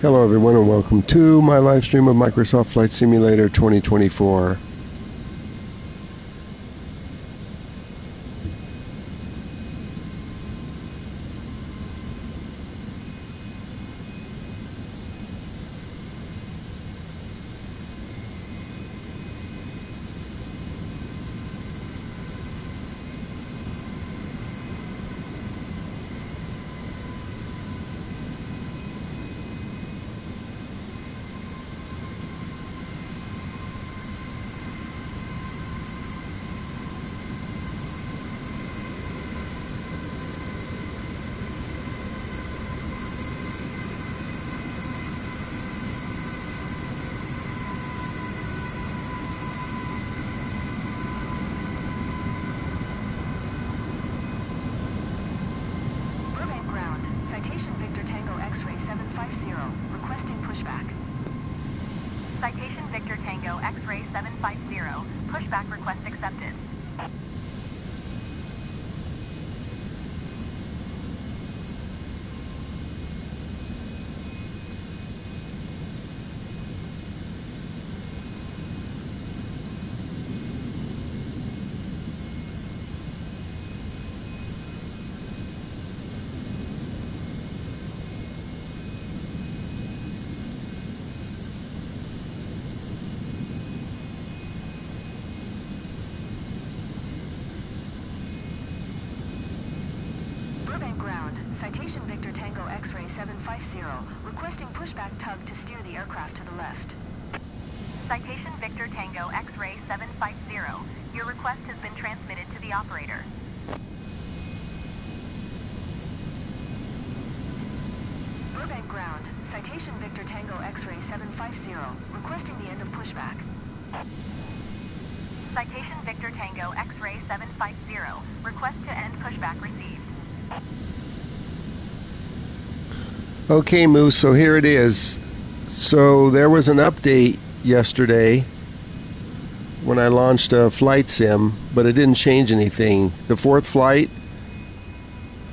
Hello everyone and welcome to my live stream of Microsoft Flight Simulator 2024. Citation Victor Tango X-ray 750, requesting pushback. Citation Victor Tango X-ray 750, pushback request accepted. Citation Victor Tango X-ray 750, requesting pushback tug to steer the aircraft to the left. Citation Victor Tango X-ray 750, your request has been transmitted to the operator. Burbank ground, Citation Victor Tango X-ray 750, requesting the end of pushback. Citation Victor Tango X-ray 750, request to end pushback received. Okay, Moose, so here it is. So there was an update yesterday when I launched a flight sim, but it didn't change anything. The fourth flight,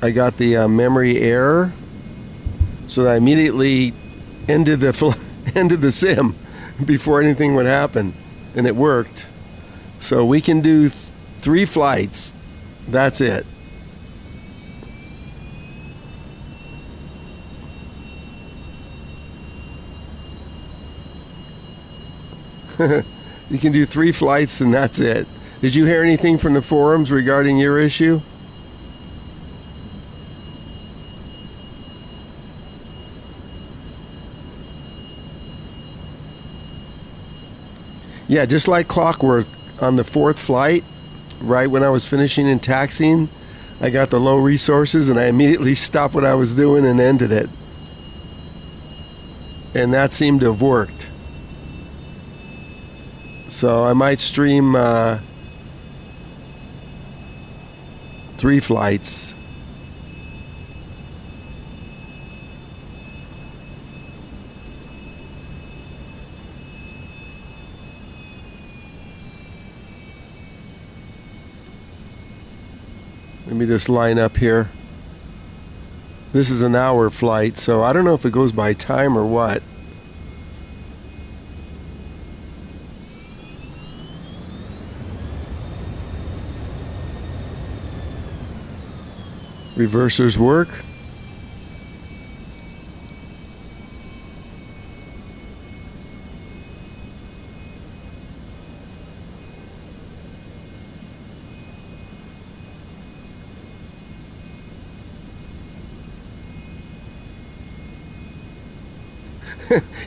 I got the memory error, so I immediately ended the sim before anything would happen, and it worked. So we can do 3 flights. That's it. You can do 3 flights and that's it. Did you hear anything from the forums regarding your issue? Yeah, just like clockwork on the 4th flight, right when I was finishing and taxiing, I got the low resources and I immediately stopped what I was doing and ended it. And that seemed to have worked. So I might stream 3 flights. Let me just line up here. This is an hour flight, so I don't know if it goes by time or what. Reversers work.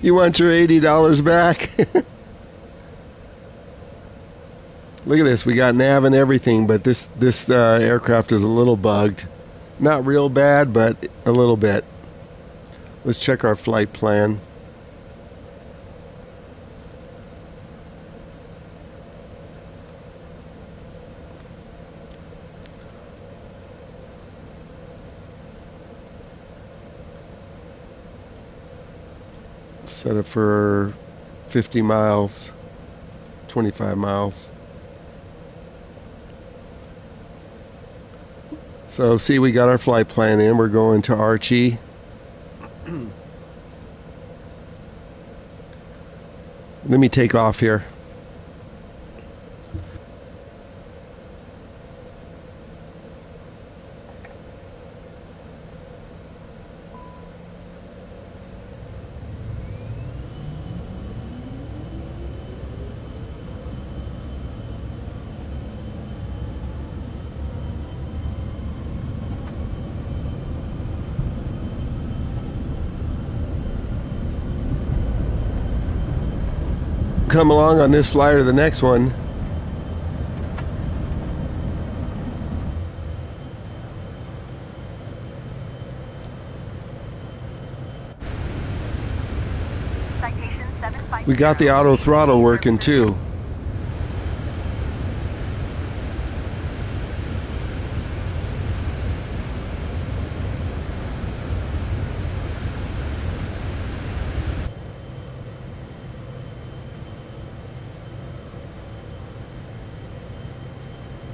You want your $80 back? Look at this. We got nav and everything, but this aircraft is a little bugged. Not real bad, but a little bit. Let's check our flight plan. Set it for 50 miles, 25 miles. So see, we got our flight plan in. We're going to Archie. Let me take off here. Come along on this flyer to the next one. Citation 750. We got the auto throttle working too.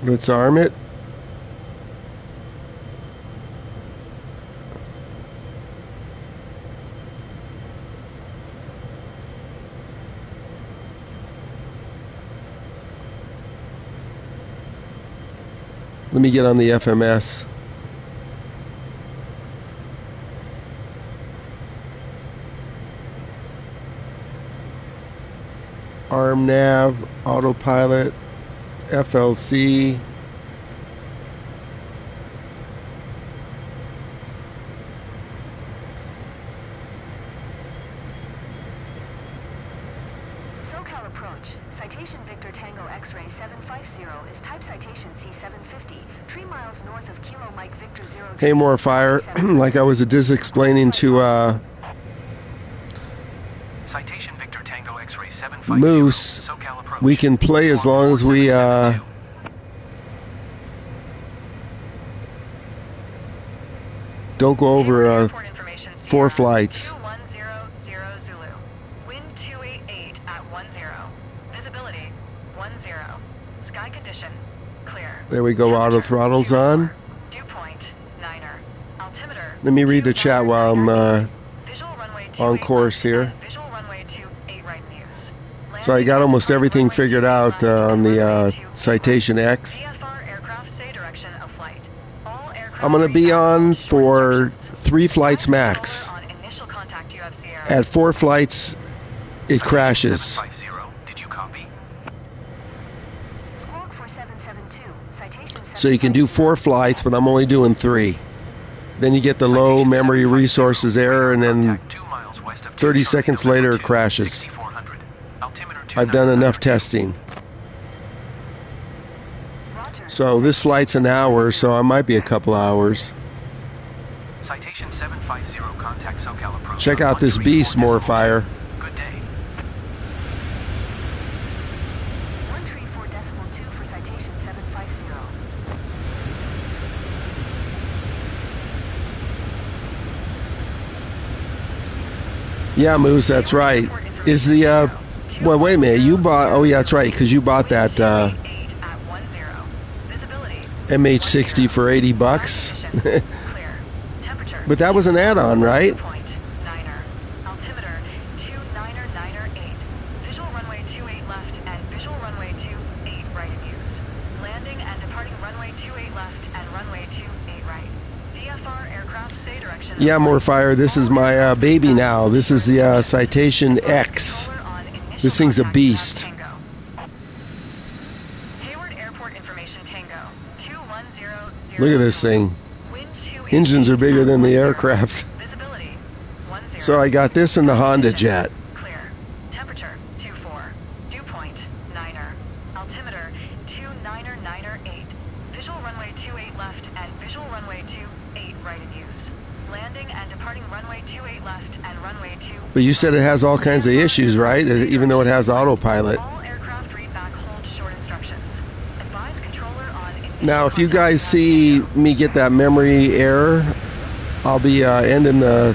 Let's arm it. Let me get on the FMS. Arm nav, autopilot, FLC. SoCal approach. Citation Victor Tango X-ray 750 is type citation C750, 3 miles north of Kilo Mike Victor 0. Hey, more fire. Like I was just explaining to Citation Victor Tango X-ray 750. Moose, SoCal approach. we can play as long as we don't go over Airport information, 4 Sierra, flights. 2100 Zulu. Wind 288 at 10. Visibility 10. Sky condition clear. There we go, auto throttle's on. Dew point 9er. Altimeter. Let me read the chat while I'm Visual runway on 28 course here. and Visual runway 28 right in use. So I got almost everything figured out on the Citation X. VFR aircraft say direction of flight. All aircraft I'm going to be reach on short for instructions. 3 flights max. On initial contact you have Sierra. At 4 flights, it crashes. 750. Did you copy? Squawk 4772. Citation So you can do 4 flights, but I'm only doing 3. Then you get the low memory resources error, and then Contact 2 miles west of 30 seconds later it crashes. 6400. Altimeter I've done enough testing. Roger. So this flight's an hour, so I might be a couple hours. Citation 750. Contact SoCal approach. Check out this beast, more fire. Good day. 134.2 for citation 750. Yeah, Moose, that's right. Is the well, wait a minute. You bought? Oh, yeah, that's right, because you bought that MH60 for $80. But that was an add-on, right? Altimeter 29908. Visual runway 28 left and visual runway 28 right in use. Landing and departing runway 28 left and runway 28 right. VFR aircraft say direction. Yeah, more fire. This is my baby now. This is the Citation X. This thing's a beast. Hayward Airport information Tango 2100. Look at this thing. Engines are bigger than the aircraft. Visibility 10. So I got this in the Honda Jet. Clear. Temperature 24. Dew point 9er. Altimeter 29908. Visual runway 28 left and visual runway 28 right in use. Landing and departing runway 28 left and runway 2. But you said it has all kinds of issues, right? Even though it has autopilot. All aircraft read back hold short instructions. Advise controller on initial Now, if you contact guys with see Tango. me get that memory error, I'll be ending the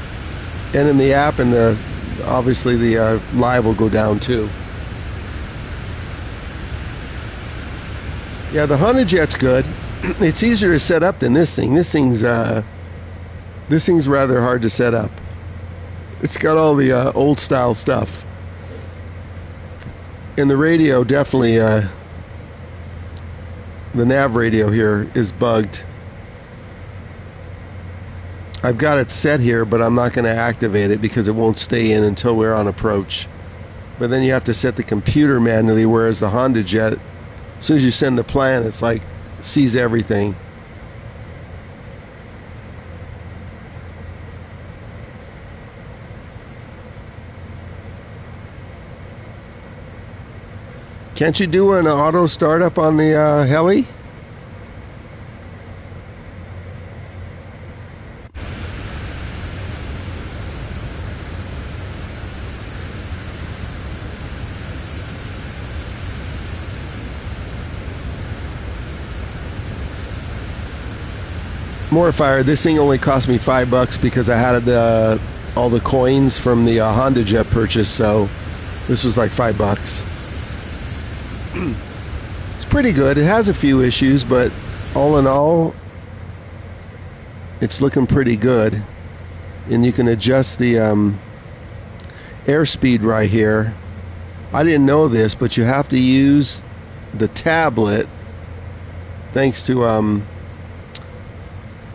app, and obviously the live will go down too. Yeah, the Honda Jet's good. It's easier to set up than this thing. This thing's rather hard to set up. It's got all the old style stuff. And the radio definitely, the nav radio here is bugged. I've got it set here, but I'm not going to activate it because it won't stay in until we're on approach. But then you have to set the computer manually, whereas the Honda Jet, as soon as you send the plan, it's like sees everything. Can't you do an auto startup on the heli? More fire. This thing only cost me $5 because I had all the coins from the Honda Jet purchase, so this was like $5. It's pretty good. It has a few issues, but all in all, it's looking pretty good. And you can adjust the airspeed right here. I didn't know this, but you have to use the tablet. Thanks to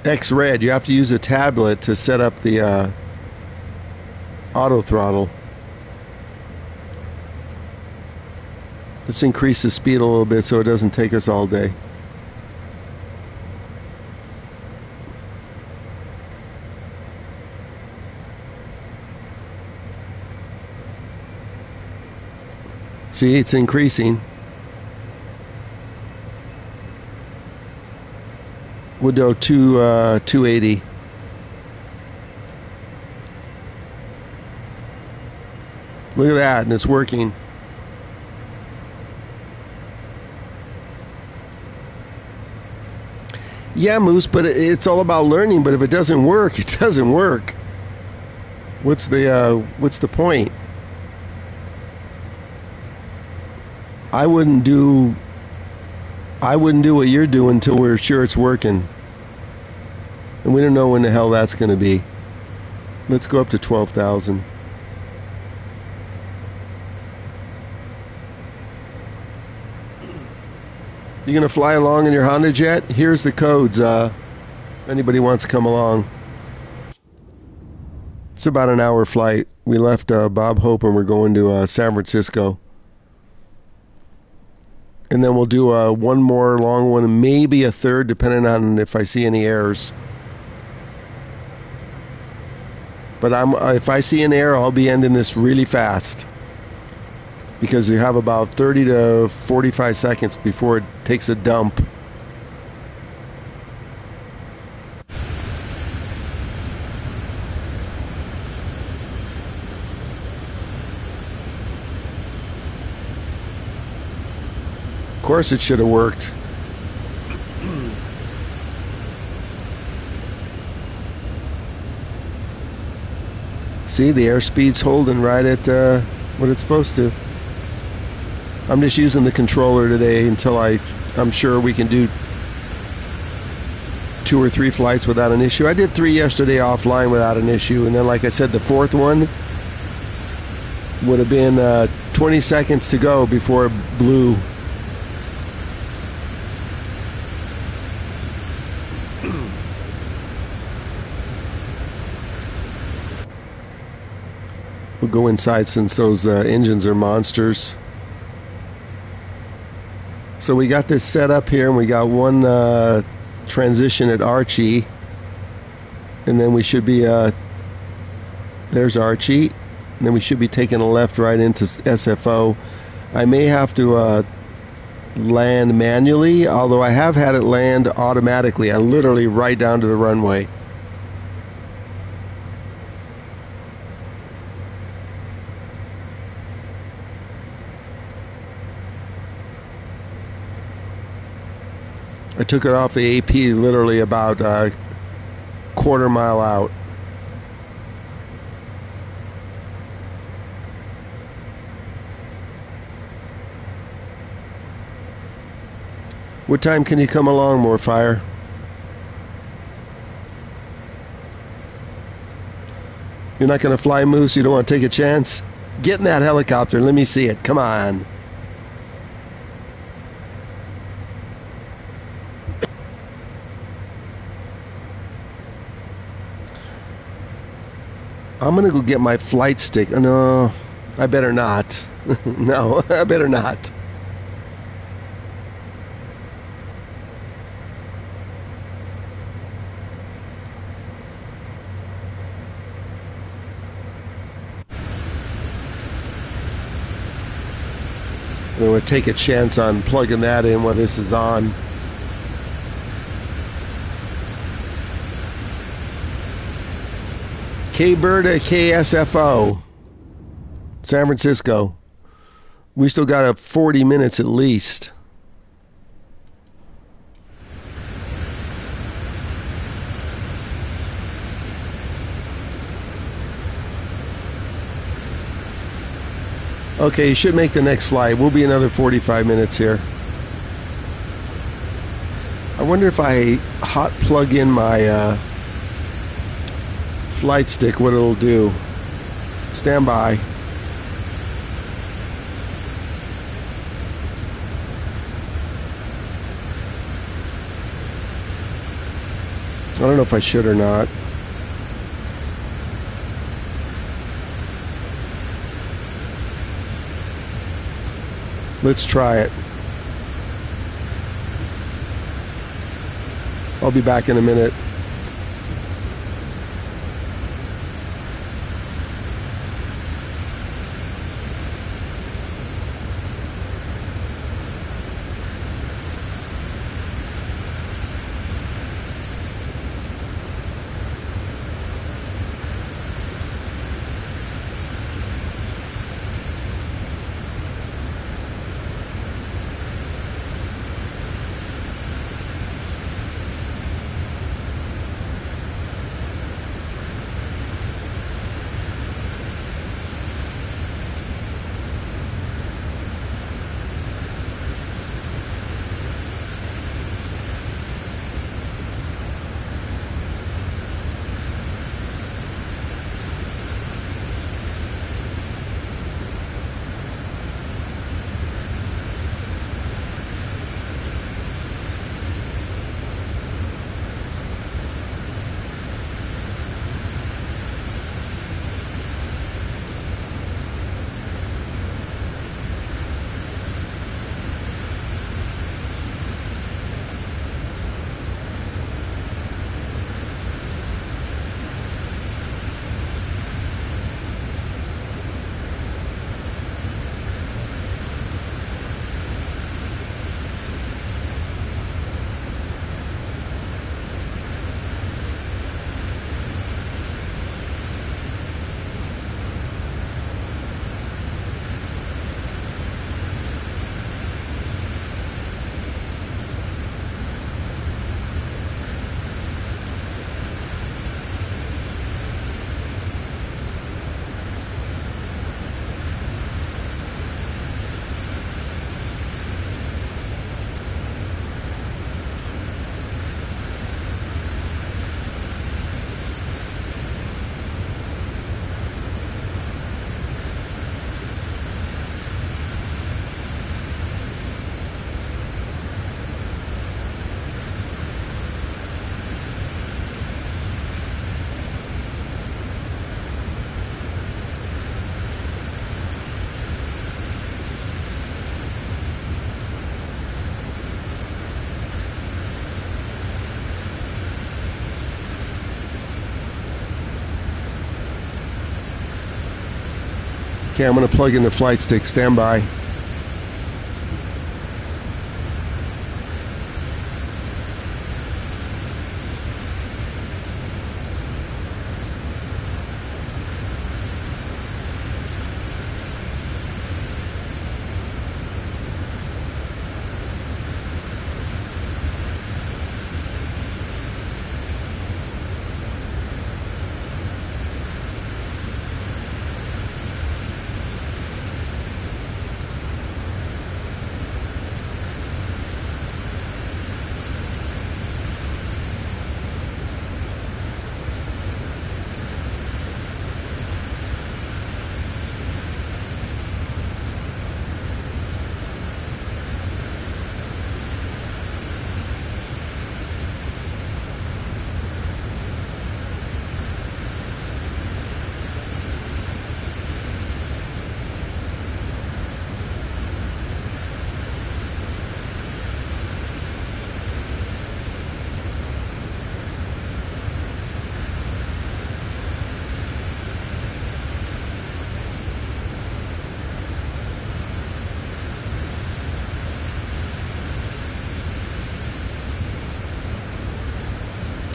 X-Red, you have to use a tablet to set up the auto throttle. Let's increase the speed a little bit so it doesn't take us all day. See, it's increasing. We'll go to 280. Look at that, and it's working. Yeah, Moose, but it's all about learning. But if it doesn't work, it doesn't work. What's the point? I wouldn't do what you're doing until we're sure it's working. And we don't know when the hell that's going to be. Let's go up to 12,000. You going to fly along in your Honda Jet? Here's the codes. If anybody wants to come along. It's about an hour flight. We left Bob Hope and we're going to San Francisco. And then we'll do one more long one, maybe a third, depending on if I see any errors. But if I see an error, I'll be ending this really fast. Because you have about 30 to 45 seconds before it takes a dump. Of course it should have worked. See, the airspeed's holding right at what it's supposed to. I'm just using the controller today until I'm sure we can do 2 or 3 flights without an issue. I did 3 yesterday offline without an issue, and then like I said, the 4th one would have been 20 seconds to go before it blew. We'll go inside since those engines are monsters. So we got this set up here, and we got one transition at Archie, and then we should be there's Archie, and then we should be taking a left right into SFO. I may have to land manually, although I have had it land automatically. I literally right down to the runway. I took it off the AP literally about a quarter mile out. What time can you come along, Morefire? You're not going to fly, Moose? You don't want to take a chance? Get in that helicopter. Let me see it. Come on. I'm gonna go get my flight stick. No, I better not. No, I better not. I'm going to take a chance on plugging that in while this is on. K-Bird KSFO, San Francisco. We still got 40 minutes at least. Okay, you should make the next flight. We'll be another 45 minutes here. I wonder if I hot plug in my flight stick, what it'll do. Stand by. I don't know if I should or not. Let's try it. I'll be back in a minute. Okay, I'm going to plug in the flight stick. Stand by.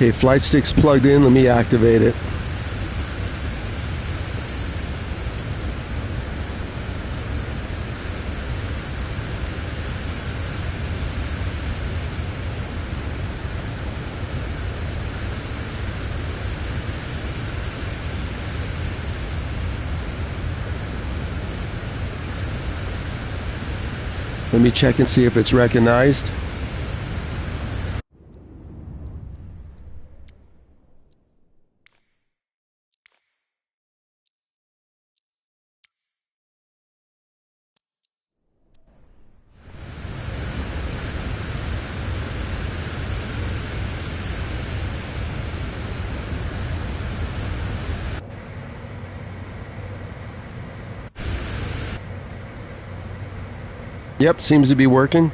Okay, flight stick's plugged in. Let me activate it. Let me check and see if it's recognized. Yep, seems to be working.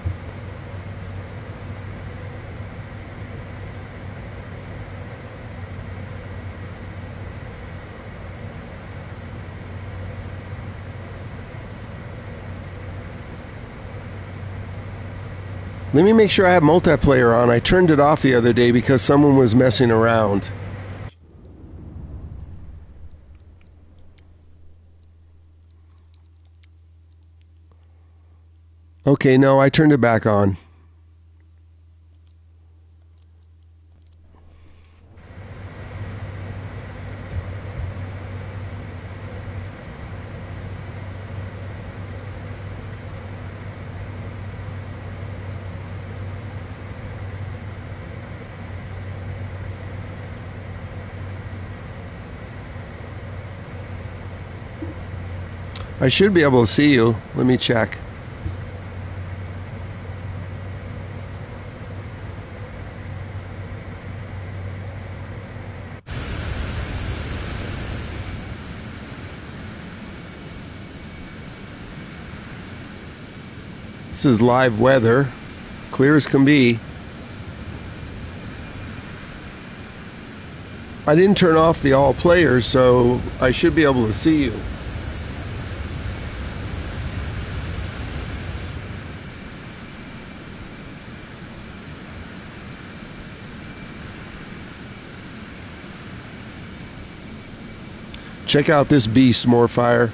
Let me make sure I have multiplayer on. I turned it off the other day because someone was messing around. Okay, no, I turned it back on. I should be able to see you. Let me check. This is live weather, clear as can be. I didn't turn off the all players, so I should be able to see you. Check out this beast, Morfire.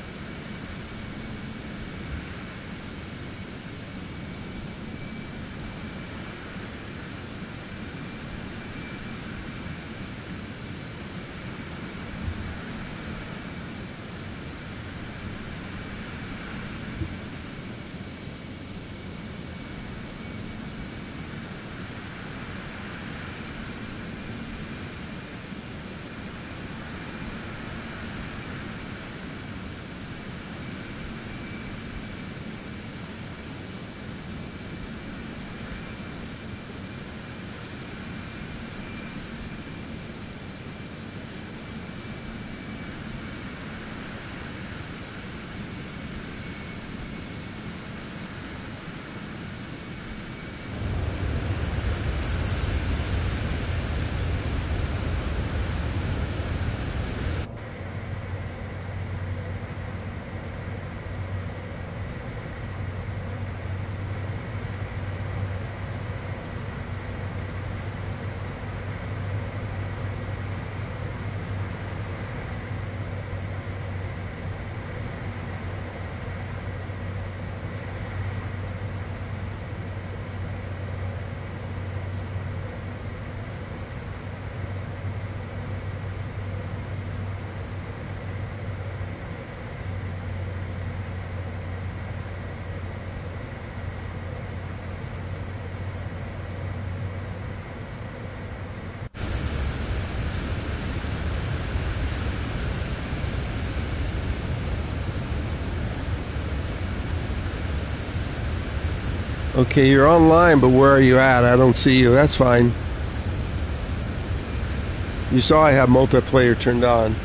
Okay, you're online, but where are you at? I don't see you. That's fine. You saw I have multiplayer turned on.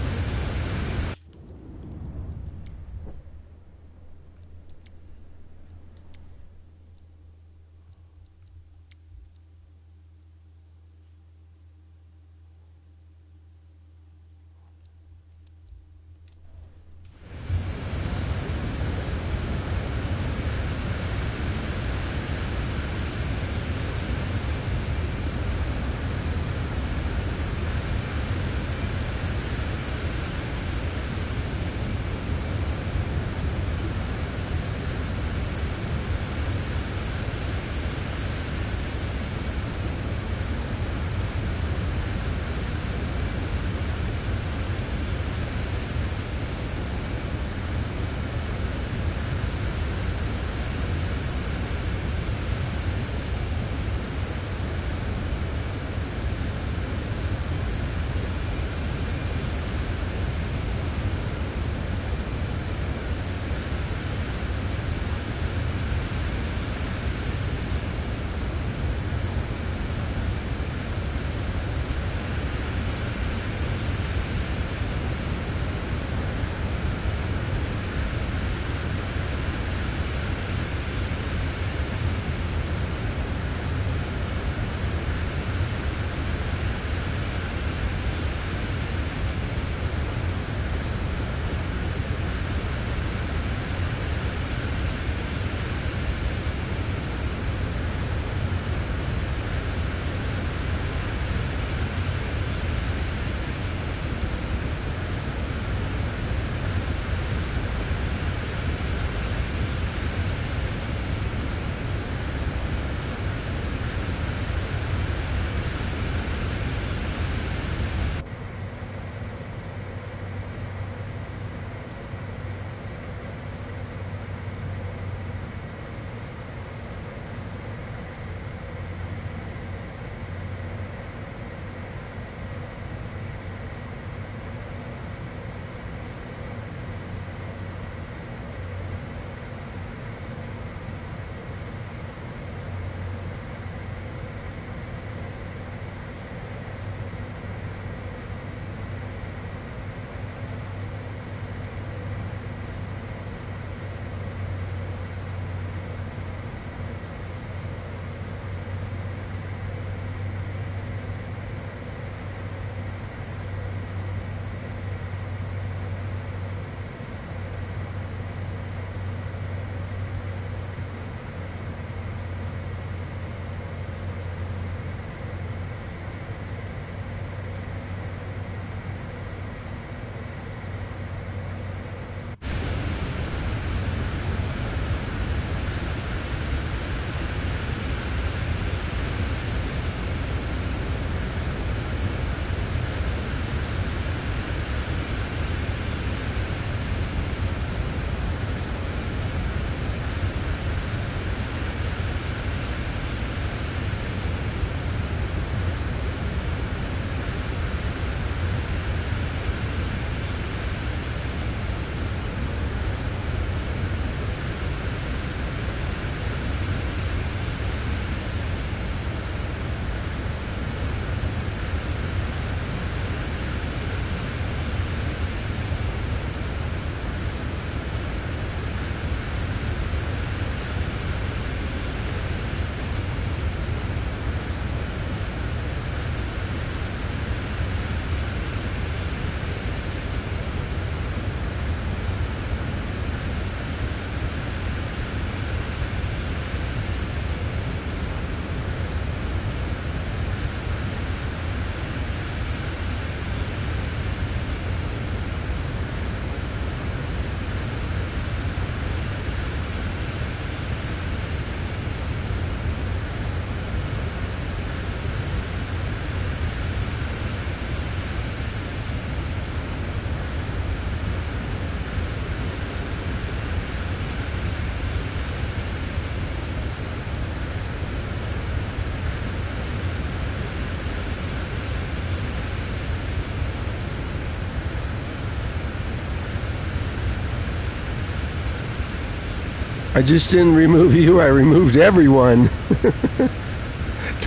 I just didn't remove you, I removed everyone.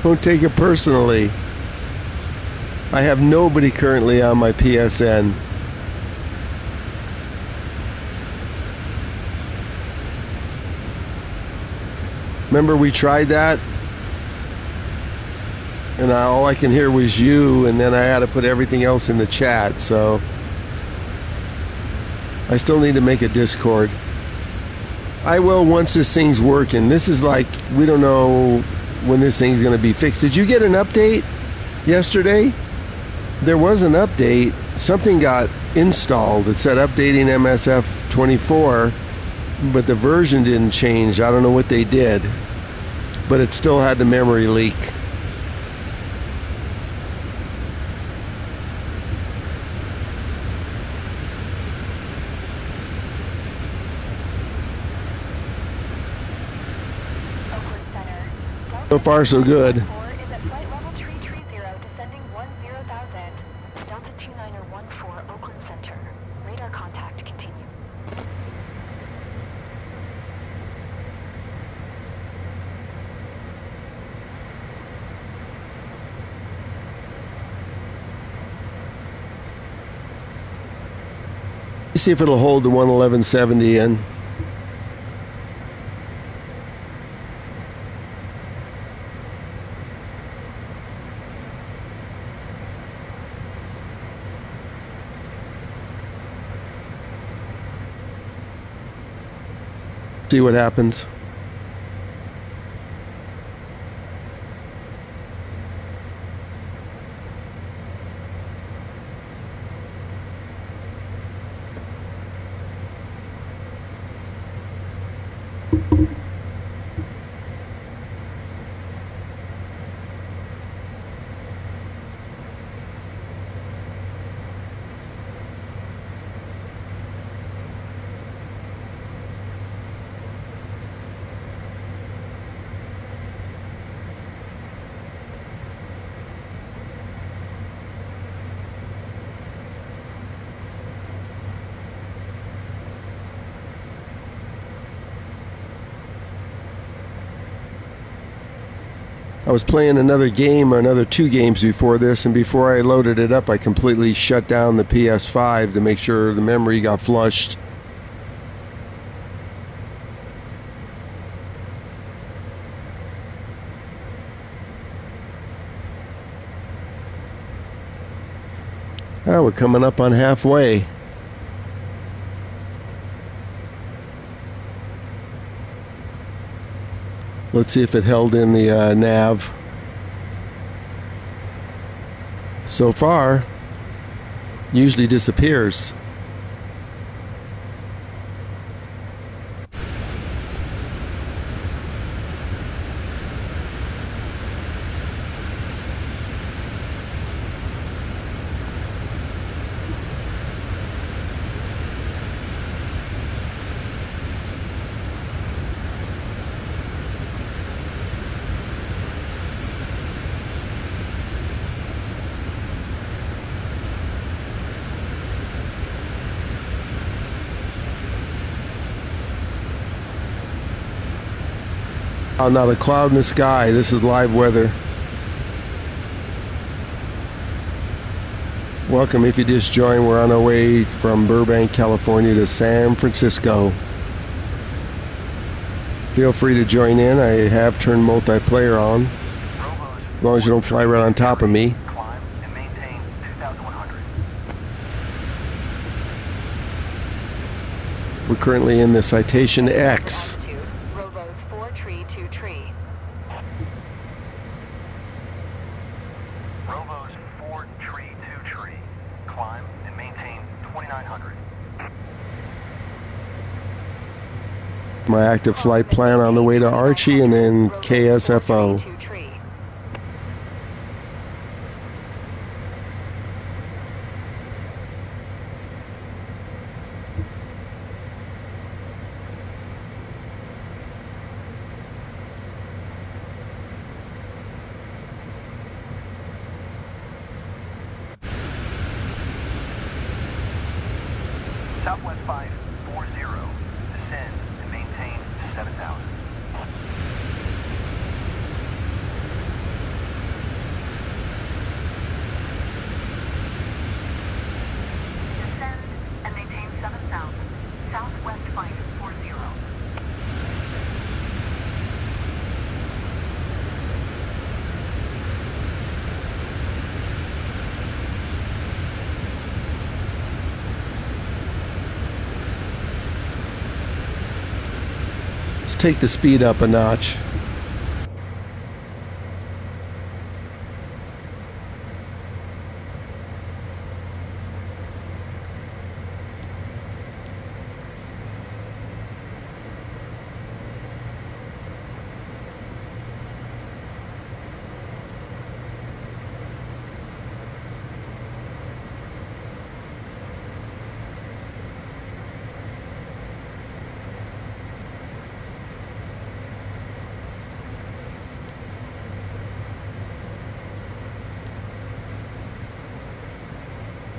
Don't take it personally. I have nobody currently on my PSN. Remember we tried that? And all I can hear was you, and then I had to put everything else in the chat, so I still need to make a Discord. I will once this thing's working. This is like, we don't know when this thing's going to be fixed. Did you get an update yesterday? There was an update. Something got installed. It said updating MSF 24, but the version didn't change. I don't know what they did, but it still had the memory leak. So far, so good. Is at flight level 330, descending 10,000. Delta 2914, Oakland Center. Radar contact continue. See if it'll hold the 11170 in. See what happens. I was playing another game or another two games before this, and before I loaded it up, I completely shut down the PS5 to make sure the memory got flushed. Oh, we're coming up on halfway. Let's see if it held in the nav. So far, usually disappears. Oh, not a cloud in the sky. This is live weather. Welcome if you just joined. We're on our way from Burbank, California to San Francisco. Feel free to join in. I have turned multiplayer on. As long as you don't fly right on top of me. Climb and maintain 2,100. We're currently in the Citation X. Robo's 4 tree 2 tree. Rovo's 4 tree 2 tree. Climb and maintain 2,900. My active flight plan on the way to Archie and then KSFO. 2 tree. Southwest 540. Descend and maintain 7,000. Let's take the speed up a notch.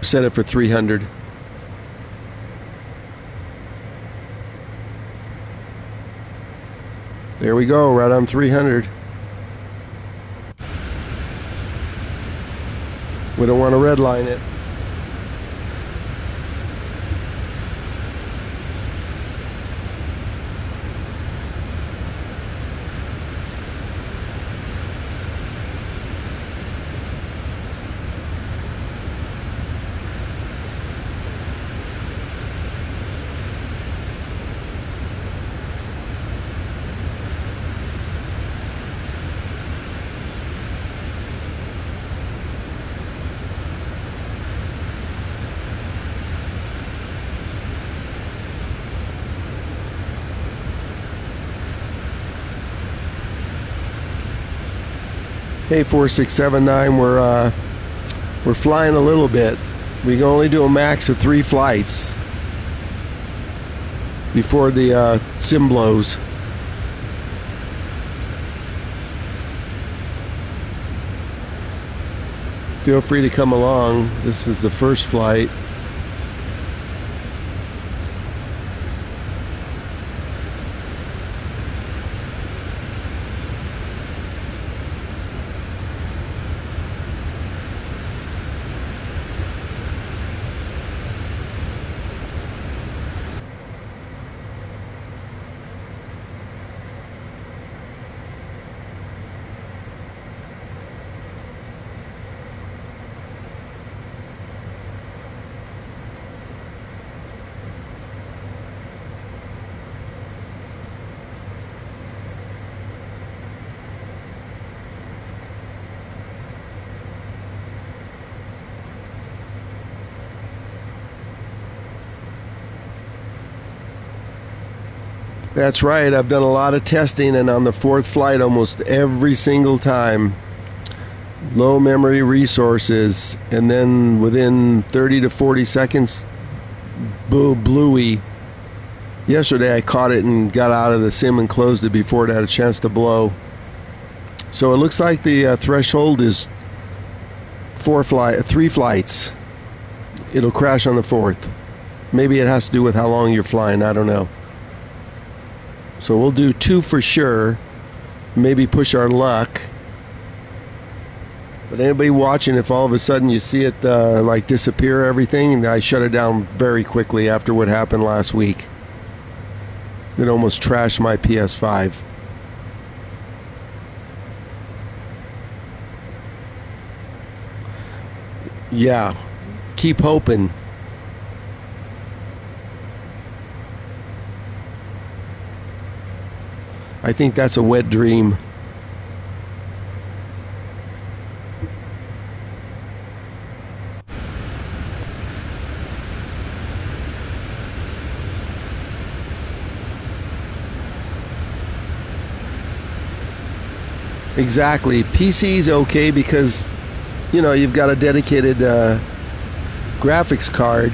Set it for 300. There we go, right on 300. We don't want to redline it. Hey, 4679, we're flying a little bit. We can only do a max of 3 flights before the sim blows. Feel free to come along. This is the first flight. That's right, I've done a lot of testing, and on the 4th flight almost every single time, low memory resources, and then within 30 to 40 seconds, bluey. Yesterday I caught it and got out of the sim and closed it before it had a chance to blow. So it looks like the threshold is 3 flights. It'll crash on the 4th. Maybe it has to do with how long you're flying, I don't know. So we'll do 2 for sure, maybe push our luck. But anybody watching, if all of a sudden you see it like disappear everything, I shut it down very quickly after what happened last week. It almost trashed my PS5. Yeah, keep hoping. I think that's a wet dream. Exactly. PC's okay because, you know, you've got a dedicated graphics card,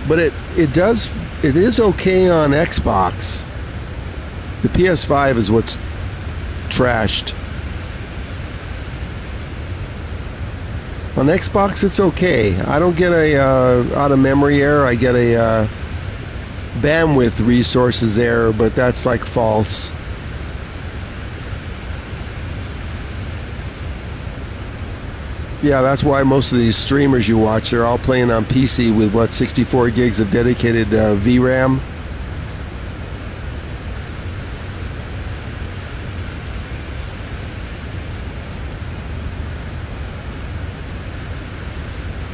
but it is okay on Xbox. The PS5 is what's trashed. On Xbox, it's okay. I don't get a out of memory error. I get a bandwidth resources error, but that's like false. Yeah, that's why most of these streamers you watch, they're all playing on PC with, what, 64 gigs of dedicated VRAM?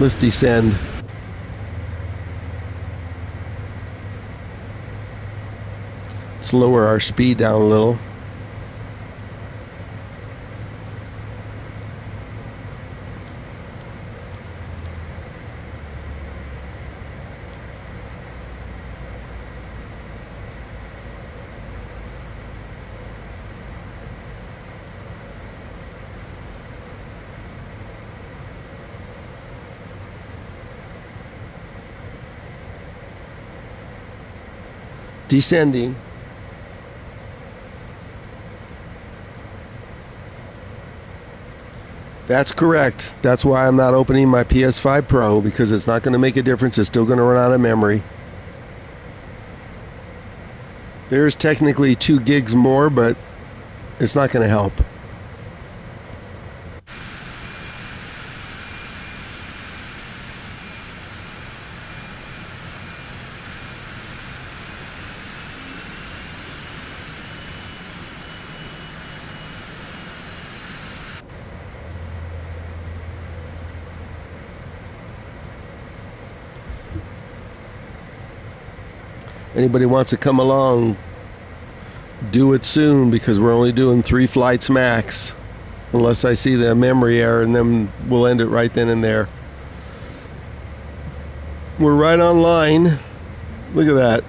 Let's descend. Let's lower our speed down a little. Descending. That's correct. That's why I'm not opening my PS5 Pro, because it's not going to make a difference. It's still going to run out of memory. There's technically 2 gigs more, but it's not going to help. Anybody wants to come along, do it soon, because we're only doing 3 flights max. Unless I see the memory error, and then we'll end it right then and there. We're right on line. Look at that.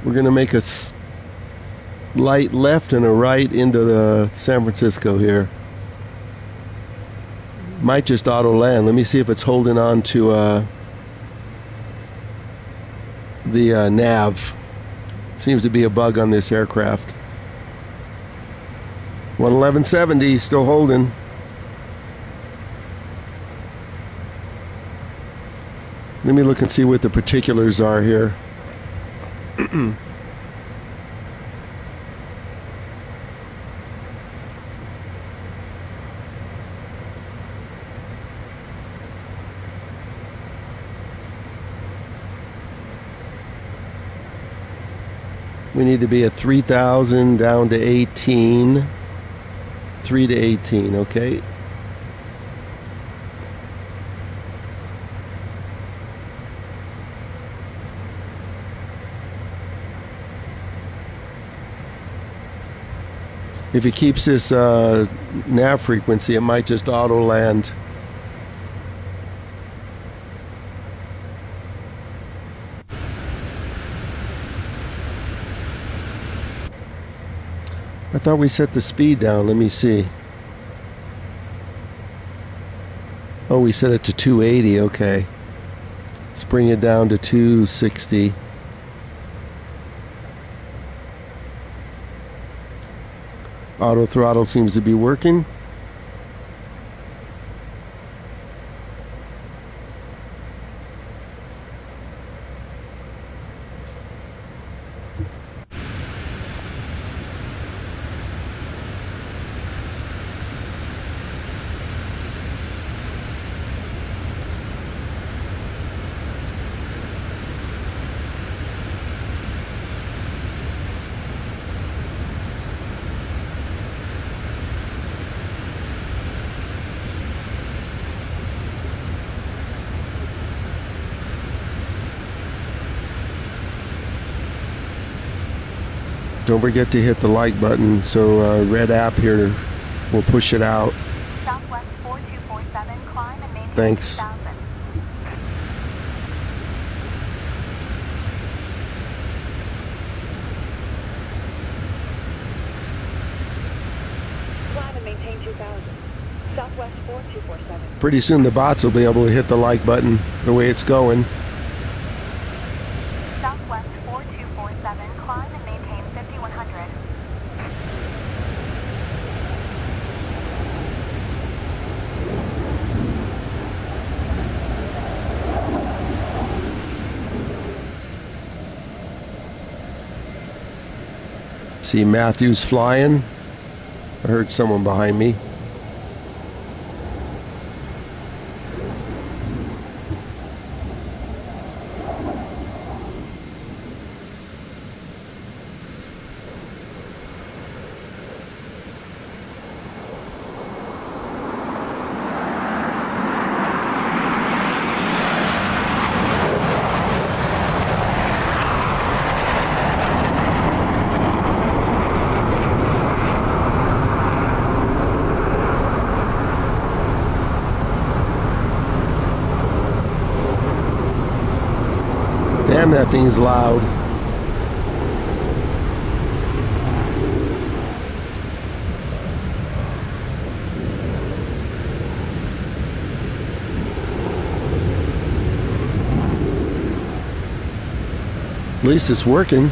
We're going to make a slight left and a right into the San Francisco here. Might just auto land. Let me see if it's holding on to the nav. Seems to be a bug on this aircraft. 111.70, still holding. Let me look and see what the particulars are here. We need to be at 3,000 down to 18. 3 to 18, okay. If it keeps this nav frequency, it might just auto land. I thought we set the speed down. Let me see. Oh, we set it to 280. Okay. Let's bring it down to 260. Auto throttle seems to be working. Don't forget to hit the like button, so red app here will push it out. Southwest 4247, climb and maintain Thanks. 2000. Climb and maintain 2000. Southwest 4247. Pretty soon the bots will be able to hit the like button the way it's going. Southwest 4247, climb and maintain 5100. See Matthews flying. I heard someone behind me. Damn, that thing's loud. At least it's working.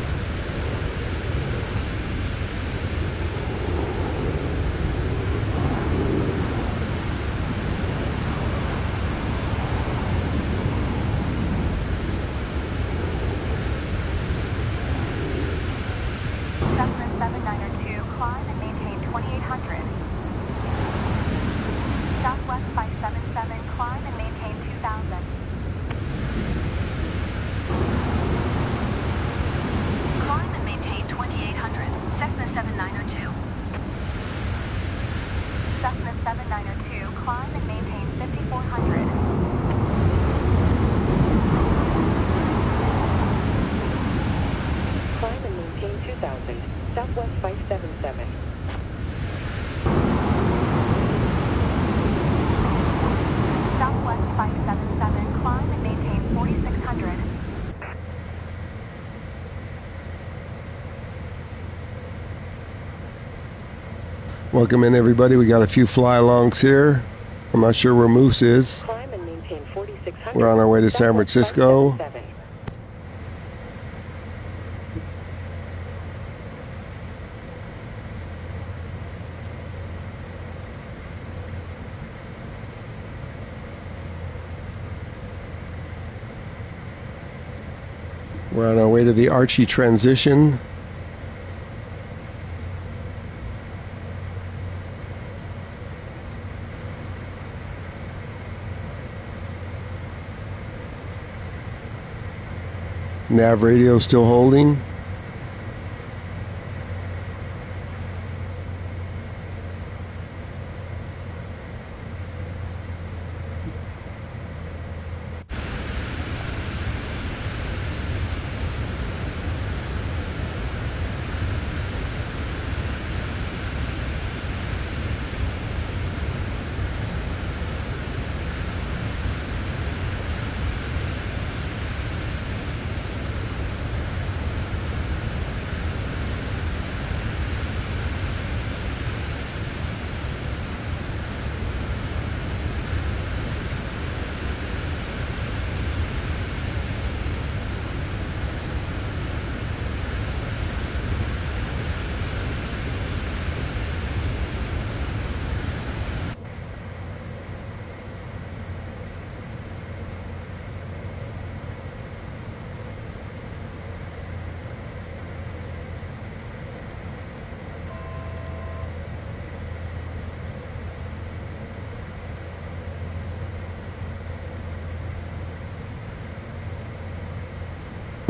Southwest 577. Southwest 577, climb and maintain 4600. Welcome in, everybody. We got a few fly-alongs here. I'm not sure where Moose is. Climb and maintain 4600. We're on our way to San Southwest Francisco. 577. We're on our way to the Archie transition. Nav radio still holding.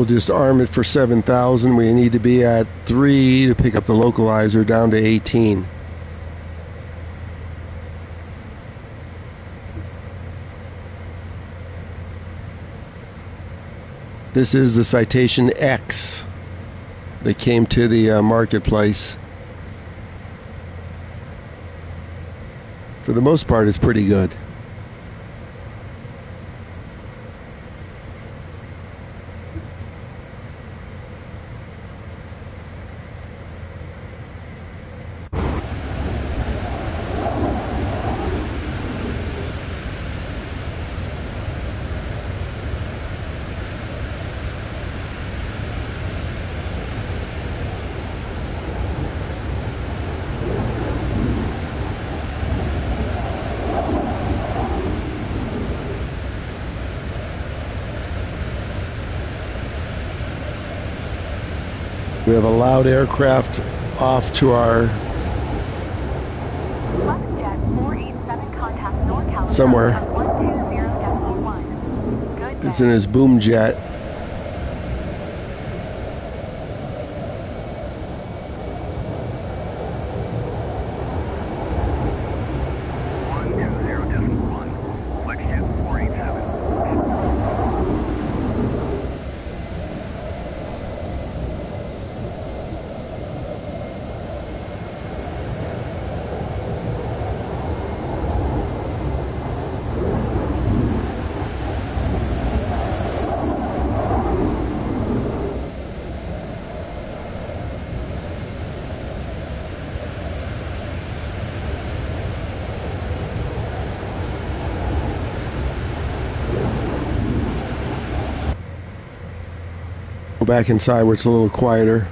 We'll just arm it for 7,000. We need to be at 3 to pick up the localizer down to 18. This is the Citation X that came to the marketplace. For the most part, it's pretty good. We have a loud aircraft off to our Jet 487 contact NorCal somewhere. 120.1. Good It's in his boom jet. back inside where it's a little quieter.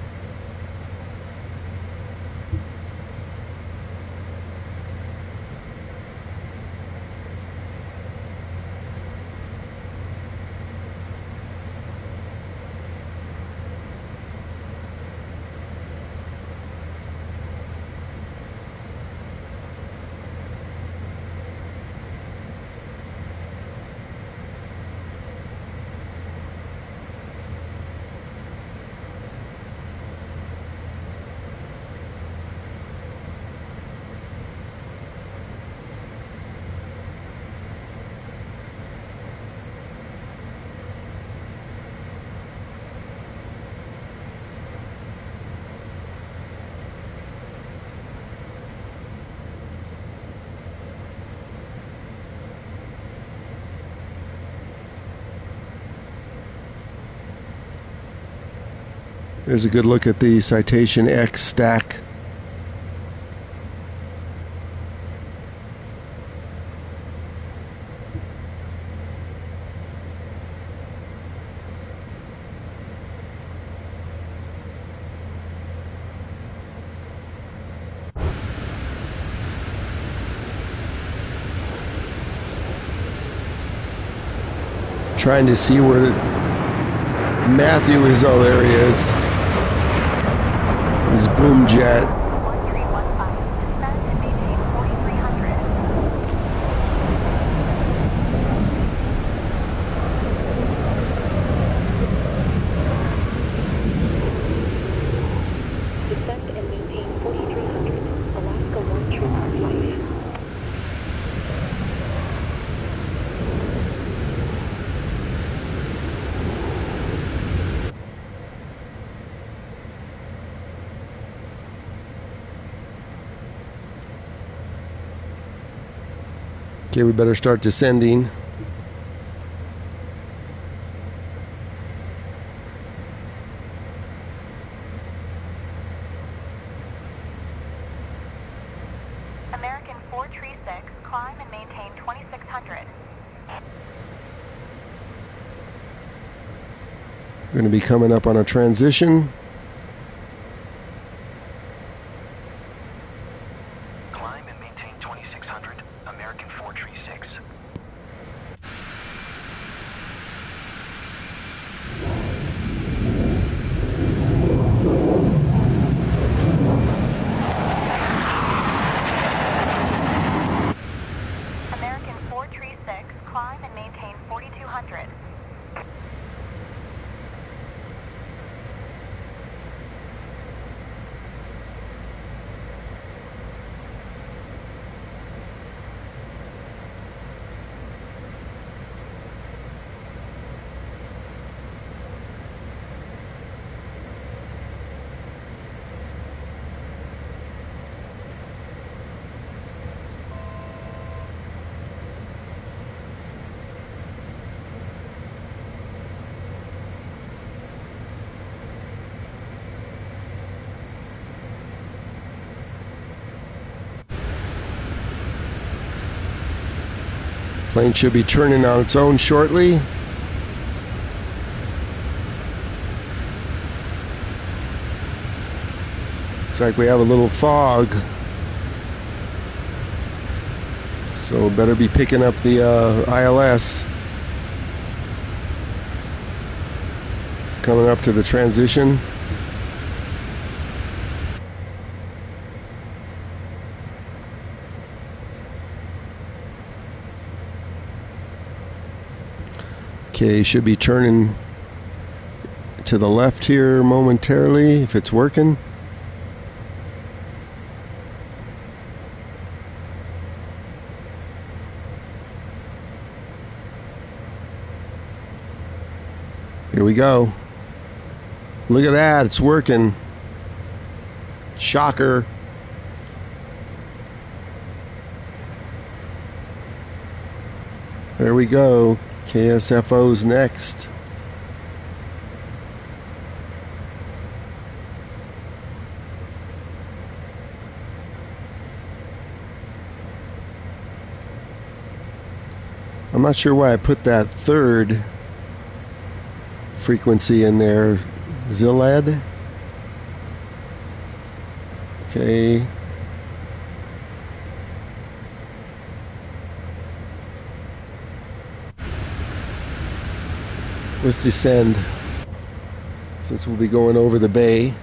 There's a good look at the Citation X stack. Trying to see where Matthew is. Oh, there he is. His boom jet. 1315, descend and maintain 4300. Descend and maintain 4300. Alaska 1315. Okay, we better start descending. American 436, climb and maintain 2600. We're going to be coming up on a transition. Climb and maintain 2600. American 436. American 436, climb and maintain 4200. Plane should be turning on its own shortly. Looks like we have a little fog. So better be picking up the ILS. Coming up to the transition. Okay, should be turning to the left here momentarily if it's working. Here we go. Look at that, it's working. Shocker. There we go. KSFO's next. I'm not sure why I put that third frequency in there. Zilad. Okay. Let's descend, since we'll be going over the bay.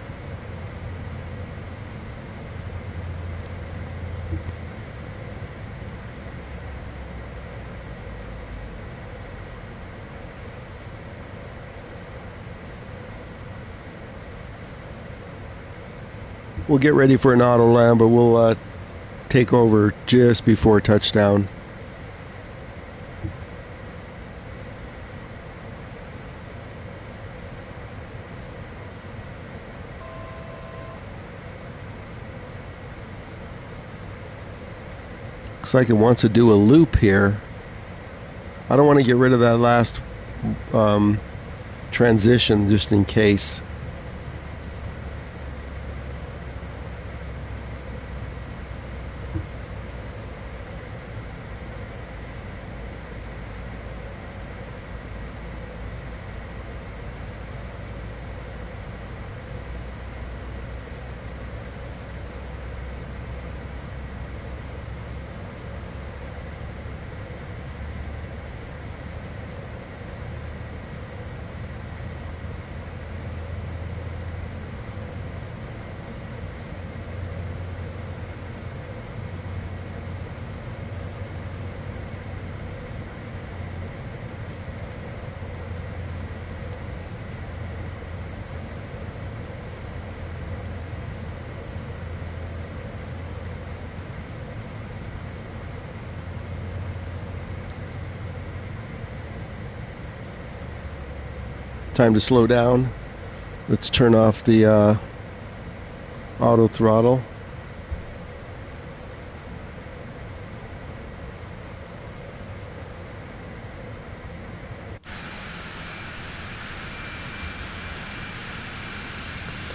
We'll get ready for an auto land, but we'll take over just before touchdown. Looks like it wants to do a loop here. I don't want to get rid of that last transition just in case. Time to slow down. Let's turn off the auto throttle.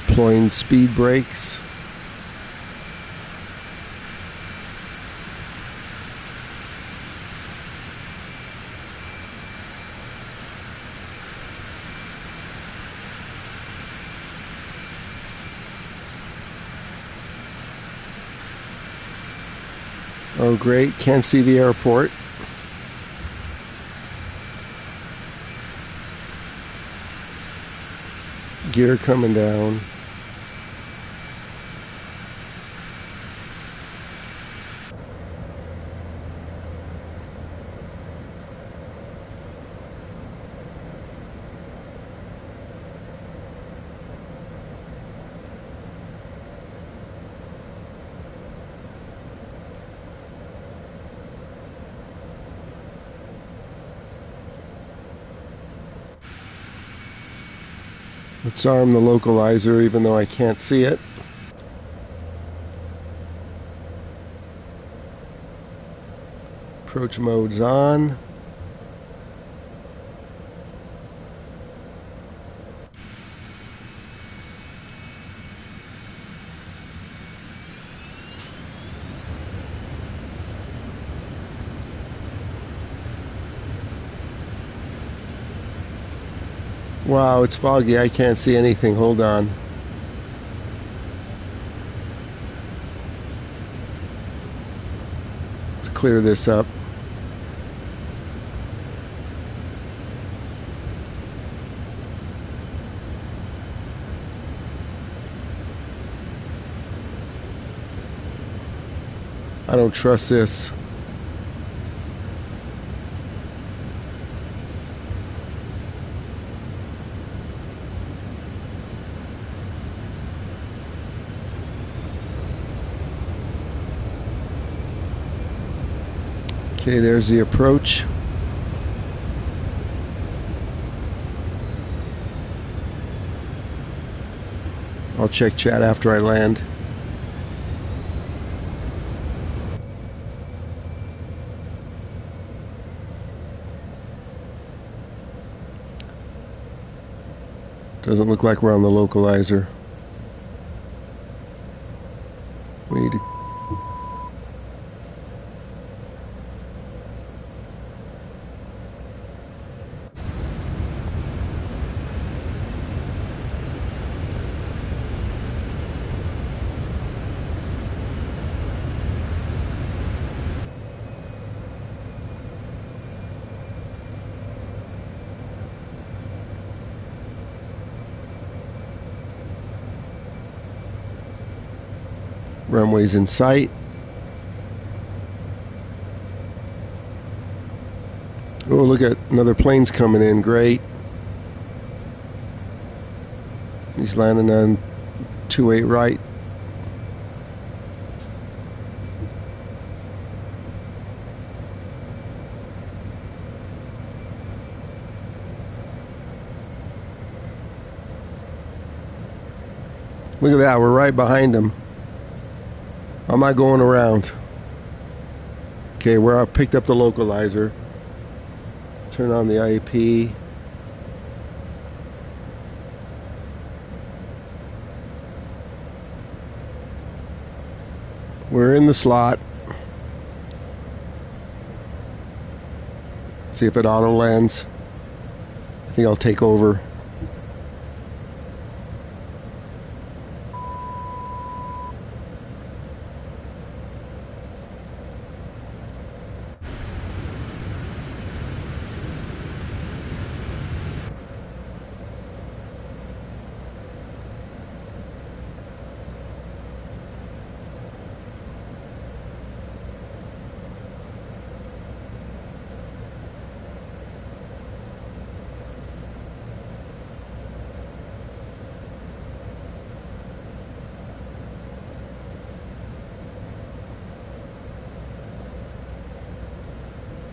Deploying speed brakes. Oh great, can't see the airport. Gear coming down. Let's arm the localizer even though I can't see it. Approach mode's on. Wow, it's foggy. I can't see anything. Hold on. Let's clear this up. I don't trust this. Okay, there's the approach. I'll check chat after I land. Doesn't look like we're on the localizer. We need to Runway's in sight. Oh, look at another plane's coming in. Great. He's landing on 28 right. Look at that, we're right behind him. How am I going around? Okay, I picked up the localizer. Turn on the IP. We're in the slot. See if it auto lands. I think I'll take over.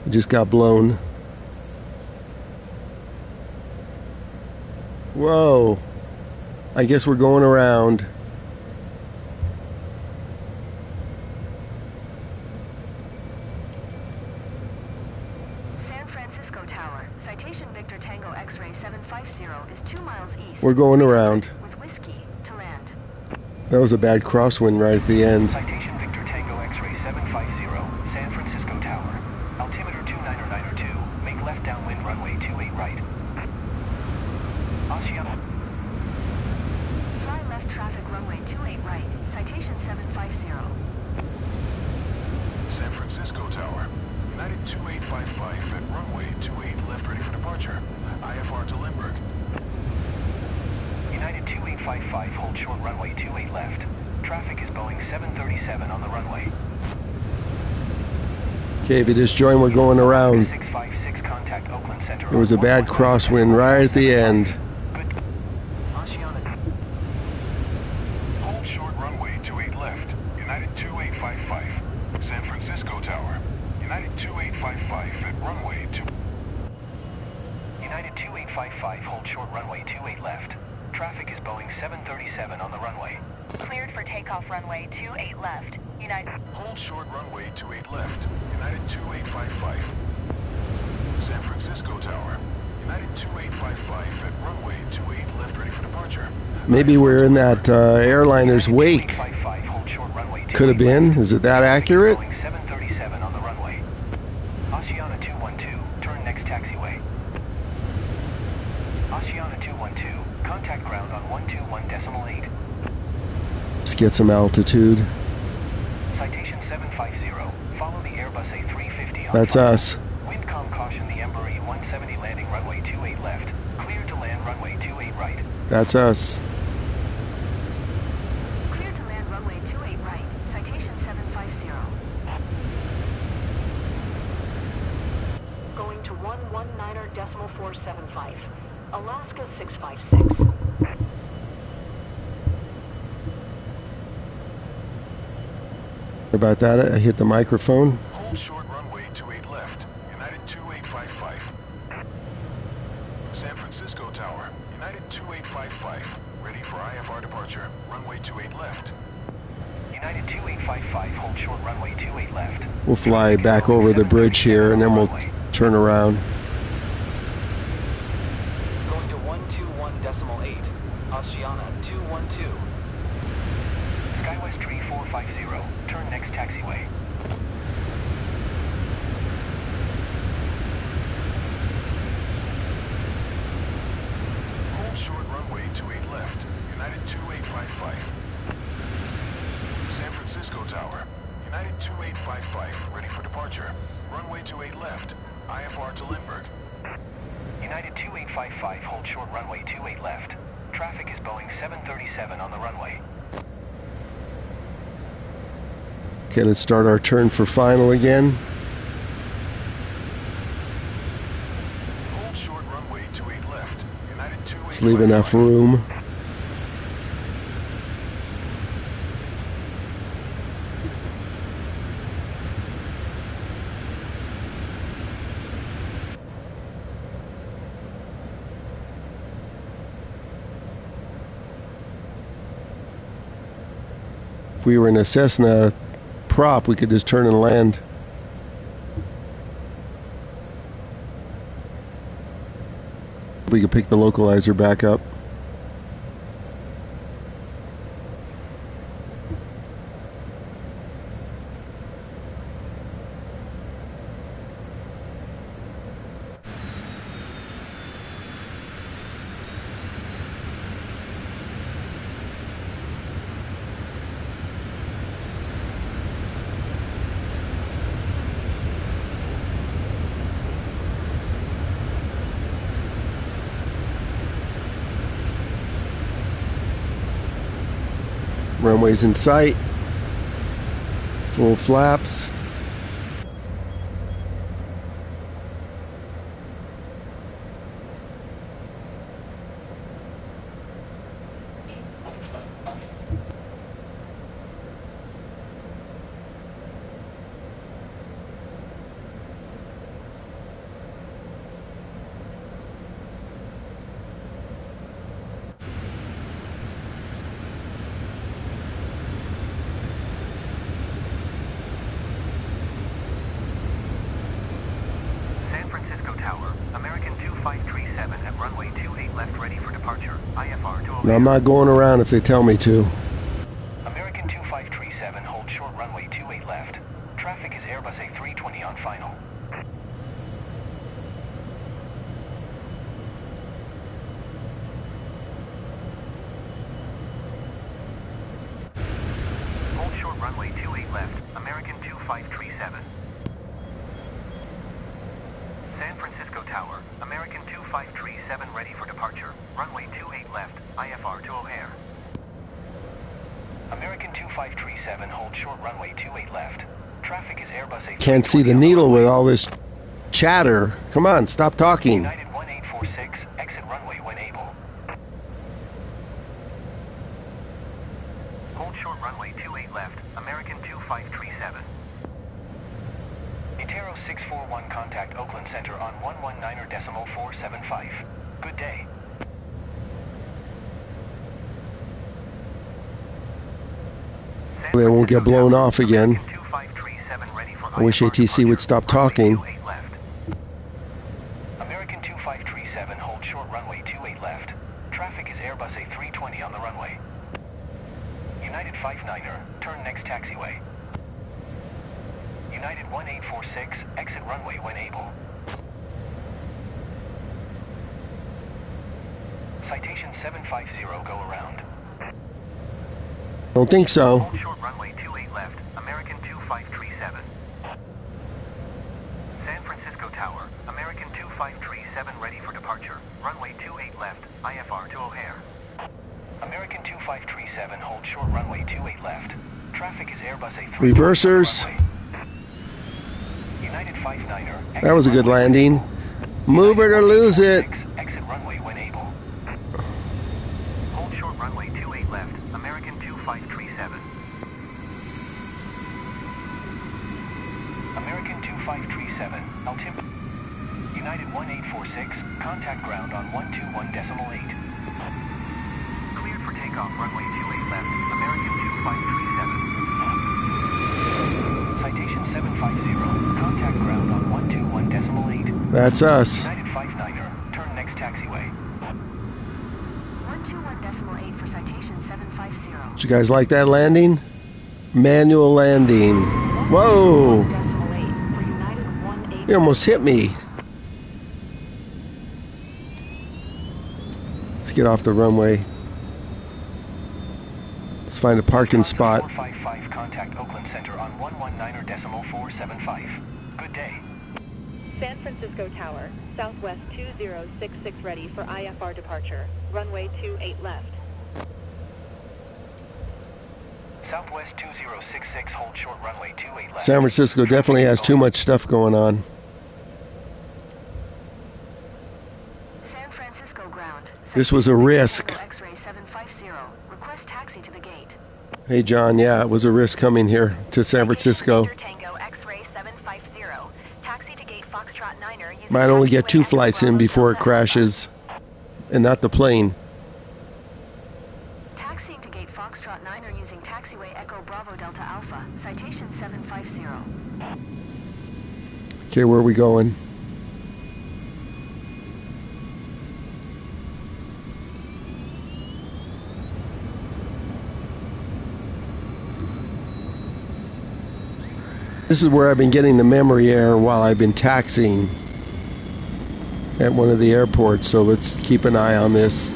It just got blown. Whoa. I guess we're going around. San Francisco Tower. Citation Victor Tango X-ray 750 is 2 miles east. We're going around. With whiskey to land. That was a bad crosswind right at the end. Citation Victor Tango X-ray 750, San Francisco Tower. Altimeter 29092. Make left downwind runway 28 right. Oceana. Fly left traffic runway 28 right. Citation 750. San Francisco Tower. United 2855 at runway 28 left ready for departure. IFR to Lindbergh. United 2855 hold short runway 28 left. Traffic is Boeing 737 on the runway. Okay, if you just joined, we're going around. 656 contact Oakland Center. There was a bad crosswind right at the end. Good. Oceana. Hold short runway 28 left. United 2855. San Francisco Tower. United 2855 at runway 2. United 2855 hold short runway 28 left. Traffic is Boeing 737 on the runway. Cleared for takeoff runway 28 left. United. Hold short runway 28 left. United 2855. San Francisco Tower. United 2855 at runway 28 left ready for departure. Maybe we're in that airliner's wake. 2855 hold short runway 28 Could have been. left. Is it that accurate? Boeing 737 on the runway. Oceana 212, turn next taxiway. Oceana 212, contact ground on 121.8. Let's get some altitude. Citation 750, follow the Airbus A350 on That's flight. us. Windcom caution the Embraer E170 landing runway 28 left. Clear to land runway 28 right. That's us. Cleared to land runway 28 right. Citation 750. Going to 119.475. Alaska 656. About that, I hit the microphone. Hold short runway 28 left. United 2855. San Francisco Tower. United 2855. Ready for IFR departure. Runway 28 left. United 2855. Hold short runway 28 left. We'll fly back over the bridge here and then we'll turn around. Going to 121.8. Oceana 212. Skywest Tree 450. Turn next taxiway. Hold short runway 28 left. United 2855. San Francisco Tower. United 2855. Ready for departure. Runway 28 left. IFR to Lindbergh. United 2855. Hold short runway 28 left. Traffic is Boeing 737 on the runway. Okay, let's start our turn for final again. Hold short runway 28 left. United 2855. Let's leave enough room. If we were in a Cessna prop, we could just turn and land. We could pick the localizer back up. Runway's in sight. Full flaps. San Francisco Tower, American 2537 at runway 28 left, ready for departure. IFR to No, I'm not going around if they tell me to. American 2537, hold short runway 28 left. Traffic is Airbus A320 on final. Hold short runway 28 left. American 2537. San Francisco Tower, American 2537 ready for departure. Runway 28 left, IFR to O'Hare. American 2537, hold short runway 28 left. Traffic is Airbus A320. Can't see the needle with all this chatter. Come on, stop talking. United 1846, exit runway when able. Hold short runway 28 left, American 2537. Itero 641, contact Oakland Center on 119.475. Good day. They won't get blown off again. 2537 ready for I wish ATC would stop talking. American 2537, hold short runway 28 left. Traffic is Airbus A320 on the runway. United 59er, turn next taxiway. United 1846, exit runway when able. Citation 750, go around. Don't think so. Hold short runway 28 left, American 2537. San Francisco Tower, American 2537 ready for departure. Runway 28 left, IFR to O'Hare. American 2537, hold short runway 28 left. Traffic is Airbus A320. Reversers. United 59er. That was a good landing. Move it or lose it. Exit runway when able. Hold short runway 28 left, American 2537. American 2537, altimeter. United 1846, contact ground on 121.8. Cleared for takeoff, runway 28 left, American 2537. Citation 750, contact ground on 121.8. That's us. United 59er, turn next taxiway. 121.8 for citation 750. Did you guys like that landing? Manual landing. Whoa! 1.8 for United 18. He almost hit me. Let's get off the runway. Let's find a parking spot. 455, contact Oakland Center on 119.475. Good day. San Francisco Tower, Southwest 2066 ready for IFR departure. Runway 28 left. Southwest 2066, hold short runway 28 left. San Francisco definitely has too much stuff going on. San Francisco ground. This was a risk. X-ray 750. Request taxi to the gate. Hey, John, yeah, it was a risk coming here to San Francisco. Victor Tango X-ray 750. Taxi to gate Foxtrot 9er using Might only get 2 taxiway flights in Echo before it Bravo crashes, and not the plane. Taxiing to gate Foxtrot 9er using taxiway Echo Bravo Delta Alpha. Citation 750. Okay, where are we going? This is where I've been getting the memory error while I've been taxiing at one of the airports, so let's keep an eye on this.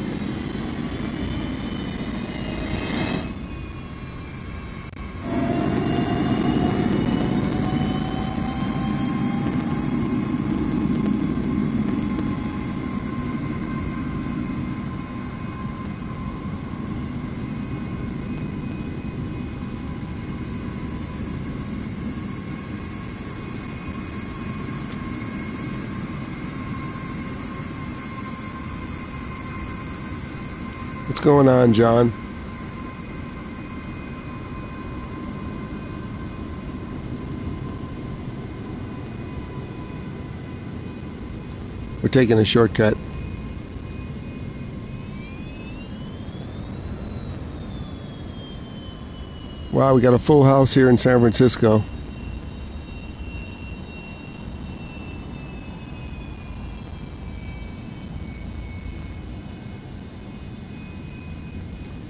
What's going on, John? We're taking a shortcut. Wow, we got a full house here in San Francisco.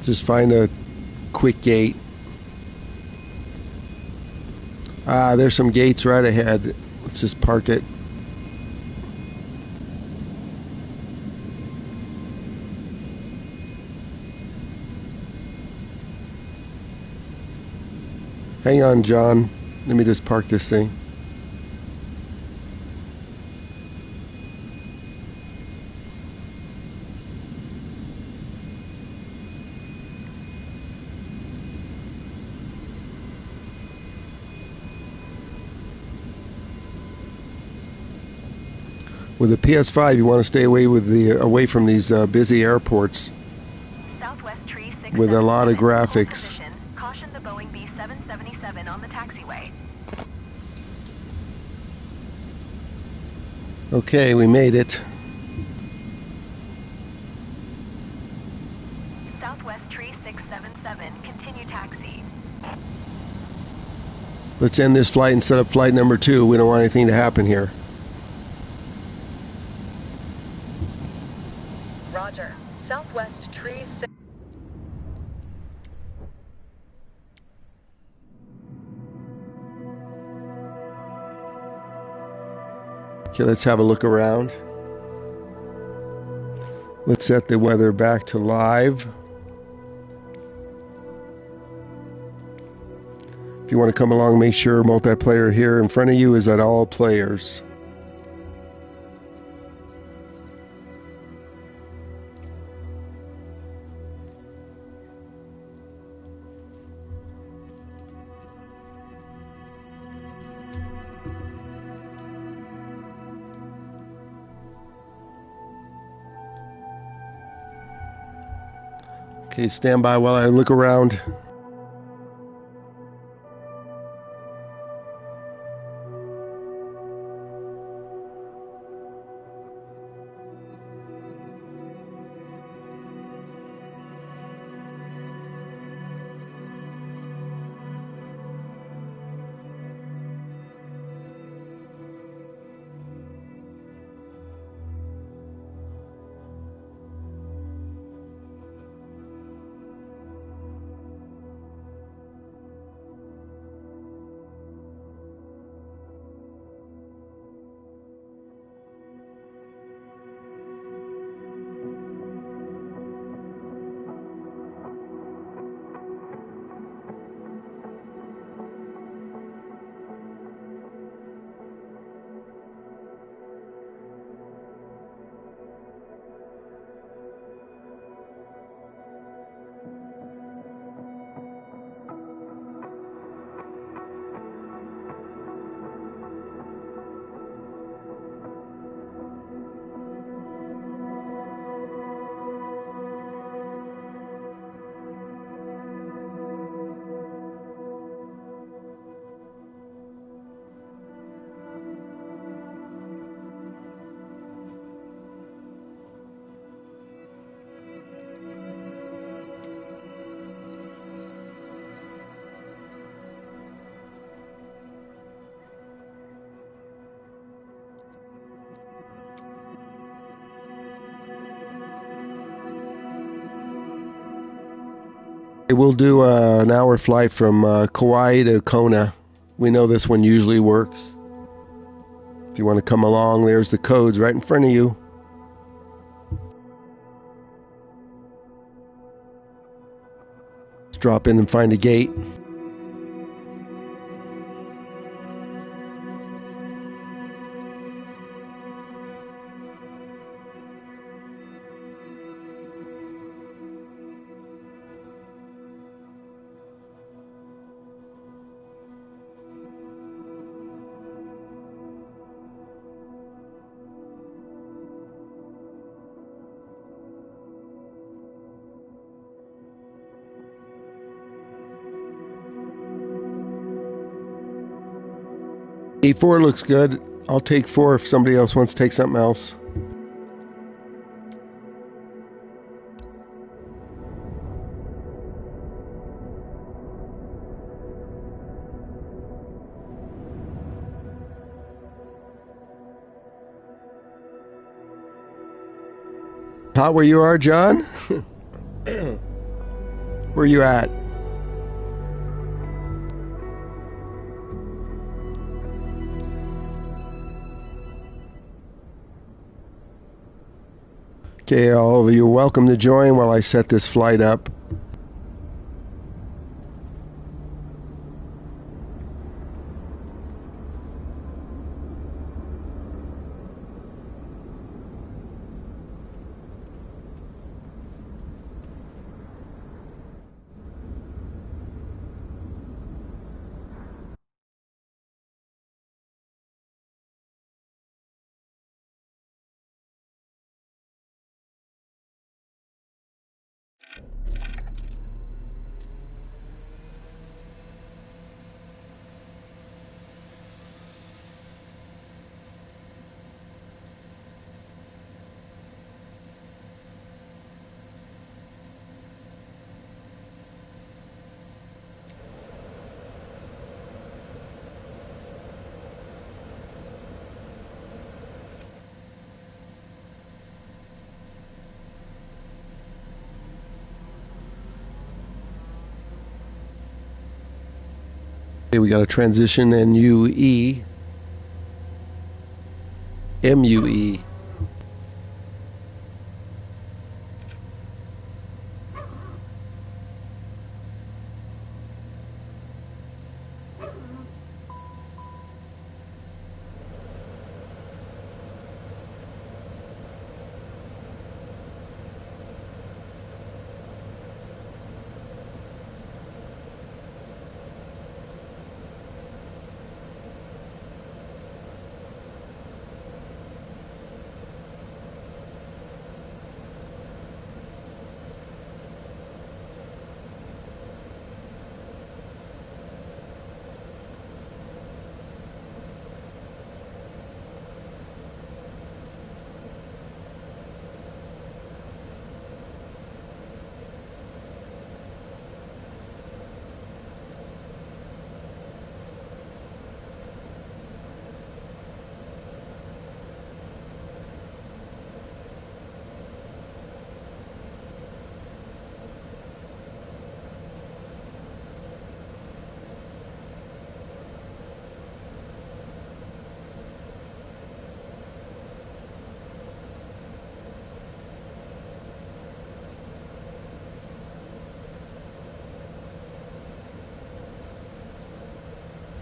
Just find a quick gate. Ah, there's some gates right ahead. Let's just park it. Hang on, John. Let me just park this thing. With a PS5, you want to stay away from these busy airports Southwest Tree 6 with a lot of graphics. Caution the Boeing B777 on the taxiway. Okay, we made it. Southwest Tree 677, continue taxi. Let's end this flight and set up flight number 2. We don't want anything to happen here. Roger. Southwest Tree 6. Okay, let's have a look around. Let's set the weather back to live. If you want to come along, make sure multiplayer here in front of you is at all players. Okay, stand by while I look around. We'll do an hour flight from Kauai to Kona. We know this one usually works. If you want to come along, there's the codes right in front of you. Let's drop in and find a gate. A4 looks good. I'll take 4 if somebody else wants to take something else. Hot where you are, John? Where you at? Okay, all of you are welcome to join while I set this flight up. Okay, we got a transition NUE, MUE.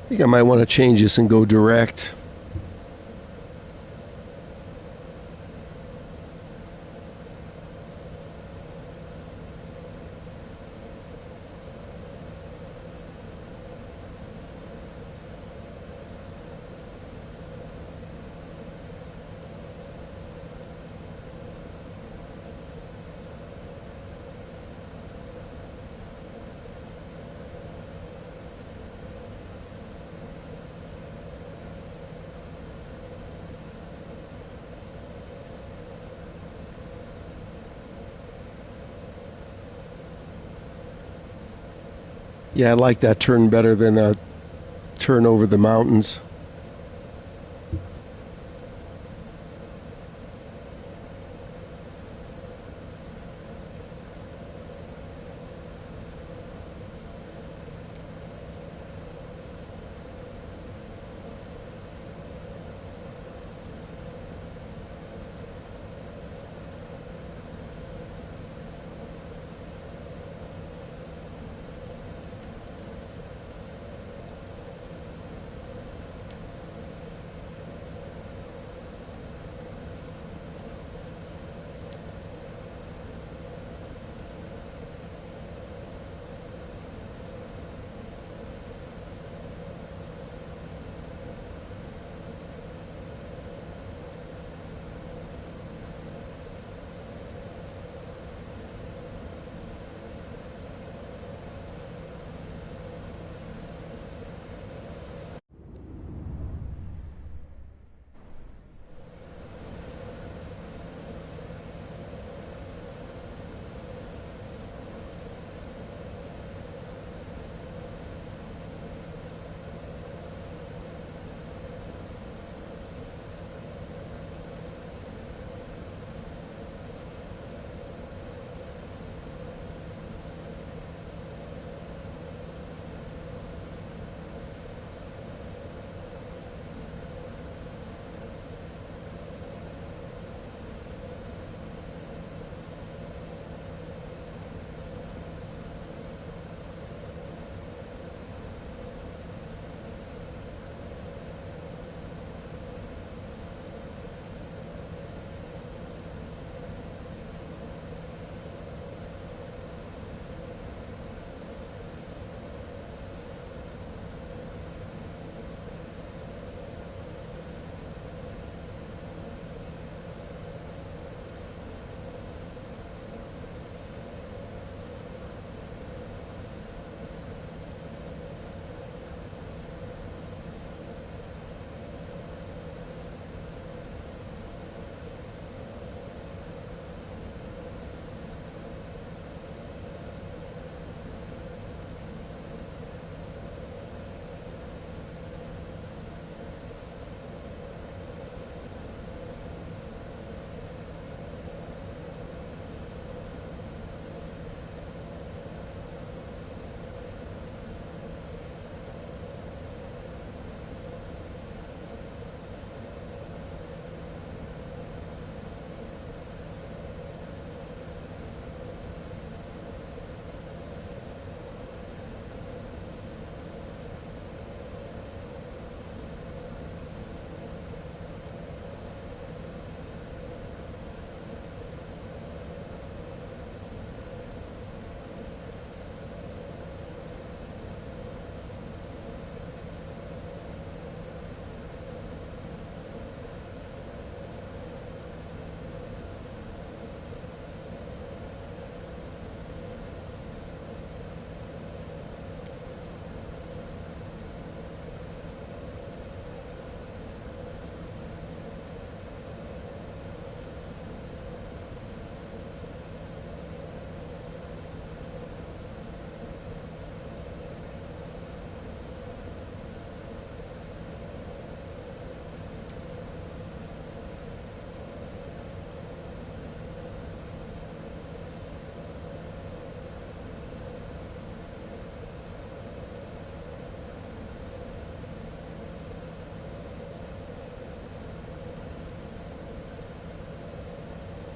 I think I might want to change this and go direct. Yeah, I like that turn better than a turn over the mountains.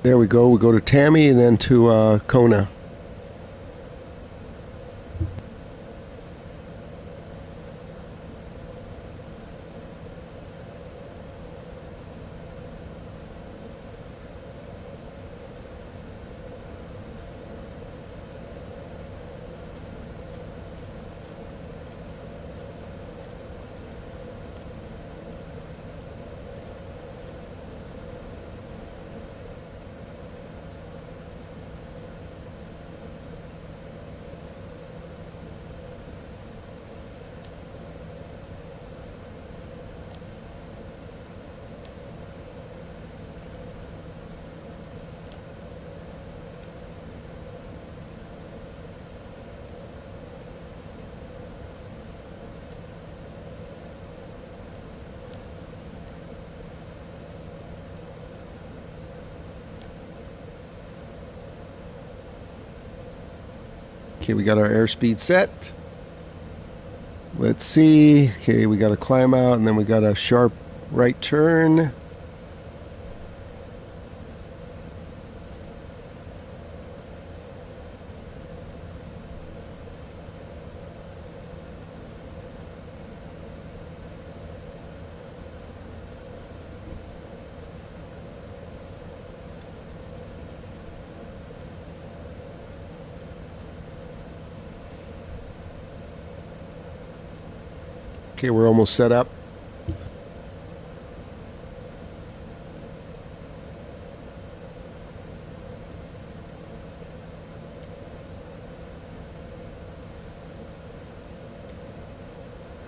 There we go. We go to Tammy and then to Kona. Okay, we got our airspeed set. Let's see. Okay, we got to climb out and then we got a sharp right turn. Okay, we're almost set up.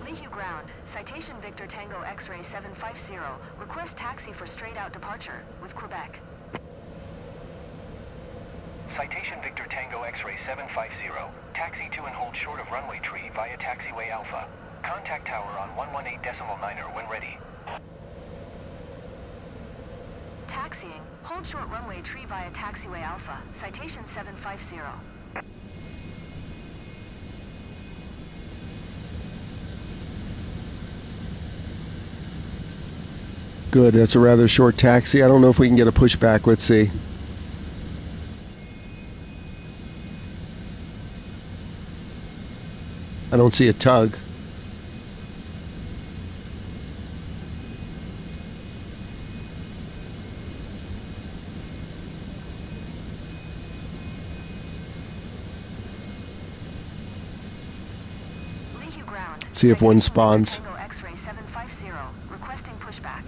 Leahy ground. Citation Victor Tango X-ray 750. Request taxi for straight out departure with Quebec. Citation Victor Tango X-ray 750. Taxi to and hold short of runway tree via taxiway Alpha. Contact tower on 118.9er when ready. Taxiing. Hold short runway tree via taxiway Alpha. Citation 750. Good, that's a rather short taxi. I don't know if we can get a pushback. Let's see. I don't see a tug. Leahy ground. See if one Citation spawns. Victor Tango X-ray 750. Requesting pushback.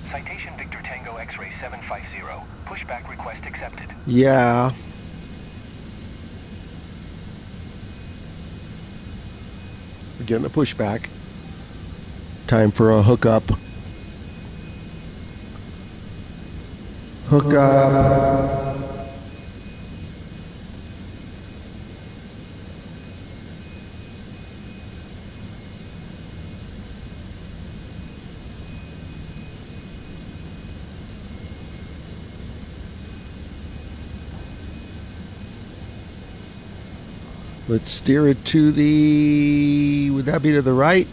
Citation Victor Tango X-ray 750. Pushback request accepted. Yeah. We're getting a pushback. Time for a hookup. Hookup. Let's steer it to the... Would that be to the right?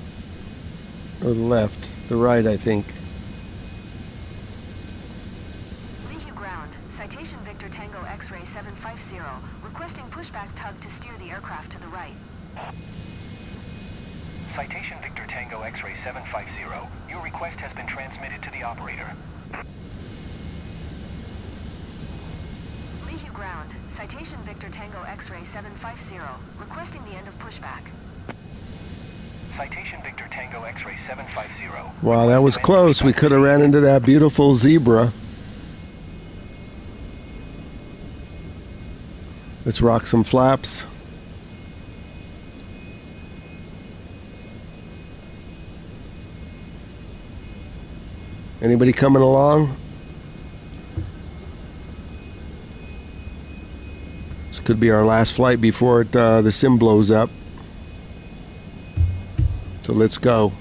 Or the left? The right, I think. Leahy ground. Citation Victor Tango X-ray 750. Requesting pushback tug to steer the aircraft to the right. Citation Victor Tango X-ray 750. Your request has been transmitted to the operator. Leahy ground. Citation Victor Tango X-ray 750. Requesting the end of pushback. Citation Victor Tango X-ray 750. Wow, that was close. We could have ran into that beautiful zebra. Let's rock some flaps. Anybody coming along? This could be our last flight before the sim blows up. So let's go.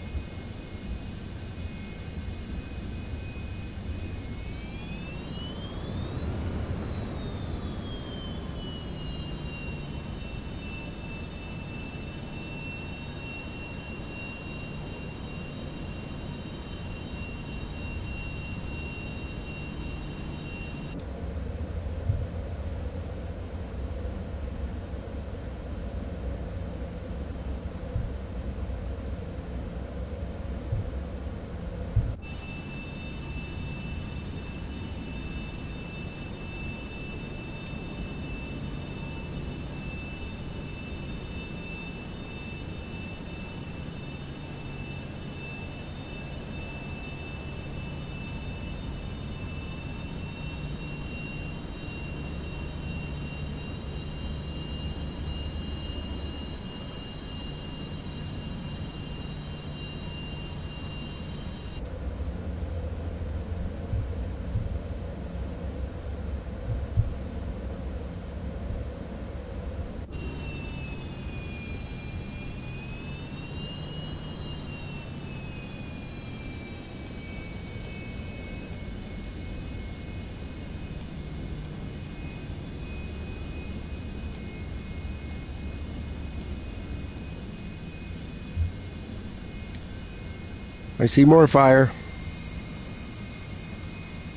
I see more fire.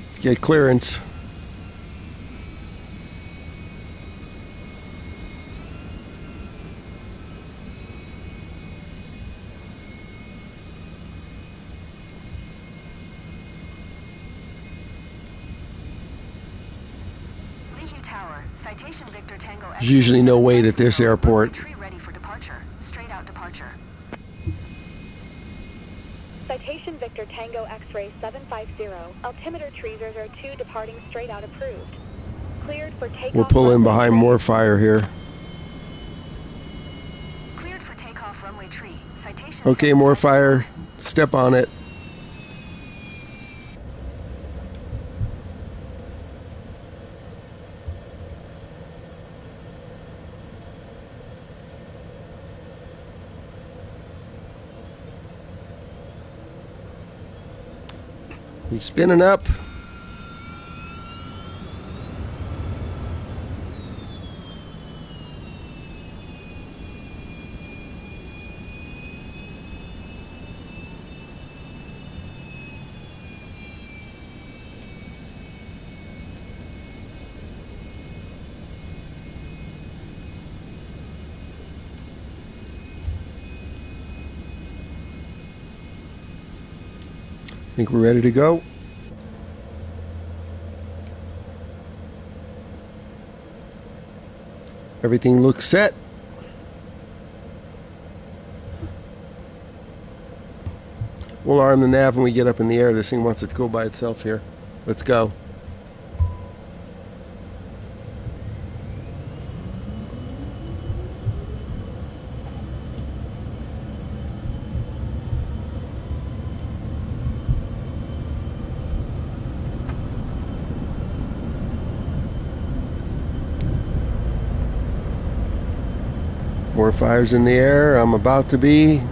Let's get clearance. Tower, Citation Victor Tango X-ray. There's usually no wait at this airport. Tree ready for departure. Straight out departure. Citation Victor Tango X-ray 750. Altimeter tree 002 departing straight out approved. Cleared for takeoff. We'll pull in behind more fire here. Cleared for takeoff runway tree. Citation. Okay, more fire. Step on it. He's spinning up. I think we're ready to go. Everything looks set. We'll arm the nav when we get up in the air. This thing wants it to go by itself here. Let's go. More fires in the air. I'm about to be.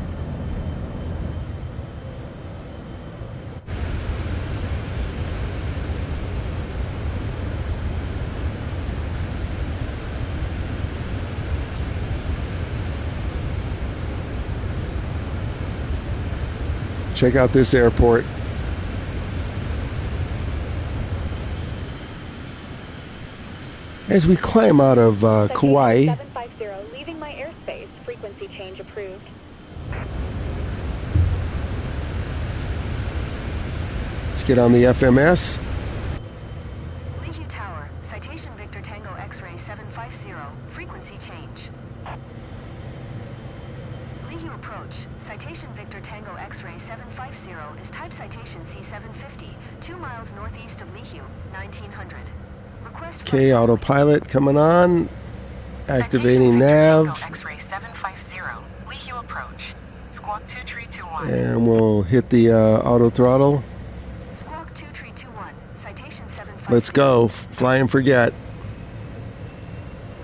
Check out this airport. As we climb out of Kauai. 750, leaving my airspace. Frequency change approved. Let's get on the FMS. Leahy Tower, Citation Victor Tango X-ray 750, frequency change. Leahy approach, Citation Victor Tango X-ray 750 is type Citation C750, 2 miles northeast of Leahy, 1900. Request Okay, autopilot coming on. Activating nav. X-ray 750, Leahy approach. Squawk 2321. And we'll hit the auto throttle. Squawk 2321, Citation 750. Let's go. Fly and forget.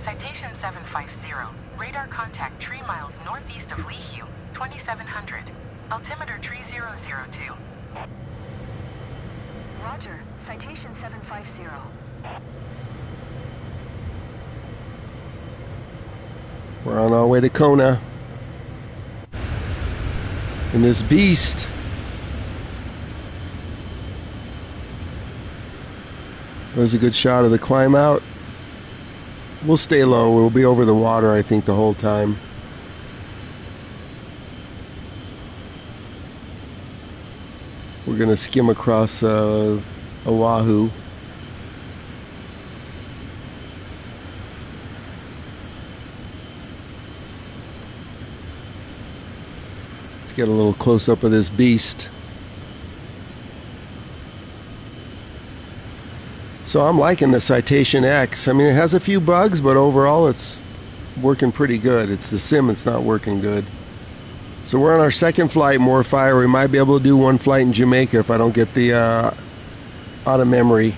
Citation 750, radar contact 3 miles northeast of Leahy, 2700. Altimeter 3002. Roger, Citation 750. We're on our way to Kona. And this beast. There's a good shot of the climb out. We'll stay low. We'll be over the water, I think, the whole time. We're going to skim across Oahu. Get a little close up of this beast. So I'm liking the Citation X. I mean, it has a few bugs, but overall it's working pretty good. It's the sim that's not working good. So we're on our second flight, more fire. We might be able to do one flight in Jamaica if I don't get the out of memory.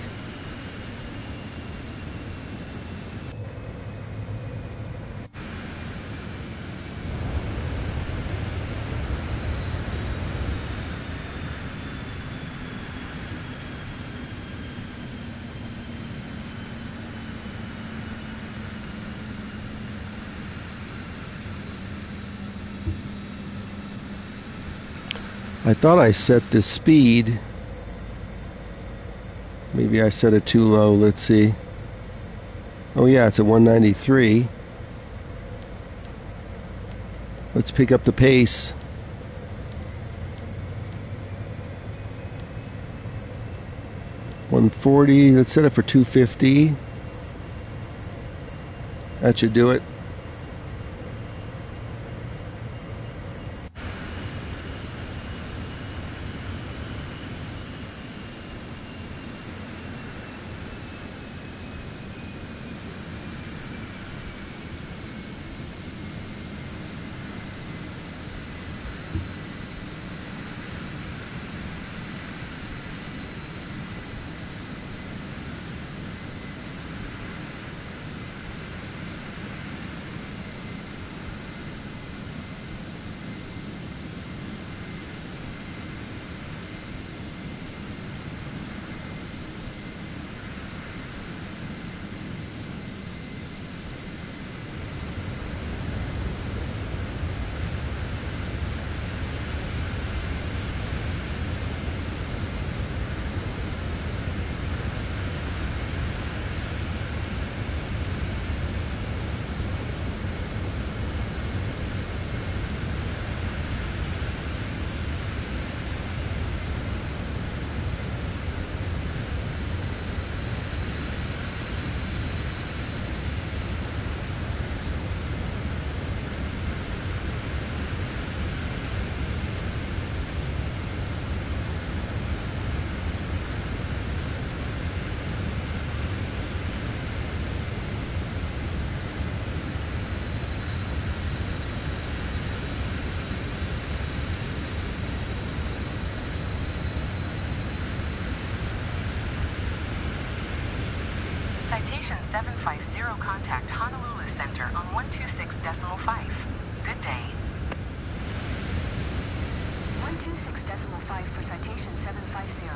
I thought I set the speed. Maybe I set it too low. Let's see. Oh yeah, it's at 193. Let's pick up the pace. $140. Let's set it for $250. That should do it. Citation 750, contact Honolulu Center on 126.5. Good day. 126.5 for Citation 750.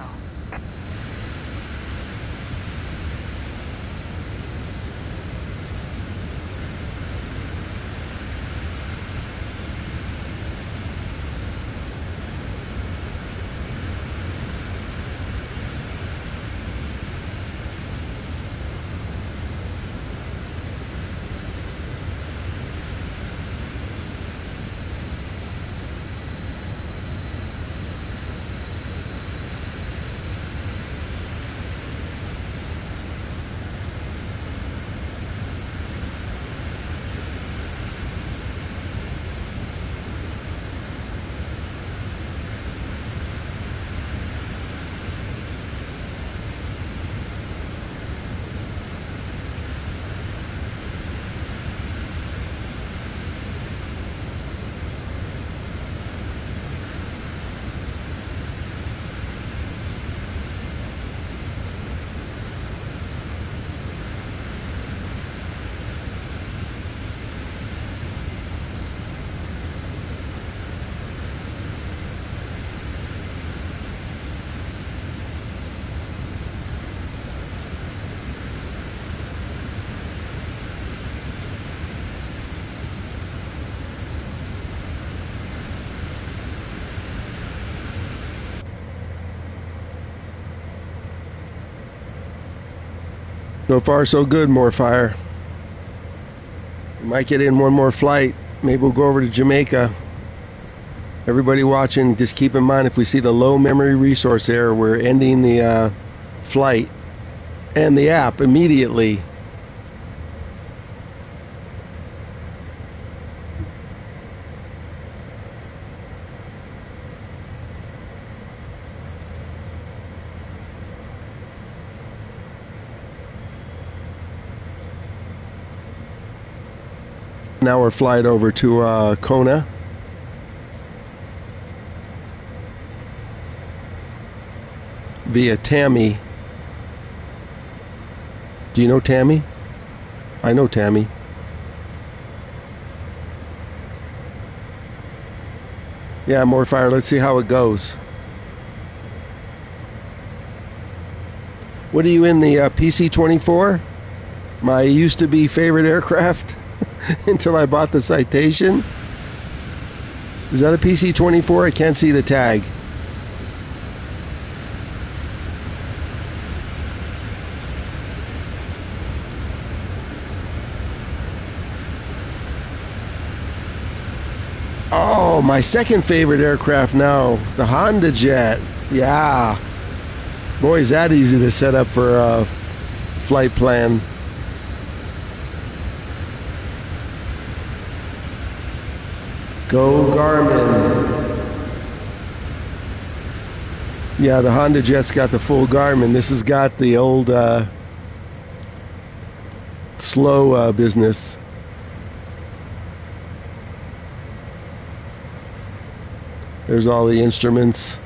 So far, so good, more fire. We might get in one more flight. Maybe we'll go over to Jamaica. Everybody watching, just keep in mind if we see the low memory resource error, we're ending the flight and the app immediately. Now we're flying over to Kona. Via Tammy. Do you know Tammy? I know Tammy. Yeah, more fire. Let's see how it goes. What are you in, the PC-24? My used-to-be favorite aircraft until I bought the Citation. Is that a PC-24? I can't see the tag. Oh, my second favorite aircraft now, the Honda Jet. Yeah. Boy, is that easy to set up for a flight plan. Go Garmin. Yeah, the Honda Jet's got the full Garmin. This has got the old slow business. There's all the instruments.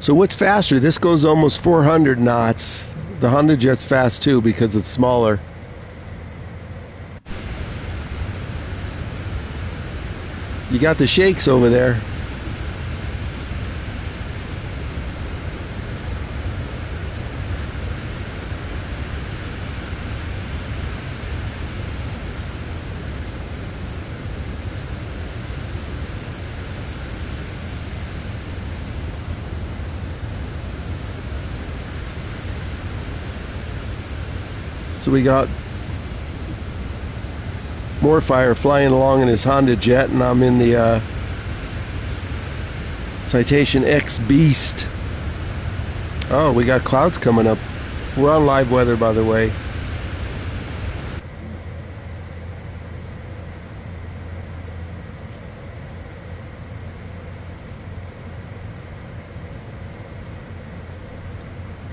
So what's faster? This goes almost 400 knots. The Honda Jet's fast too because it's smaller. You got the shakes over there. So we got Morfire flying along in his Honda Jet, and I'm in the Citation X Beast. Oh, we got clouds coming up. We're on live weather, by the way.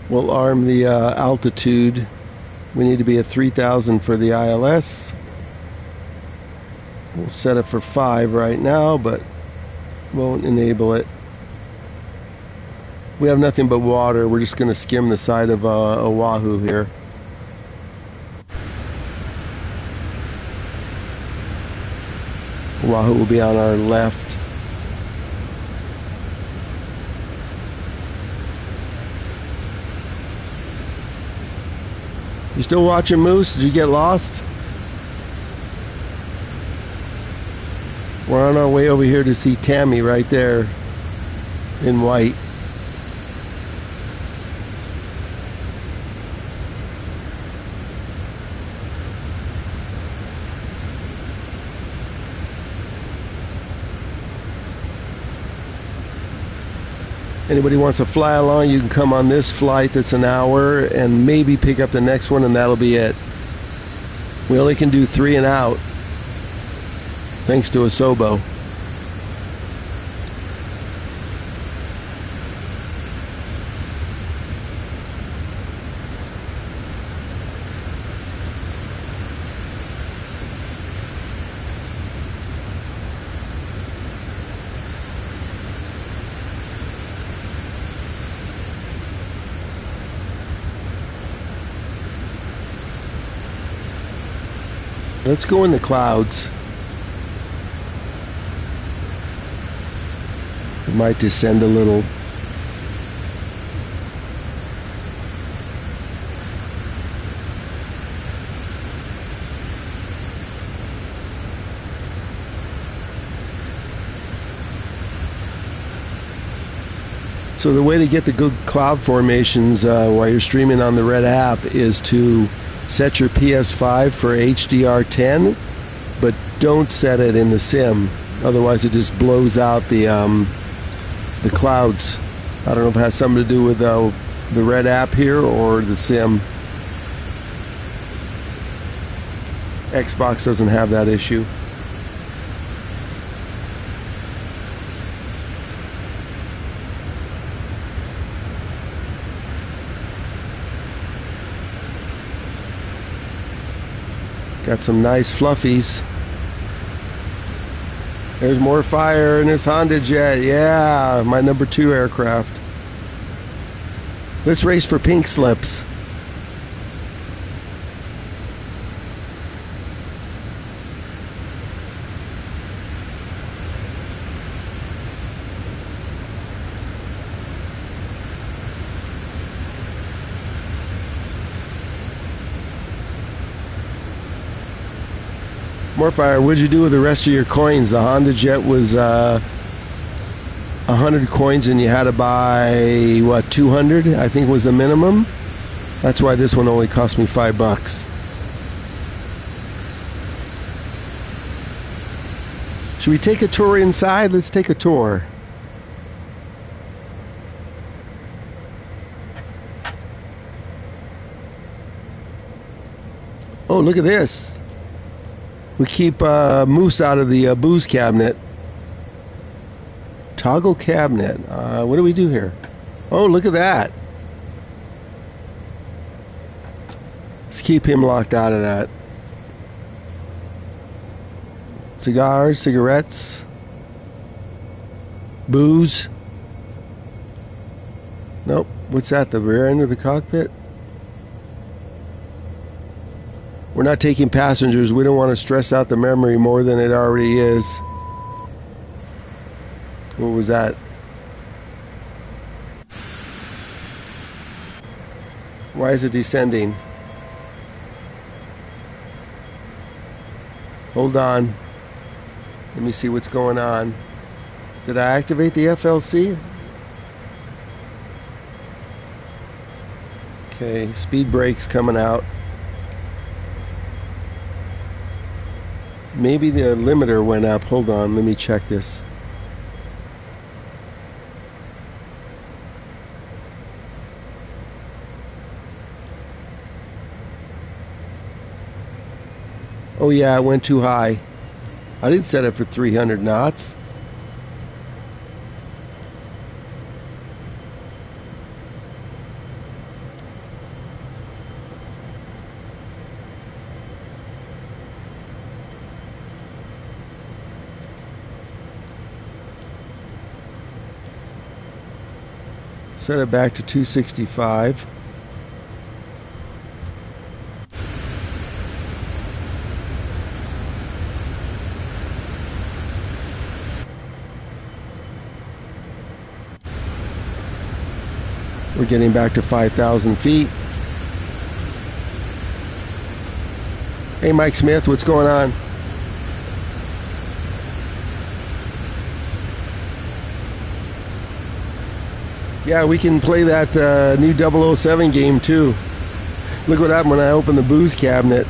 We'll arm the altitude. We need to be at 3,000 for the ILS. We'll set it for 5 right now, but won't enable it. We have nothing but water. We're just going to skim the side of Oahu here. Oahu will be on our left. You still watching, Moose? Did you get lost? We're on our way over here to see Tammy right there in white. Anybody wants to fly along, you can come on this flight that's an hour and maybe pick up the next one, and that'll be it. We only can do 3 and out, thanks to Asobo. Let's go in the clouds. It might descend a little. So the way to get the good cloud formations while you're streaming on the Red app is to set your PS5 for HDR10, but don't set it in the sim. Otherwise, it just blows out the clouds. I don't know if it has something to do with the Red app here or the sim. Xbox doesn't have that issue. Got some nice fluffies. There's more fire in this Honda Jet. Yeah, my number 2 aircraft. Let's race for pink slips. Morfire, what'd you do with the rest of your coins? The Honda Jet was 100 coins and you had to buy, what, 200? I think was the minimum. That's why this one only cost me $5. Should we take a tour inside? Let's take a tour. Oh, look at this. We keep moose out of the booze cabinet. Toggle cabinet. What do we do here? Oh, look at that. Let's keep him locked out of that. Cigars, cigarettes, booze. Nope. What's that? The rear end of the cockpit? We're not taking passengers. We don't want to stress out the memory more than it already is. What was that? Why is it descending? Hold on. Let me see what's going on. Did I activate the FLC? Okay, speed brakes coming out. Maybe the limiter went up. Hold on, let me check this. Oh yeah, it went too high. I didn't set it for 300 knots. Set it back to 265. We're getting back to 5,000 feet. Hey, Mike Smith, what's going on? Yeah, we can play that new 007 game too. Look what happened when I opened the booze cabinet.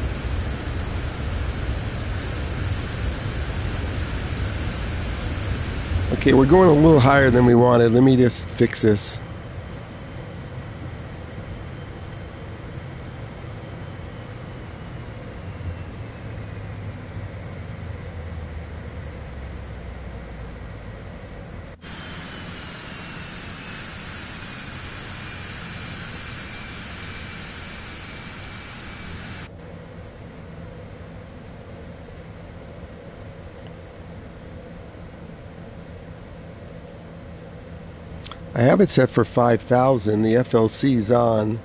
Okay, we're going a little higher than we wanted. Let me just fix this. I have it set for 5,000. The FLC's on.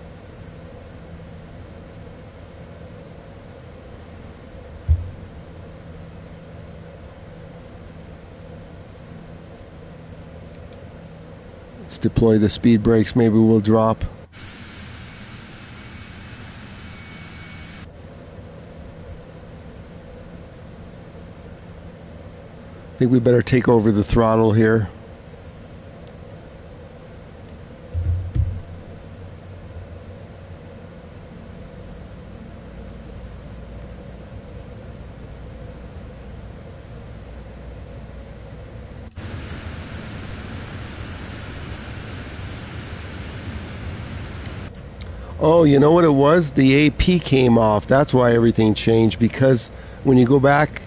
Let's deploy the speed brakes. Maybe we'll drop. I think we better take over the throttle here. Oh, you know what it was? The AP came off. That's why everything changed, because when you go back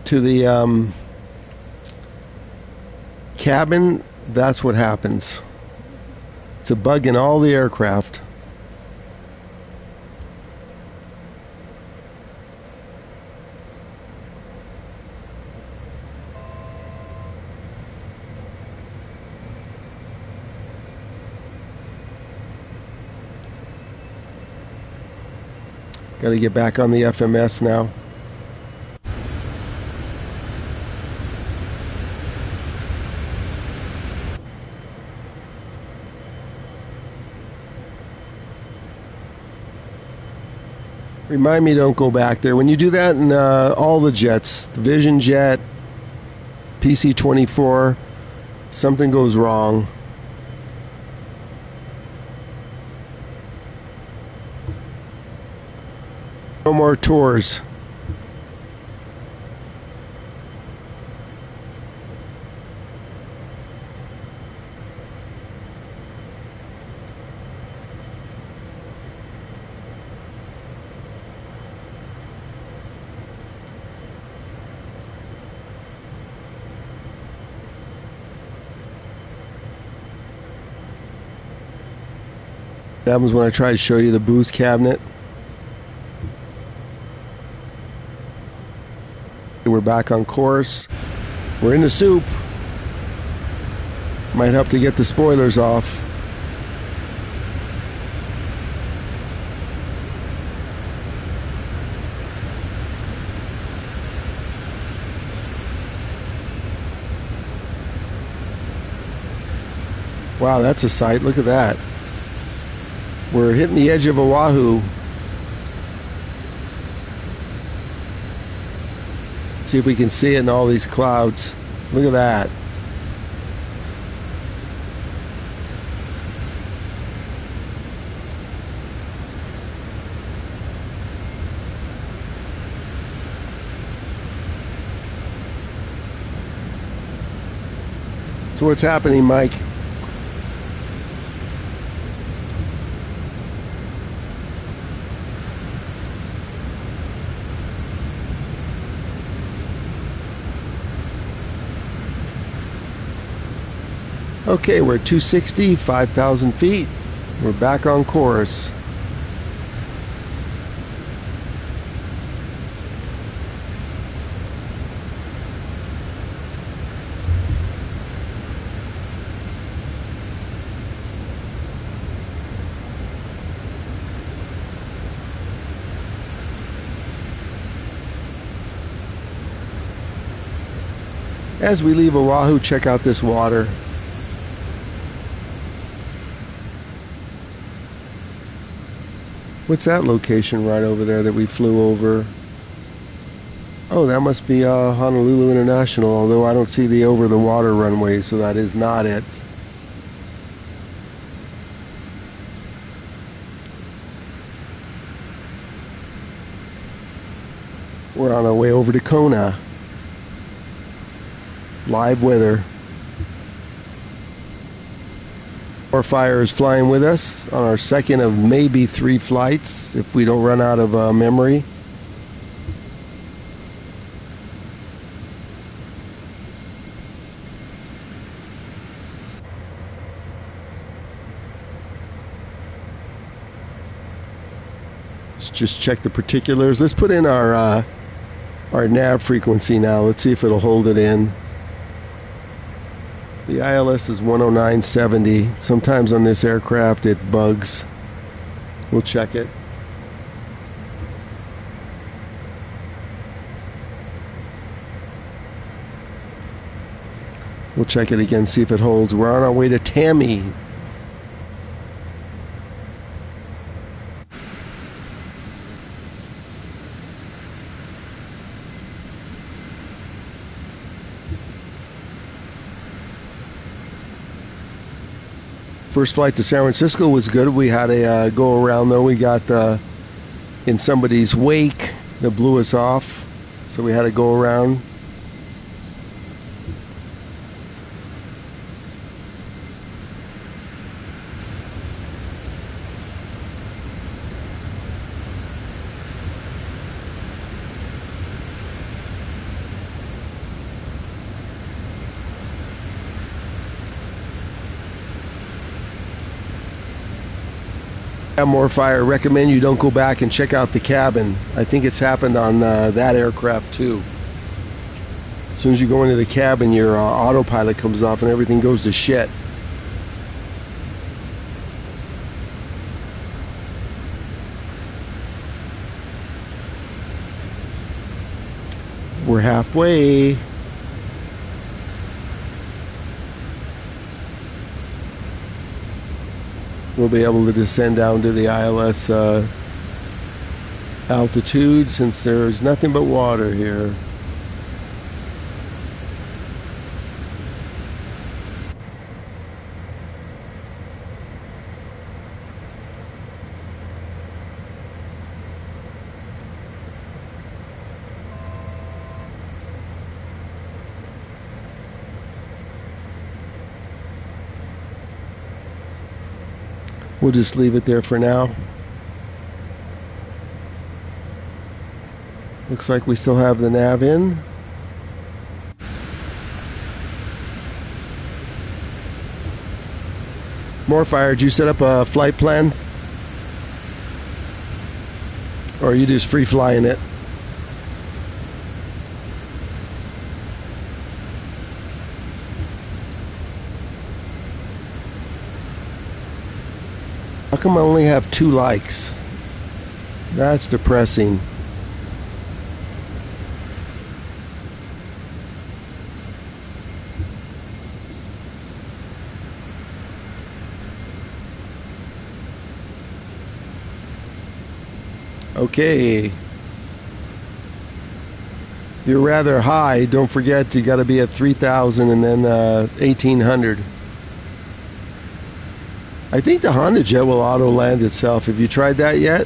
to the cabin, that's what happens. It's a bug in all the aircraft. Got to get back on the FMS now. Remind me, don't go back there. When you do that in all the jets, the Vision Jet, PC-24, something goes wrong. No more tours. What happens when I try to show you the booze cabinet? We're back on course. We're in the soup. Might have to get the spoilers off. Wow, that's a sight. Look at that. We're hitting the edge of Oahu. See if we can see it in all these clouds. Look at that. So what's happening, Mike? Okay, we're at 260, 5,000 feet. We're back on course. As we leave Oahu, check out this water. What's that location right over there that we flew over? Oh, that must be Honolulu International, although I don't see the over-the-water runway, so that is not it. We're on our way over to Kona. Live weather. Our fire is flying with us on our second of maybe 3 flights if we don't run out of memory. Let's just check the particulars. Let's put in our nav frequency now. Let's see if it'll hold it in. The ILS is 109.70. Sometimes on this aircraft it bugs. We'll check it. We'll check it again, see if it holds. We're on our way to Tammy. First flight to San Francisco was good. We had a go around though. We got in somebody's wake that blew us off, so we had to go around. Have more fire. Recommend you don't go back and check out the cabin. I think it's happened on that aircraft too. As soon as you go into the cabin, your autopilot comes off and everything goes to shit. We're halfway. We'll be able to descend down to the ILS altitude since there's nothing but water here. We'll just leave it there for now. Looks like we still have the nav in. Morfire, did you set up a flight plan? Or are you just free flying it? How come I only have 2 likes? That's depressing. Okay. You're rather high. Don't forget you got to be at 3,000 and then 1,800. I think the Honda Jet will auto land itself. Have you tried that yet?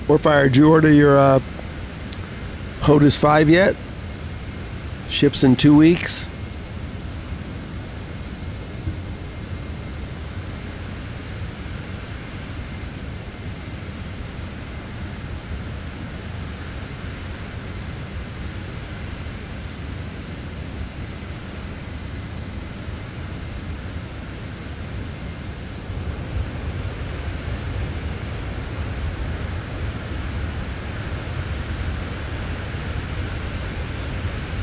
Warfire, did you order your HOTAS 5 yet? Ships in 2 weeks.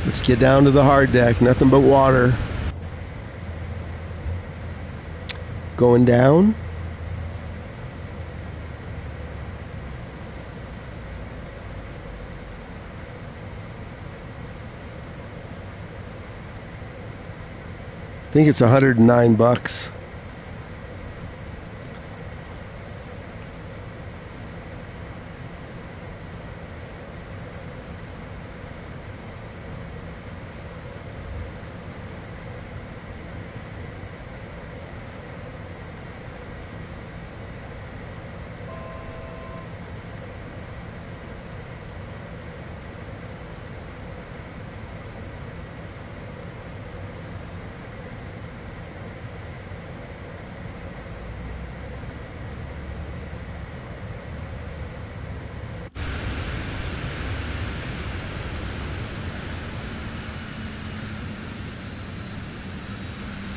Let's get down to the hard deck. Nothing but water. Going down. I think it's $109.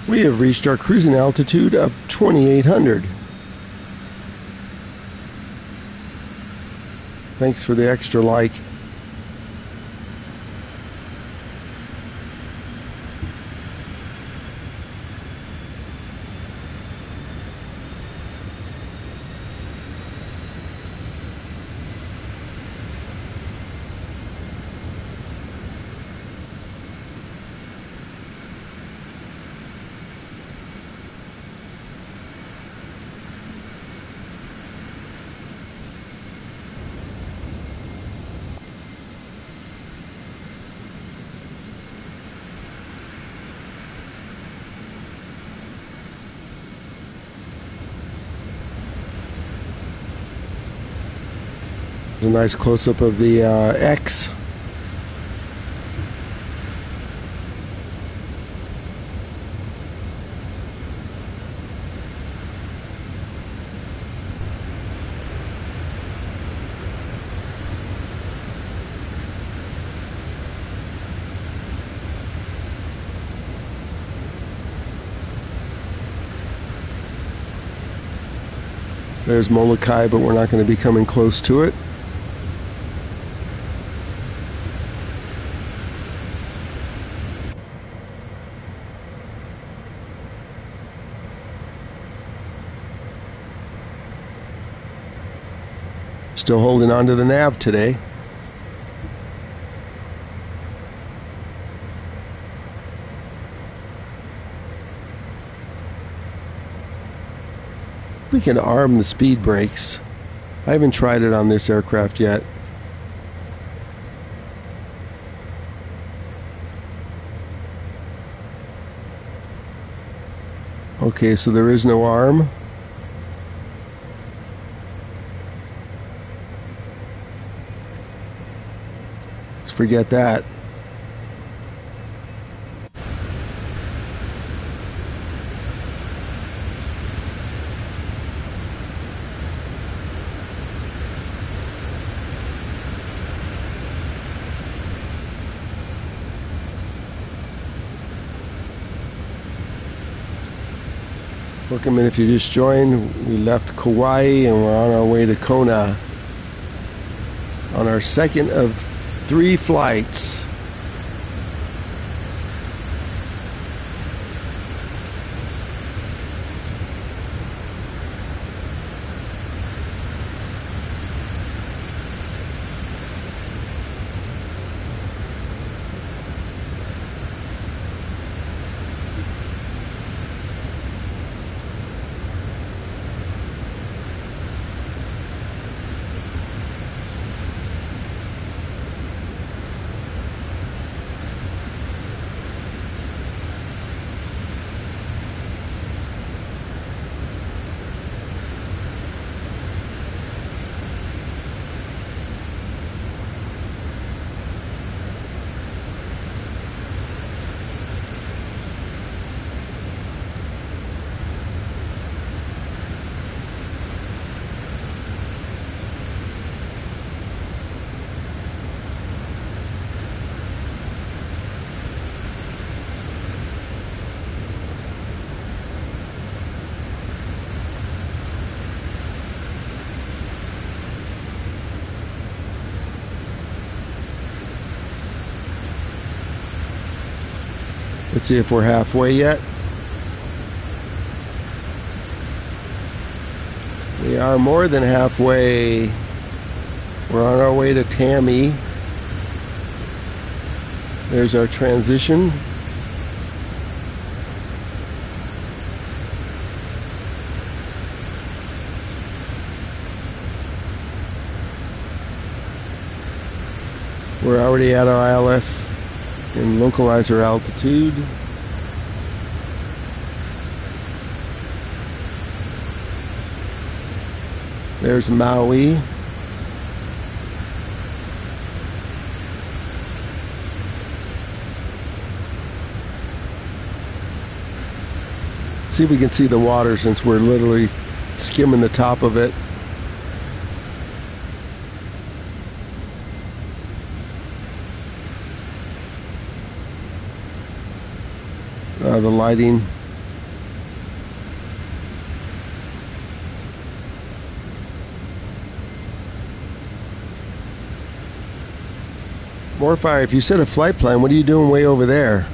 We have reached our cruising altitude of 2,800. Thanks for the extra like. A nice close-up of the X. There's Molokai, but we're not going to be coming close to it. Still holding on to the nav today. We can arm the speed brakes. I haven't tried it on this aircraft yet. Okay, so there is no arm. Let's forget that. Welcome in if you just joined. We left Kauai and we're on our way to Kona on our second of 3 flights. Let's see if we're halfway yet. We are more than halfway. We're on our way to Tammy. There's our transition. We're already at our ILS and localizer altitude. There's Maui. See if we can see the water since we're literally skimming the top of it. The lighting. Morfire, if you set a flight plan, what are you doing way over there?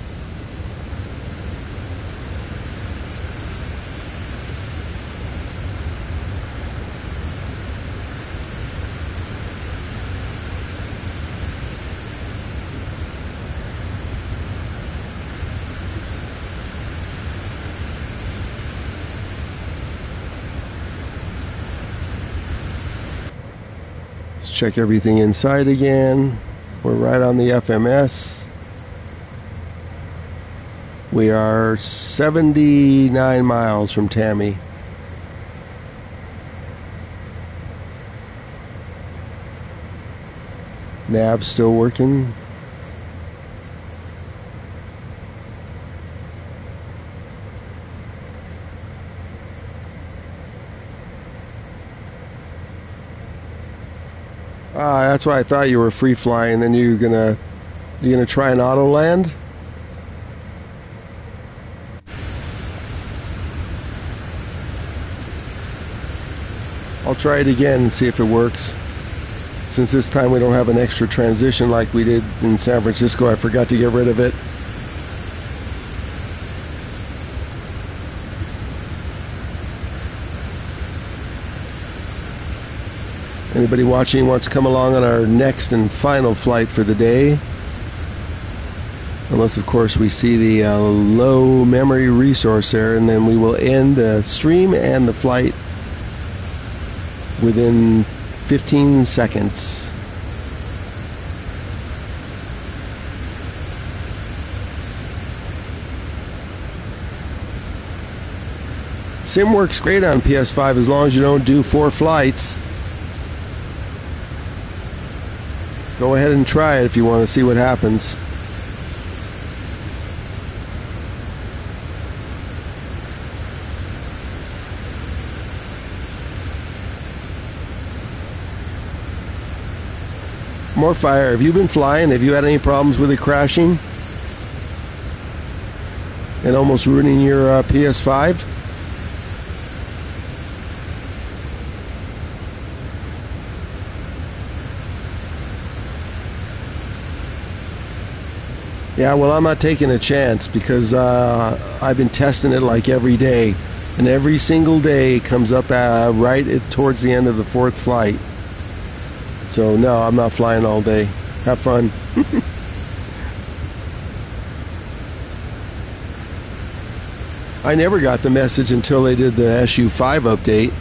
Check everything inside again. We're right on the FMS. We are 79 miles from Tammy. Nav's still working. That's why I thought you were free flying. Then you're gonna try an auto land. I'll try it again and see if it works. Since this time we don't have an extra transition like we did in San Francisco, I forgot to get rid of it. Anybody watching wants to come along on our next and final flight for the day. Unless, of course, we see the low memory resource there, and then we will end the stream and the flight within 15 seconds. Sim works great on PS5 as long as you don't do 4 flights. Go ahead and try it if you want to see what happens. More fire. Have you been flying? Have you had any problems with it crashing and almost ruining your PS5? Yeah, well, I'm not taking a chance because I've been testing it like every day, and every single day it comes up towards the end of the 4th flight. So no, I'm not flying all day. Have fun. I never got the message until they did the SU5 update.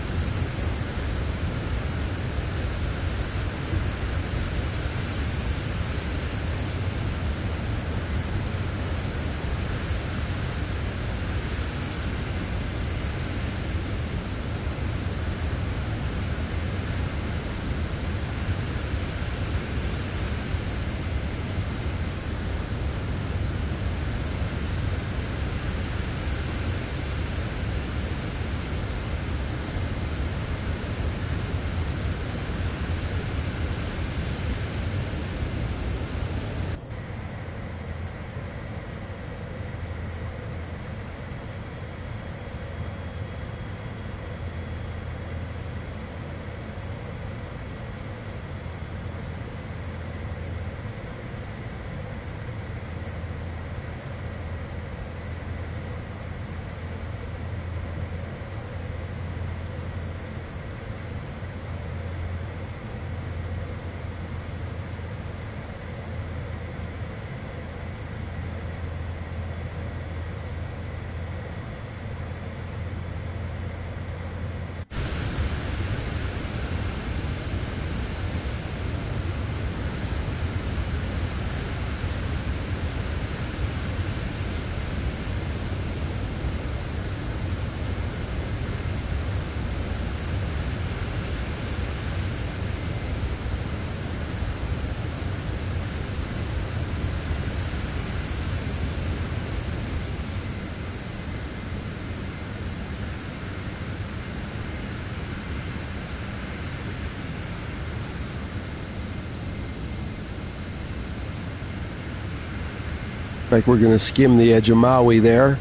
Like we're going to skim the edge of Maui there.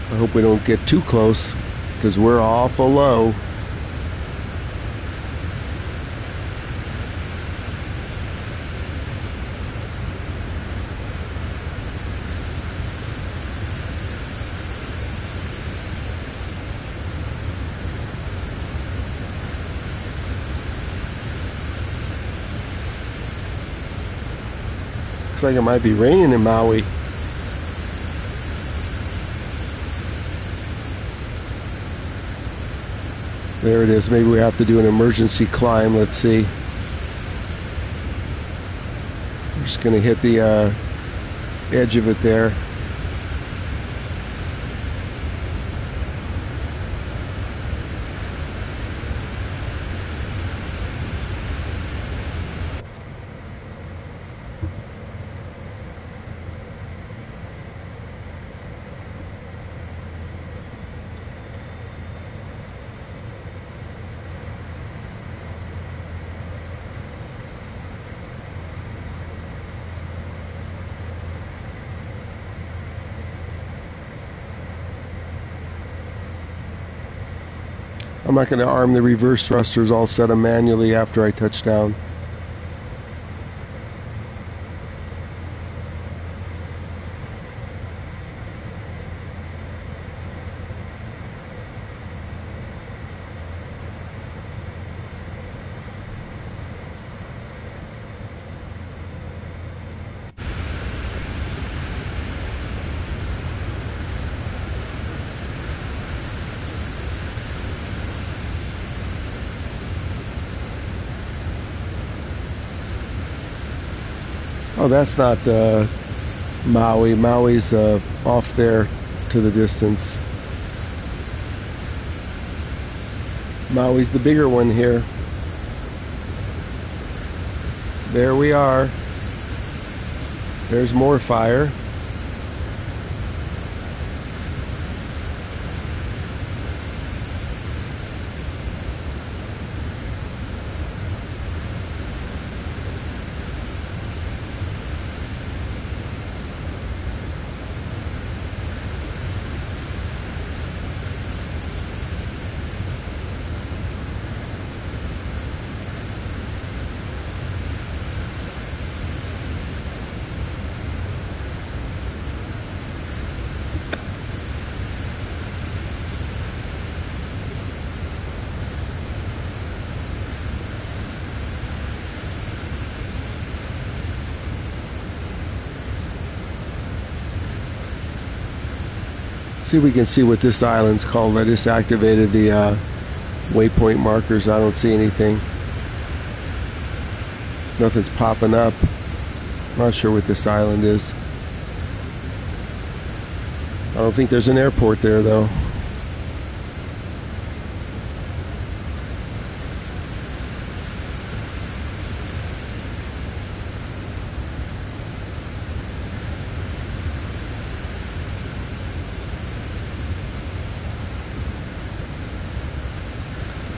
I hope we don't get too close because we're awful low. Looks like it might be raining in Maui. There it is. Maybe we have to do an emergency climb. Let's see. We're just going to hit the edge of it there. I'm not going to arm the reverse thrusters. I'll set them manually after I touch down. Oh, that's not Maui's off there to the distance. Maui's the bigger one here. There we are. There's more fire. See if we can see what this island's called. I just activated the waypoint markers. I don't see anything. Nothing's popping up. Not sure what this island is. I don't think there's an airport there though.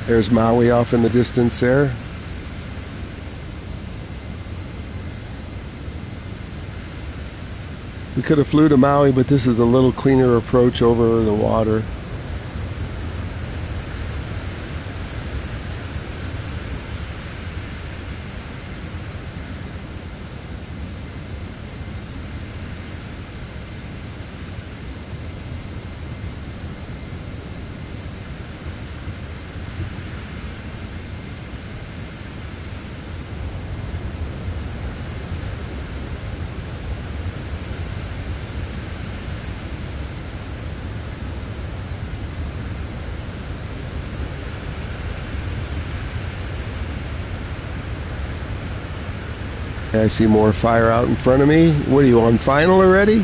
There's Maui off in the distance there. We could have flew to Maui, but this is a little cleaner approach over the water. I see more fire out in front of me. What are you on final already?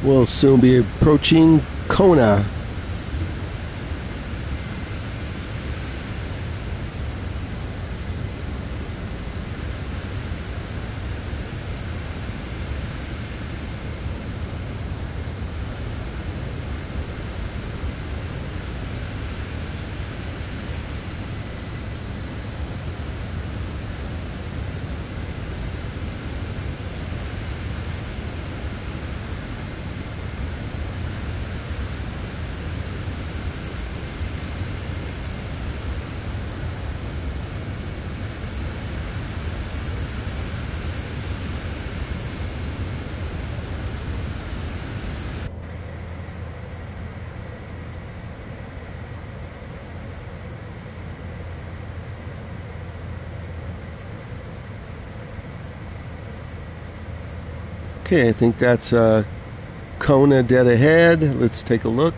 We'll soon be approaching Kona. Okay, I think that's Kona dead ahead. Let's take a look.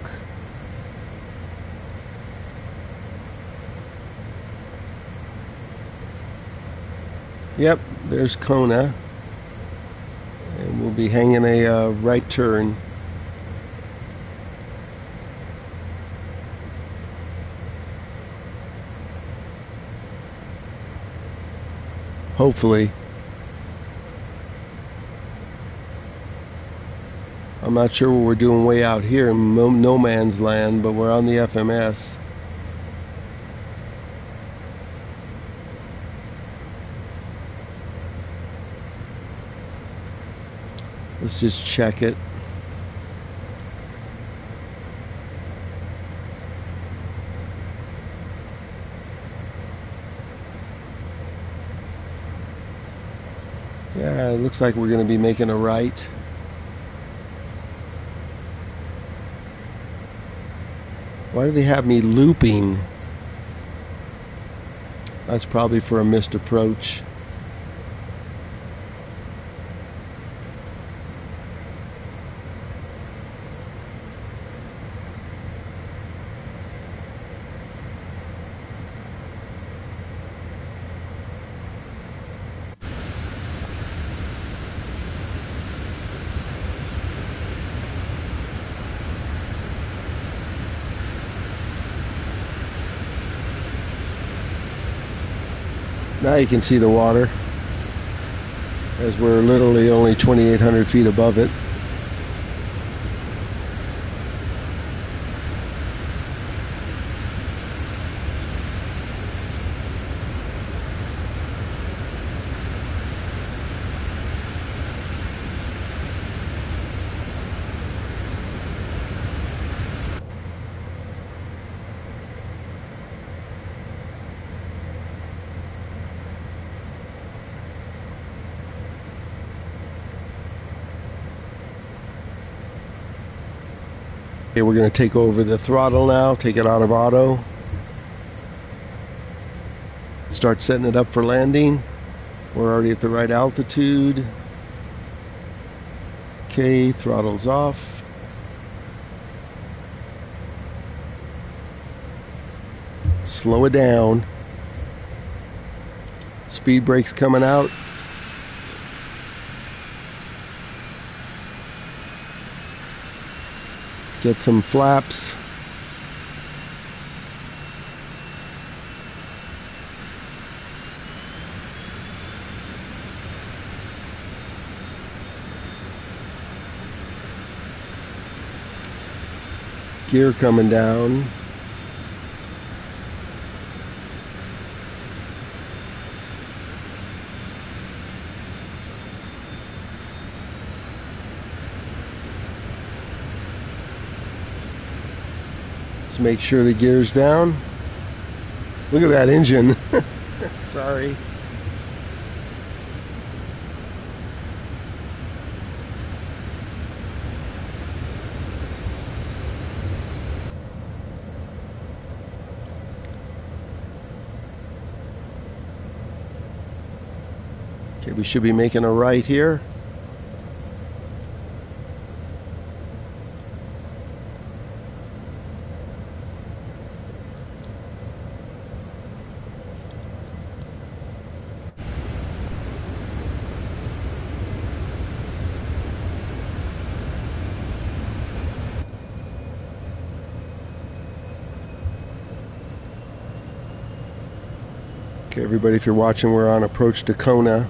Yep, there's Kona. And we'll be hanging a right turn. Hopefully. I'm not sure what we're doing way out here in no man's land, but we're on the FMS. Let's just check it. Yeah, it looks like we're going to be making a right. Why do they have me looping? That's probably for a missed approach. Now you can see the water, as we're literally only 2,800 feet above it. Okay, we're going to take over the throttle now, take it out of auto. Start setting it up for landing. We're already at the right altitude. Okay, throttle's off. Slow it down. Speed brake's coming out. Get some flaps. Gear coming down. Let's make sure the gear's down. Look at that engine. Sorry. Okay, we should be making a right here. Okay, everybody, if you're watching, we're on approach to Kona.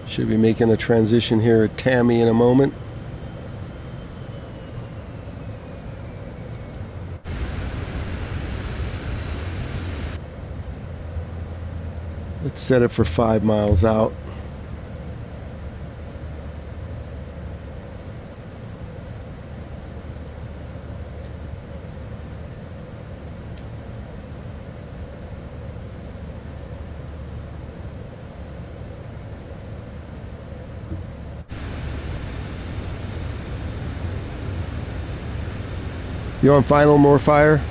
Should be making a transition here at Tammy in a moment. Let's set it for 5 miles out. You on final more fire?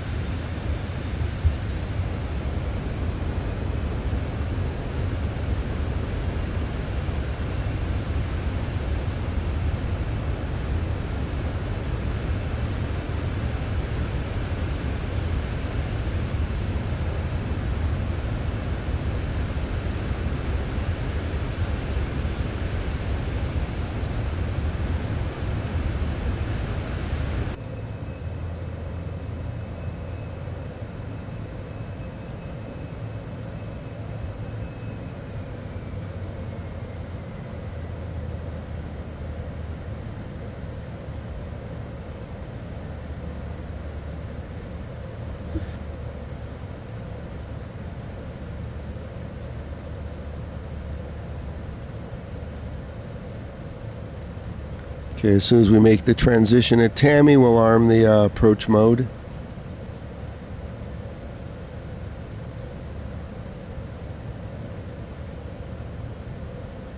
Okay, as soon as we make the transition at Tammy, we'll arm the approach mode.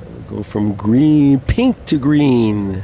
We'll go from green, pink to green.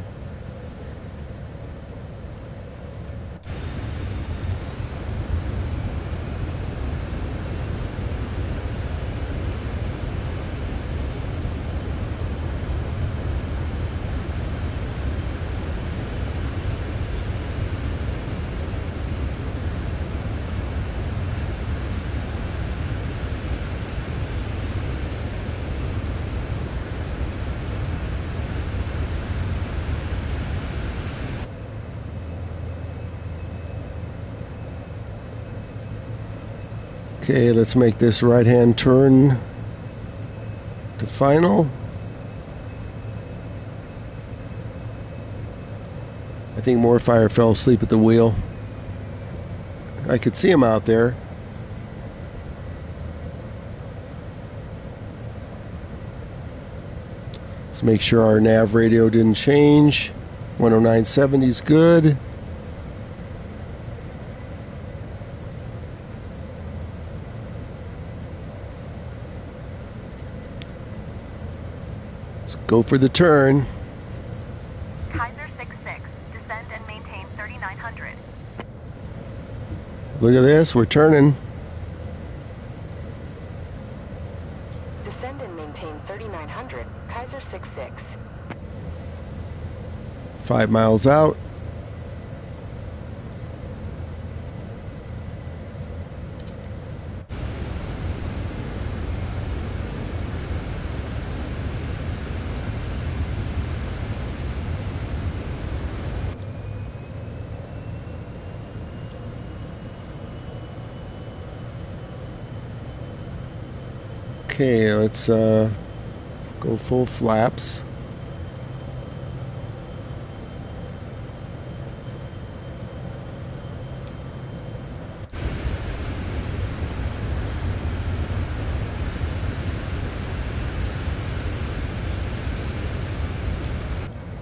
Okay, let's make this right-hand turn to final. I think Morfire fell asleep at the wheel. I could see him out there. Let's make sure our nav radio didn't change. 109.70 is good. Go for the turn. Kaiser 66, descend and maintain 3900. Look at this, we're turning. Descend and maintain 3900, Kaiser 66. 5 miles out. Okay, let's go full flaps.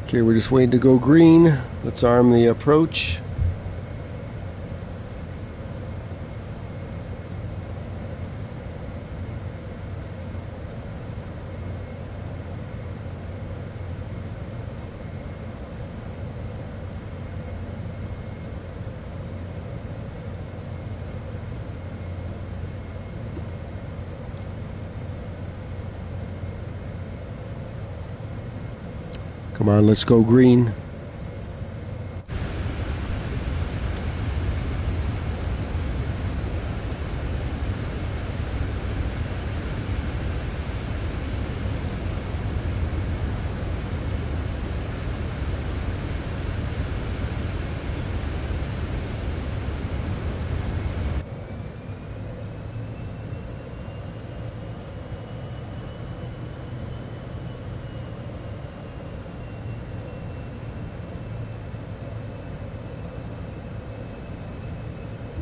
Okay, we're just waiting to go green. Let's arm the approach. Come on, let's go green.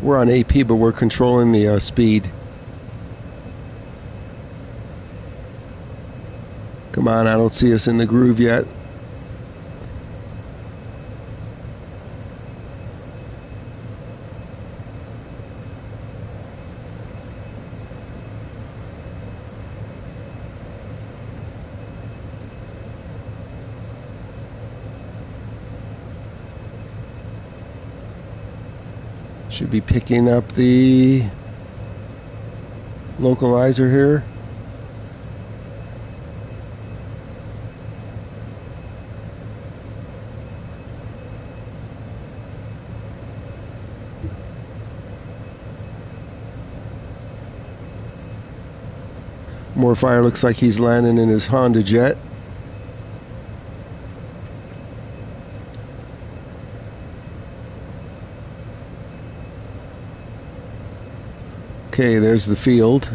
We're on AP, but we're controlling the speed. Come on, I don't see us in the groove yet. Should be picking up the localizer here. Morfire looks like he's landing in his Honda Jet. Okay, there's the field.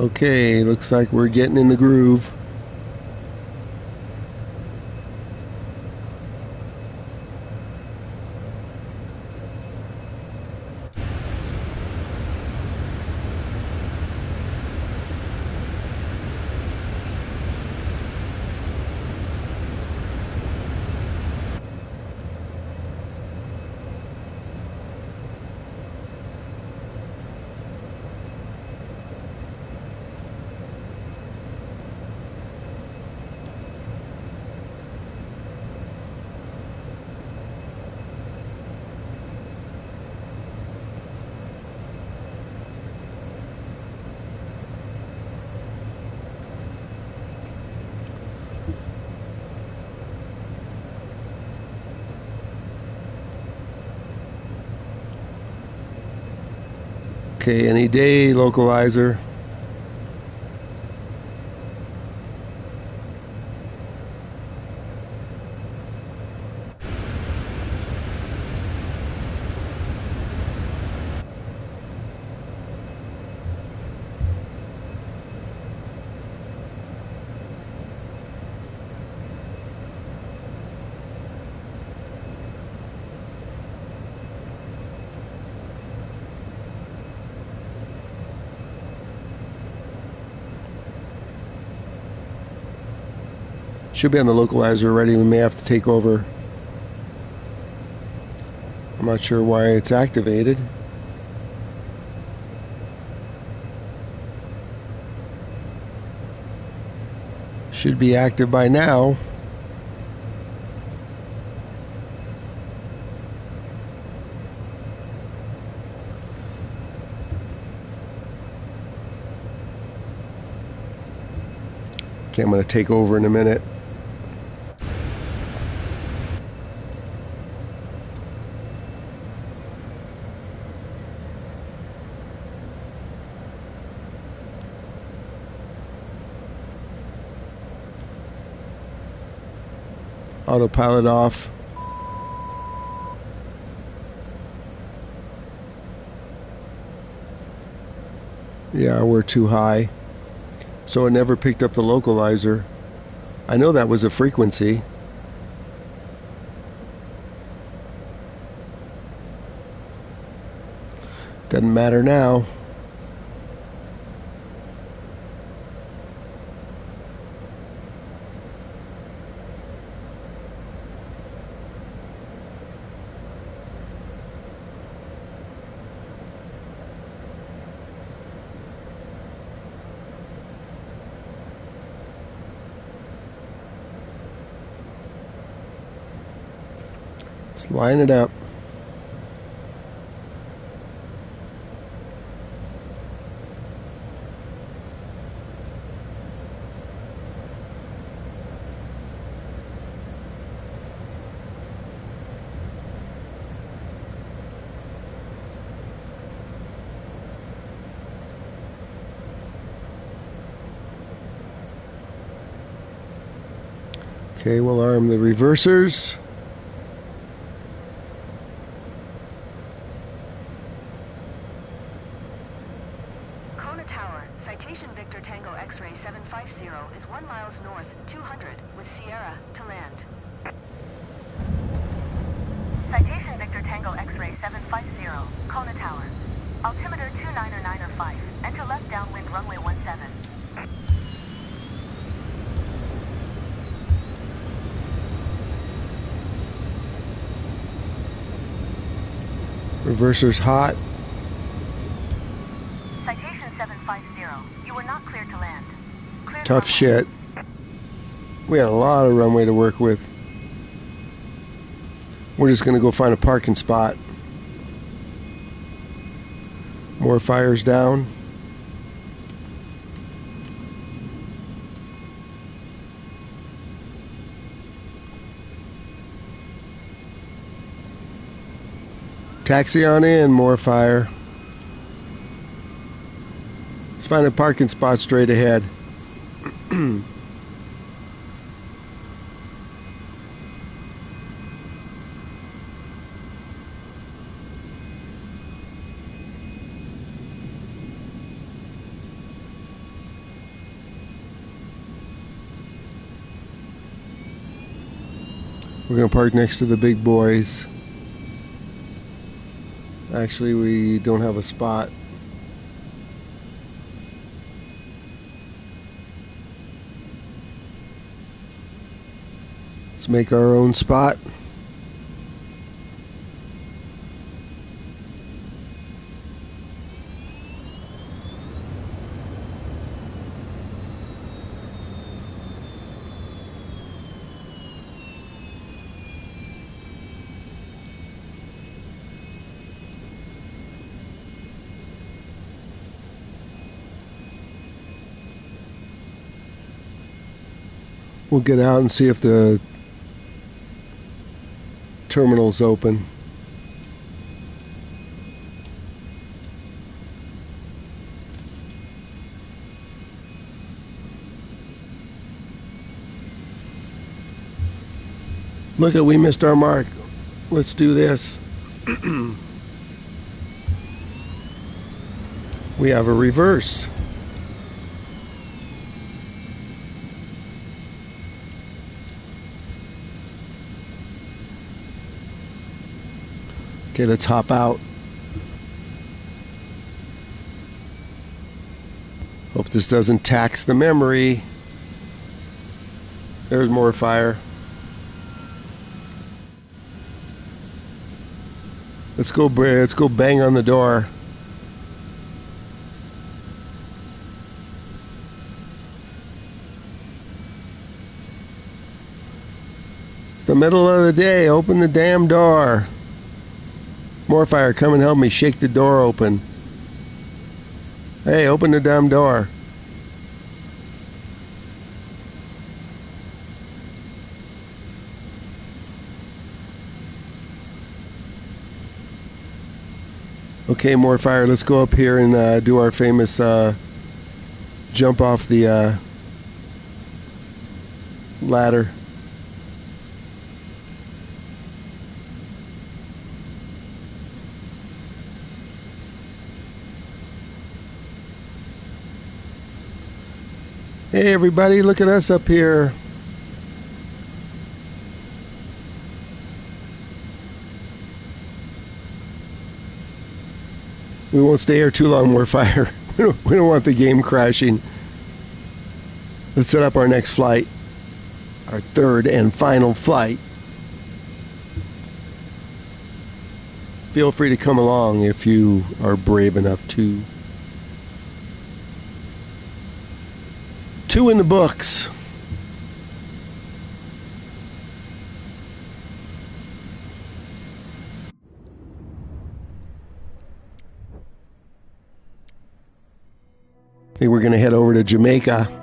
Okay, looks like we're getting in the groove. Okay, any day localizer. Should be on the localizer already. We may have to take over. I'm not sure why it's activated. Should be active by now. Okay, I'm going to take over in a minute. Autopilot off. Yeah, we're too high. So it never picked up the localizer. I know that was a frequency. Doesn't matter now. Let's line it up. Okay, we'll arm the reversers. Kona Tower, Citation Victor Tango X-ray 750 is 1 miles north, 200, with Sierra to land. Citation Victor Tango X-ray 750, Kona Tower. Altimeter 2995, enter left downwind runway 17. Reversers hot. Citation 750, you were not cleared to land. Cleared Tough runway. shit. We had a lot of runway to work with. We're just going to go find a parking spot. More fires down. Taxi on in, more fire. Let's find a parking spot straight ahead. We're going to park next to the big boys. Actually, we don't have a spot. Let's make our own spot. We'll get out and see if the terminal's open. Look at, we missed our mark. Let's do this. We have a reverse. Okay, let's hop out. Hope this doesn't tax the memory. There's more fire. Let's go bang on the door. It's the middle of the day. Open the damn door. More fire, come and help me shake the door open. Hey, open the damn door. Okay, more fire. Let's go up here and do our famous jump off the ladder. Hey everybody, look at us up here. We won't stay here too long, more fire. We don't want the game crashing. Let's set up our next flight. Our third and final flight. Feel free to come along if you are brave enough to. 2 in the books. I think we're going to head over to Jamaica.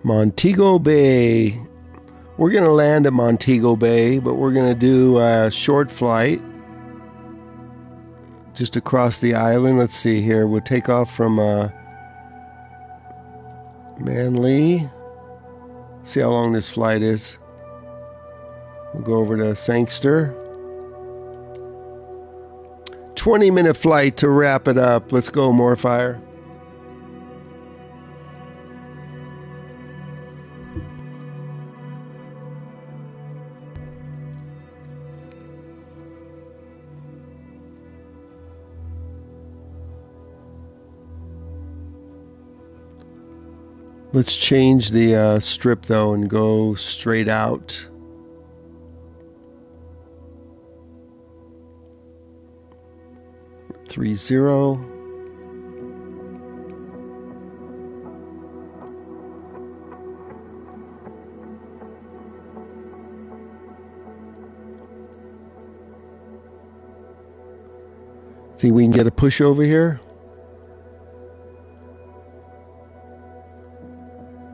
Montego Bay. We're going to land at Montego Bay, but we're going to do a short flight just across the island. Let's see here. We'll take off from Manly. See how long this flight is. We'll go over to Sangster. 20-minute flight to wrap it up. Let's go, more fire. Let's change the strip though and go straight out. Three zero. Think we can get a push over here?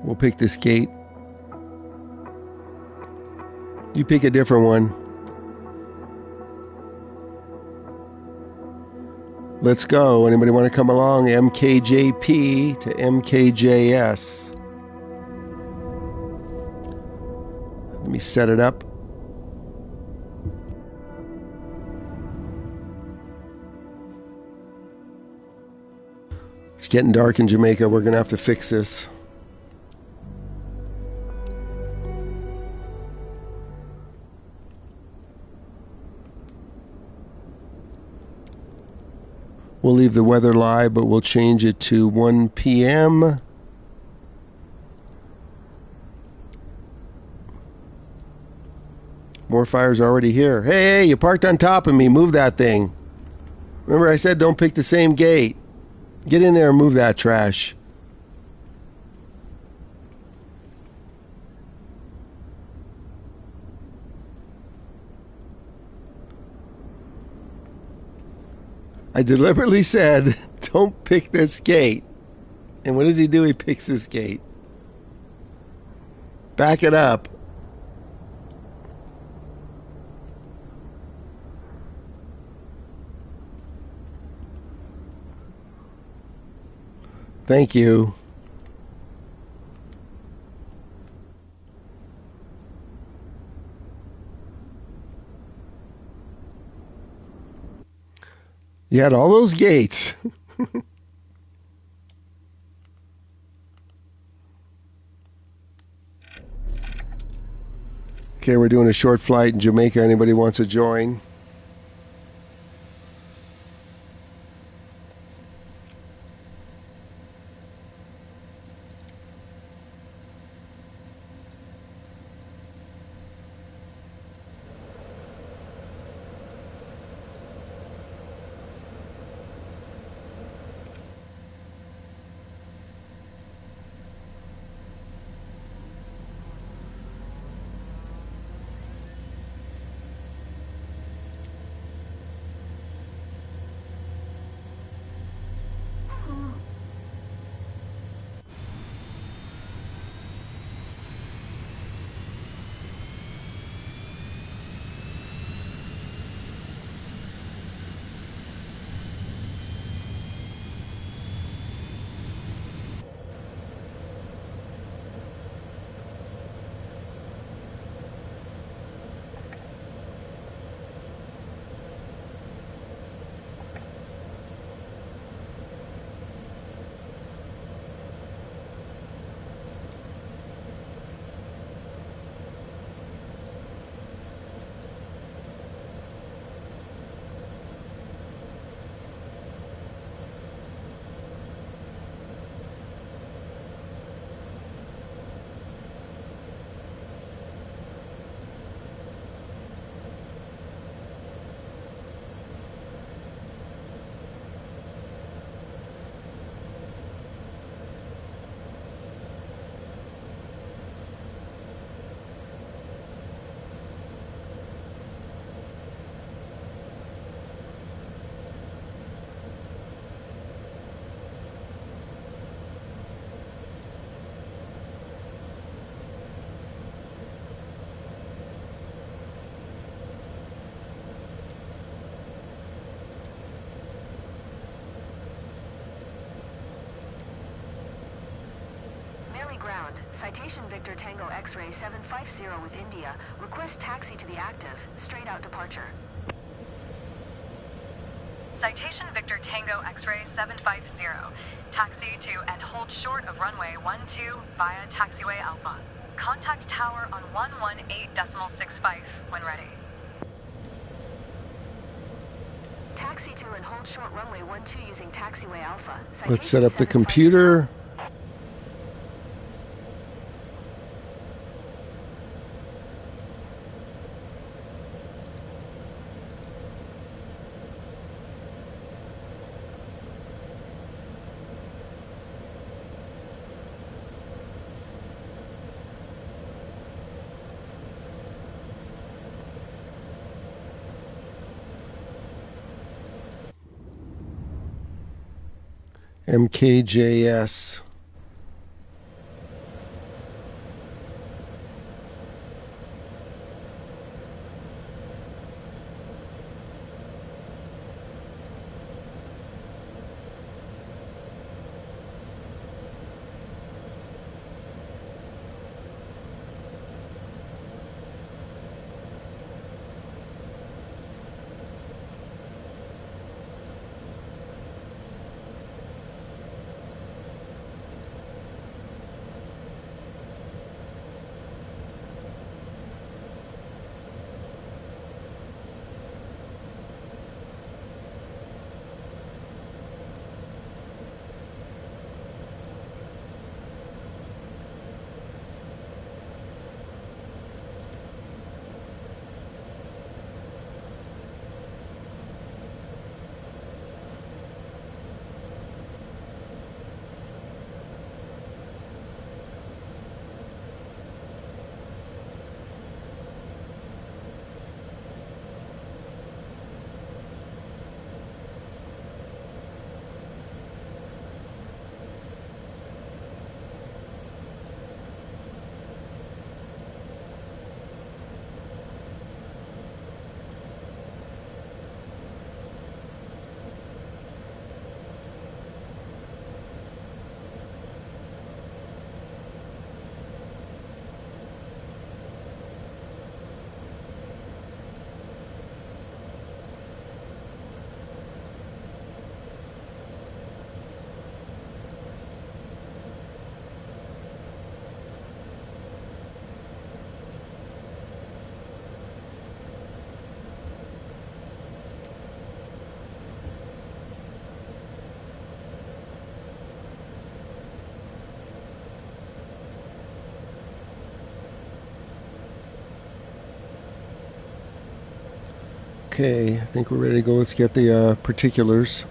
We'll pick this gate. You pick a different one. Let's go. Anybody want to come along? MKJP to MKJS. Let me set it up. It's getting dark in Jamaica. We're going to have to fix this. We'll leave the weather live, but we'll change it to 1 p.m. More fires already here. Hey, you parked on top of me. Move that thing. Remember I said don't pick the same gate. Get in there and move that trash. I deliberately said, don't pick this gate. And what does he do? He picks this gate. Back it up. Thank you. You had all those gates. Okay, we're doing a short flight in Jamaica. Anybody wants to join? Ground. Citation Victor Tango X-ray 750 with India. Request taxi to the active. Straight out departure. Citation Victor Tango X-ray 750. Taxi to and hold short of runway 12 via taxiway Alpha. Contact tower on 118.65 when ready. Taxi to and hold short runway 12 using taxiway Alpha. Citation Let's set up the 750. computer. MKJS. Okay, I think we're ready to go. Let's get the particulars.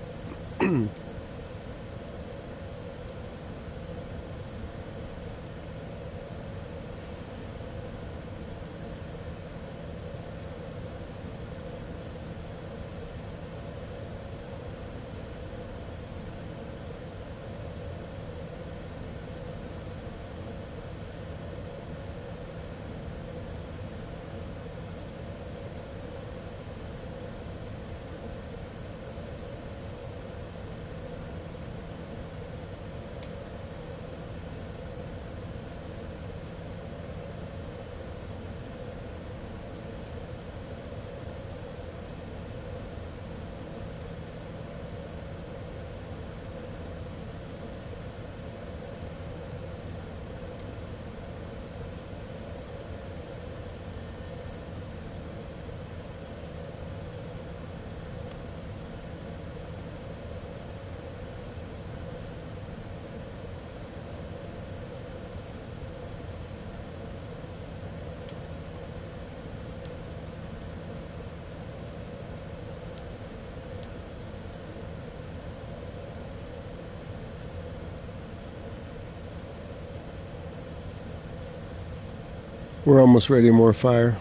We're almost ready. More fire.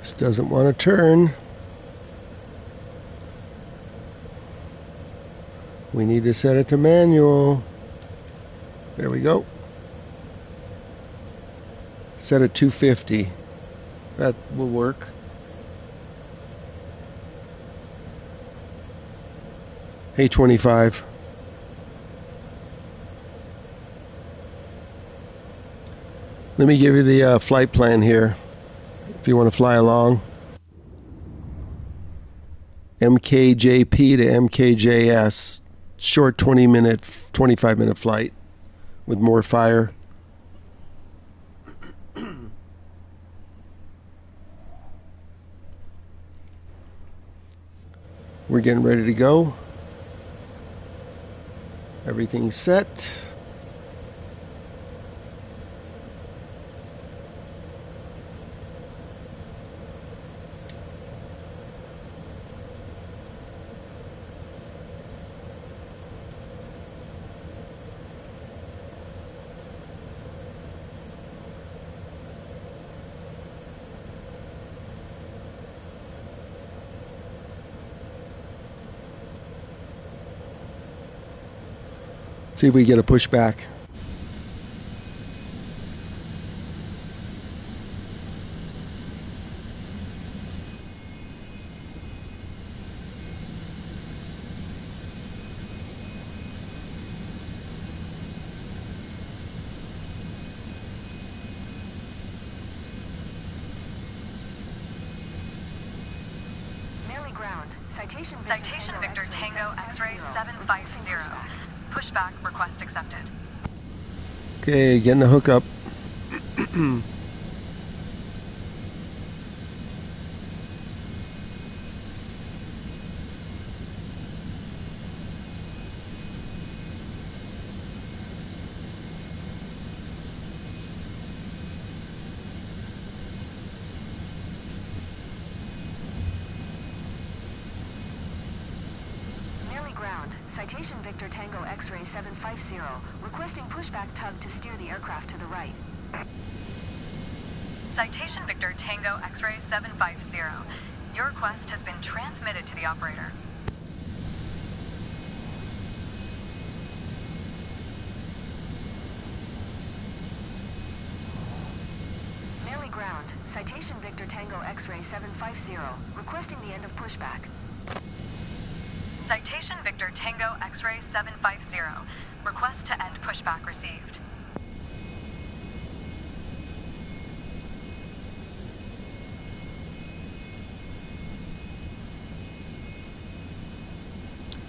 This doesn't want to turn. We need to set it to manual. There we go. Set it 250. That will work. Hey, 25. Let me give you the flight plan here. If you want to fly along. MKJP to MKJS. Short 20-minute, 25-minute flight with more fire. We're getting ready to go. Everything's set. See if we get a pushback. Nearly ground. Citation Victor Tango X-ray 750. Pushback request accepted. Okay, getting the hookup. Citation Victor Tango X-ray 750, requesting pushback tug to steer the aircraft to the right. Citation Victor Tango X-ray 750. Your request has been transmitted to the operator. Merely ground. Citation Victor Tango X-ray 750. Requesting the end of pushback. Citation Victor Tango X-ray 750. Request to end pushback received.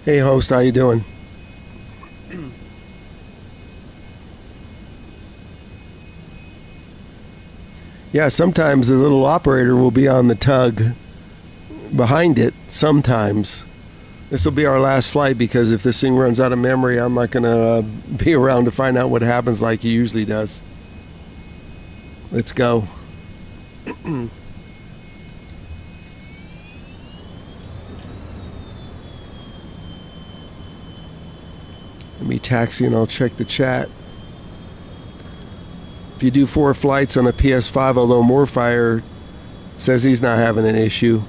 Hey host, how you doing? Yeah, sometimes the little operator will be on the tug behind it. Sometimes. This will be our last flight because if this thing runs out of memory, I'm not going to be around to find out what happens like he usually does. Let's go. Let me taxi and I'll check the chat. If you do 4 flights on a PS5, although Morfire says he's not having an issue.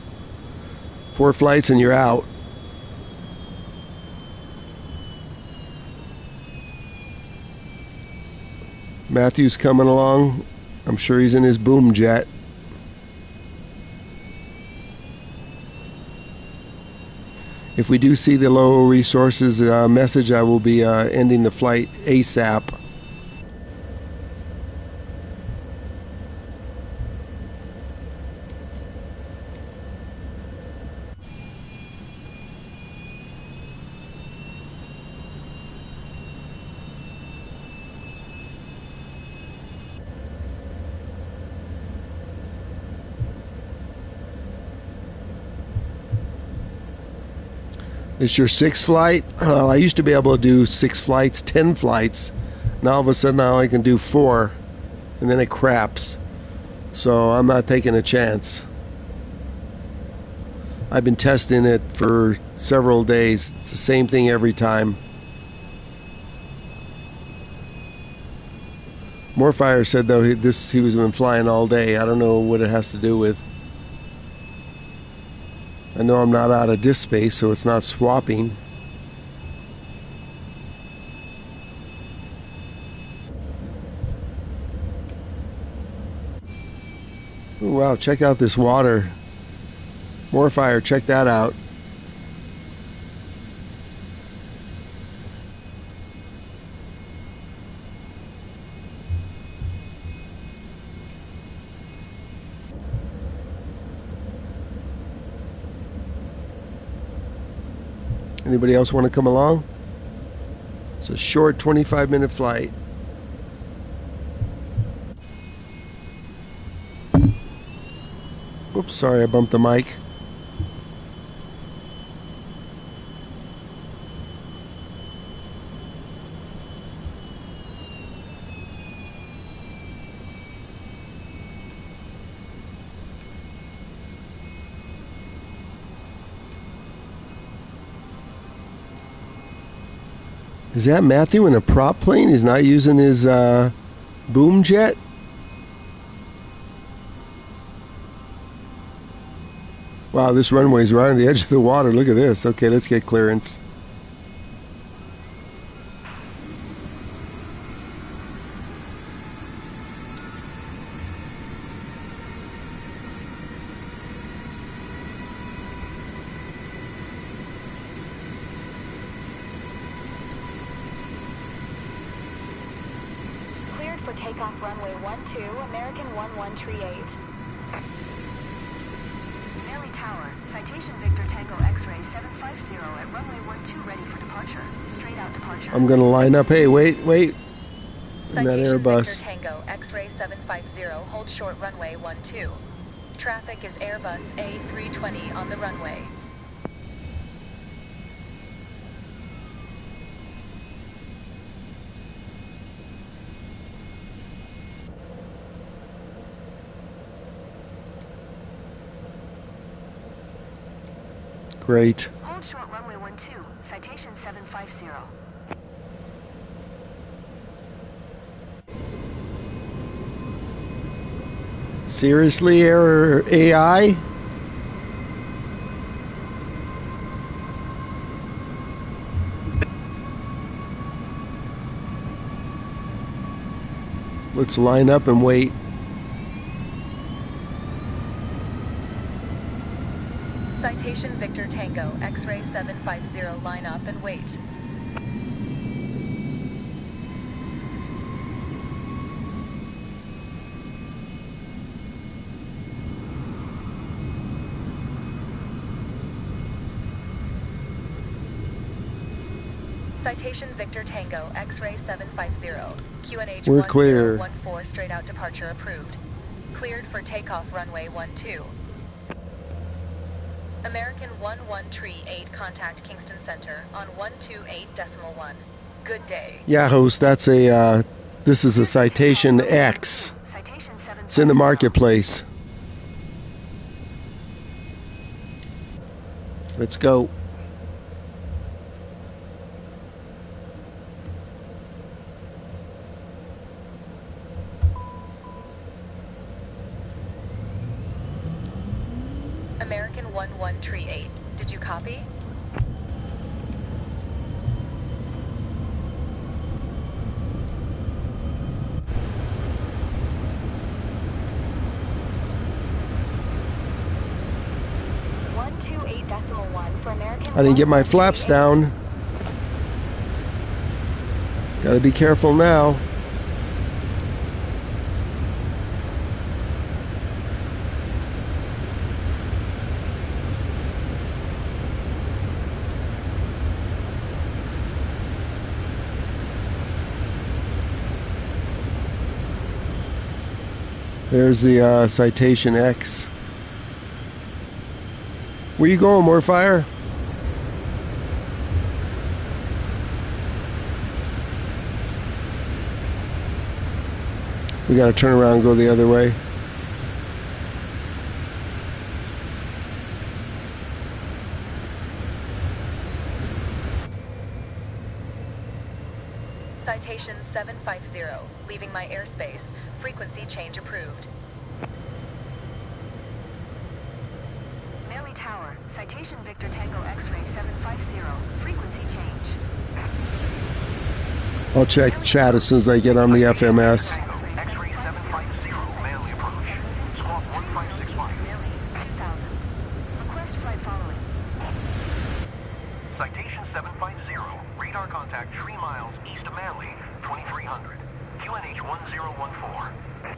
4 flights and you're out. Matthew's coming along. I'm sure he's in his boom jet. If we do see the low resources message, I will be ending the flight ASAP. It's your 6th flight? I used to be able to do 6 flights, 10 flights. Now all of a sudden I only can do 4. And then it craps. So I'm not taking a chance. I've been testing it for several days. It's the same thing every time. Morfire said though he was been flying all day. I don't know what it has to do with. I know I'm not out of disk space, so it's not swapping. Ooh, wow, check out this water. Morfire, check that out. Anybody else want to come along? It's a short 25-minute flight. Oops, sorry I bumped the mic. Is that Matthew in a prop plane? He's not using his boom jet? Wow, this runway's right on the edge of the water. Look at this. Okay, let's get clearance. Cleared for takeoff runway 12, American 1138. Tower, Citation Victor Tango X-ray 750 at runway 12 ready for departure. Straight out departure. I'm gonna line up. Hey, wait. In that Airbus. Victor Tango X-ray 750, hold short runway 12. Traffic is Airbus A320 on the runway. Great. Hold short runway 12, Citation 750. Seriously, error AI? Let's line up and wait. Citation Victor Tango, X-ray 750, line up and wait. Citation Victor Tango, X-ray 750, QNH We're clear. 1014, straight out departure approved. Cleared for takeoff runway 12. American 11338, contact Kingston Center on 128.1. Good day. Yeah, host, that's a, this is a Citation X. Citation 750. It's in the marketplace. Let's go. American 1138, did you copy? I didn't get my flaps down. Gotta be careful now. There's the Citation X. Where you going, more fire? We gotta turn around and go the other way. Citation 750, leaving my airspace. Frequency change approved. Mary Tower, Citation Victor Tango X-ray 750, frequency change. I'll check chat as soon as I get on the FMS. X-ray 750, Manly approach. Squawk 1561. 2000. Request flight following. Citation 750, radar contact 3 miles east of Manly, 2300. QNH 1014.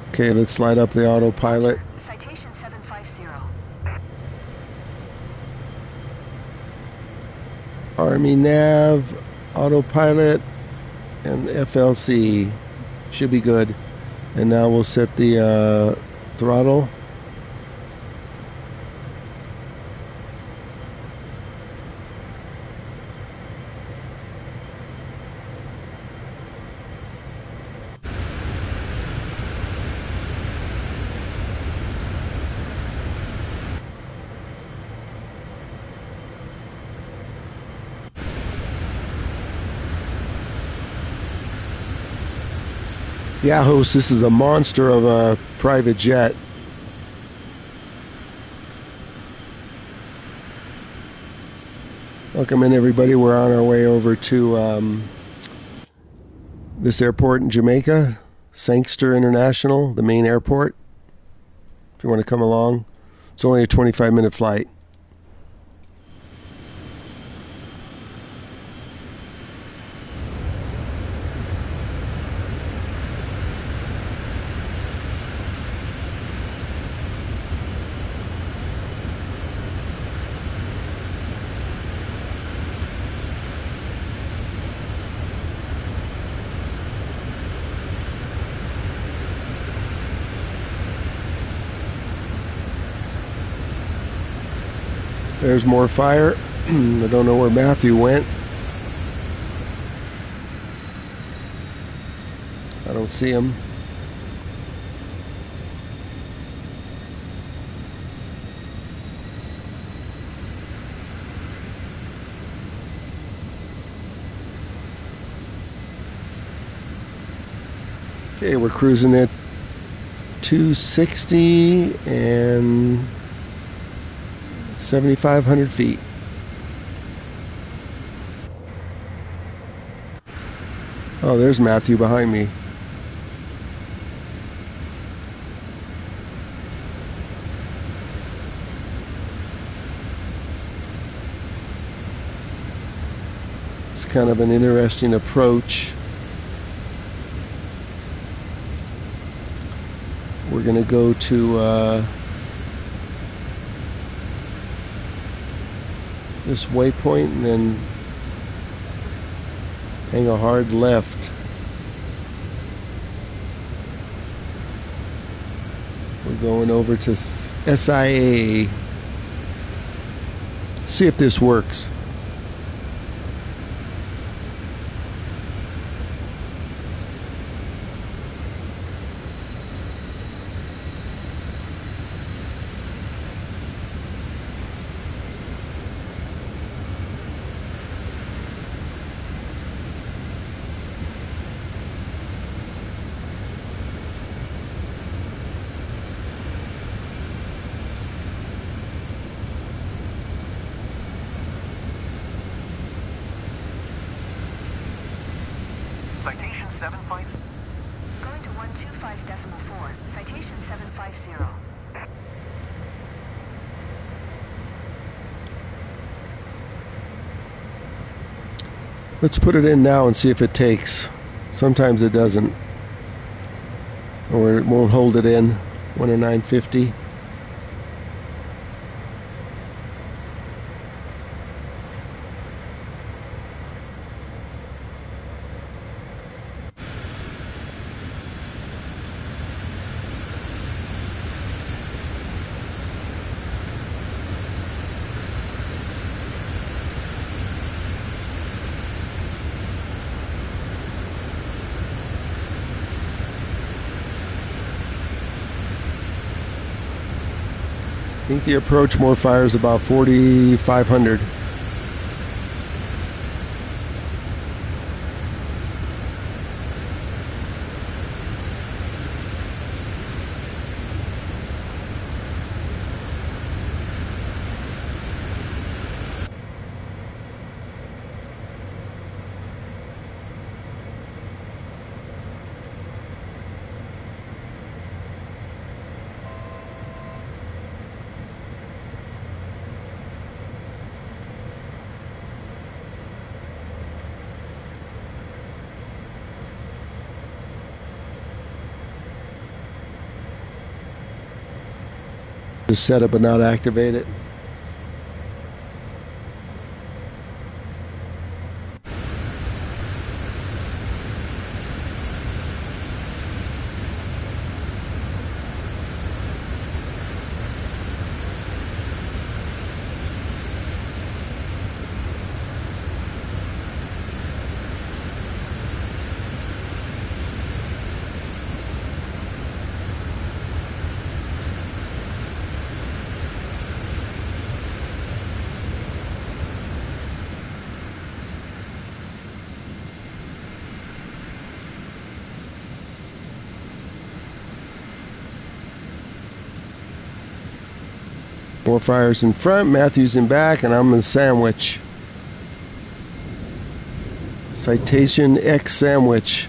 Okay, let's light up the autopilot. Citation 750. Army Nav, autopilot, and FLC. Should be good. And now we'll set the throttle. Yeah, host, this is a monster of a private jet. Welcome in, everybody. We're on our way over to this airport in Jamaica, Sangster International, the main airport. If you want to come along, it's only a 25-minute flight. There's more fire. I don't know where Matthew went. I don't see him. Okay, we're cruising at 260 and 7,500 feet. Oh, there's Matthew behind me. It's kind of an interesting approach. We're going to go to this waypoint and then hang a hard left. We're going over to SIA. See if this works. Citation 75. Going to 125.4. Citation 750. Let's put it in now and see if it takes. Sometimes it doesn't. Or it won't hold it in. 109.50. I think the approach more fires about 4,500. Just set it but not activate it. More fires in front, Matthew's in back, and I'm in sandwich. Citation X sandwich.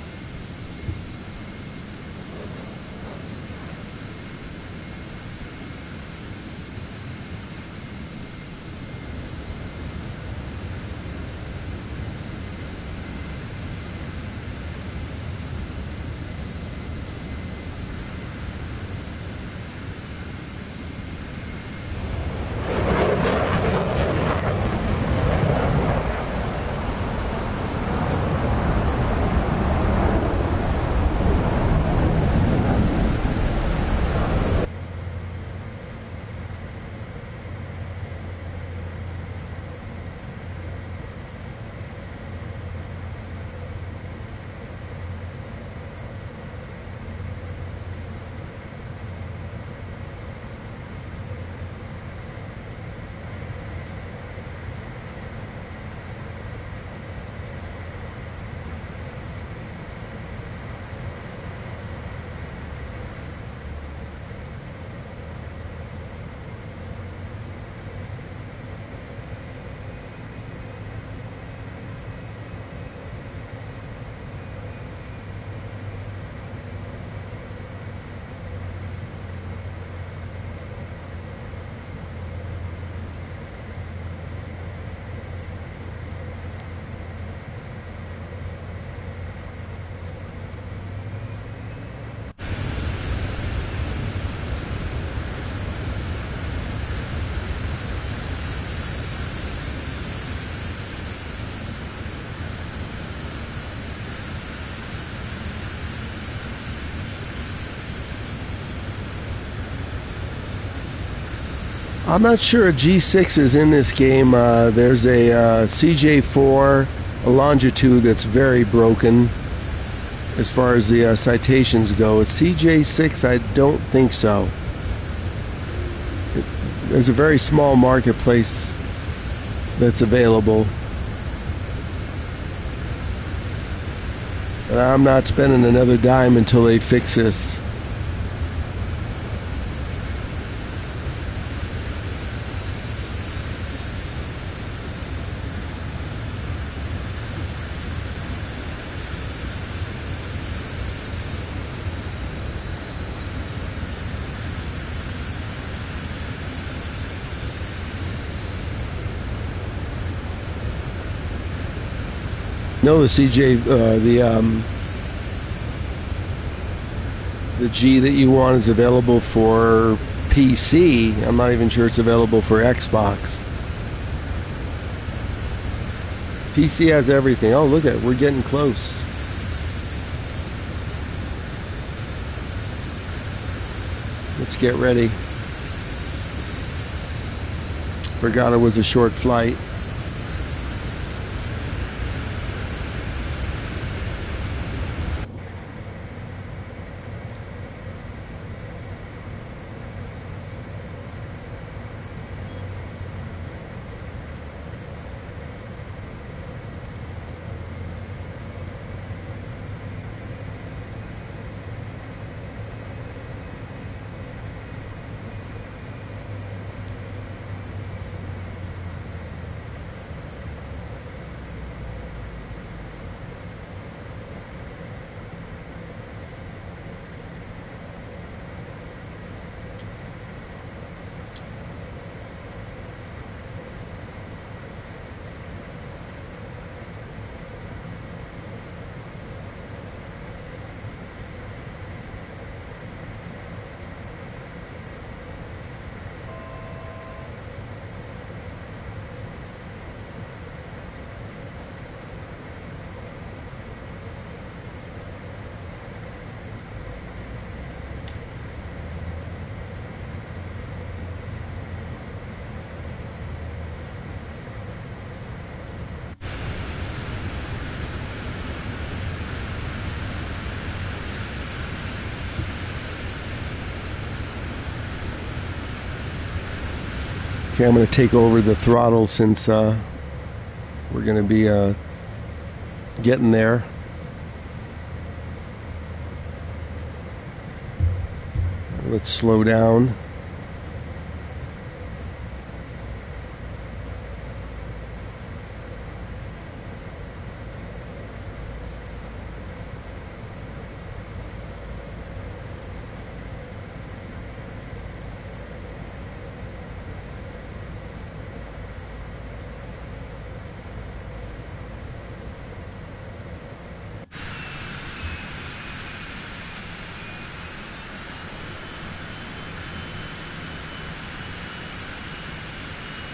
I'm not sure a G6 is in this game. There's a CJ4, a Longitude that's very broken as far as the citations go. A CJ6, I don't think so. There's a very small marketplace that's available. But I'm not spending another dime until they fix this. No, the CJ, the G that you want is available for PC. I'm not even sure it's available for Xbox. PC has everything. Oh, look at it. We're getting close. Let's get ready. Forgot it was a short flight. Okay, I'm going to take over the throttle since we're going to be getting there. Let's slow down.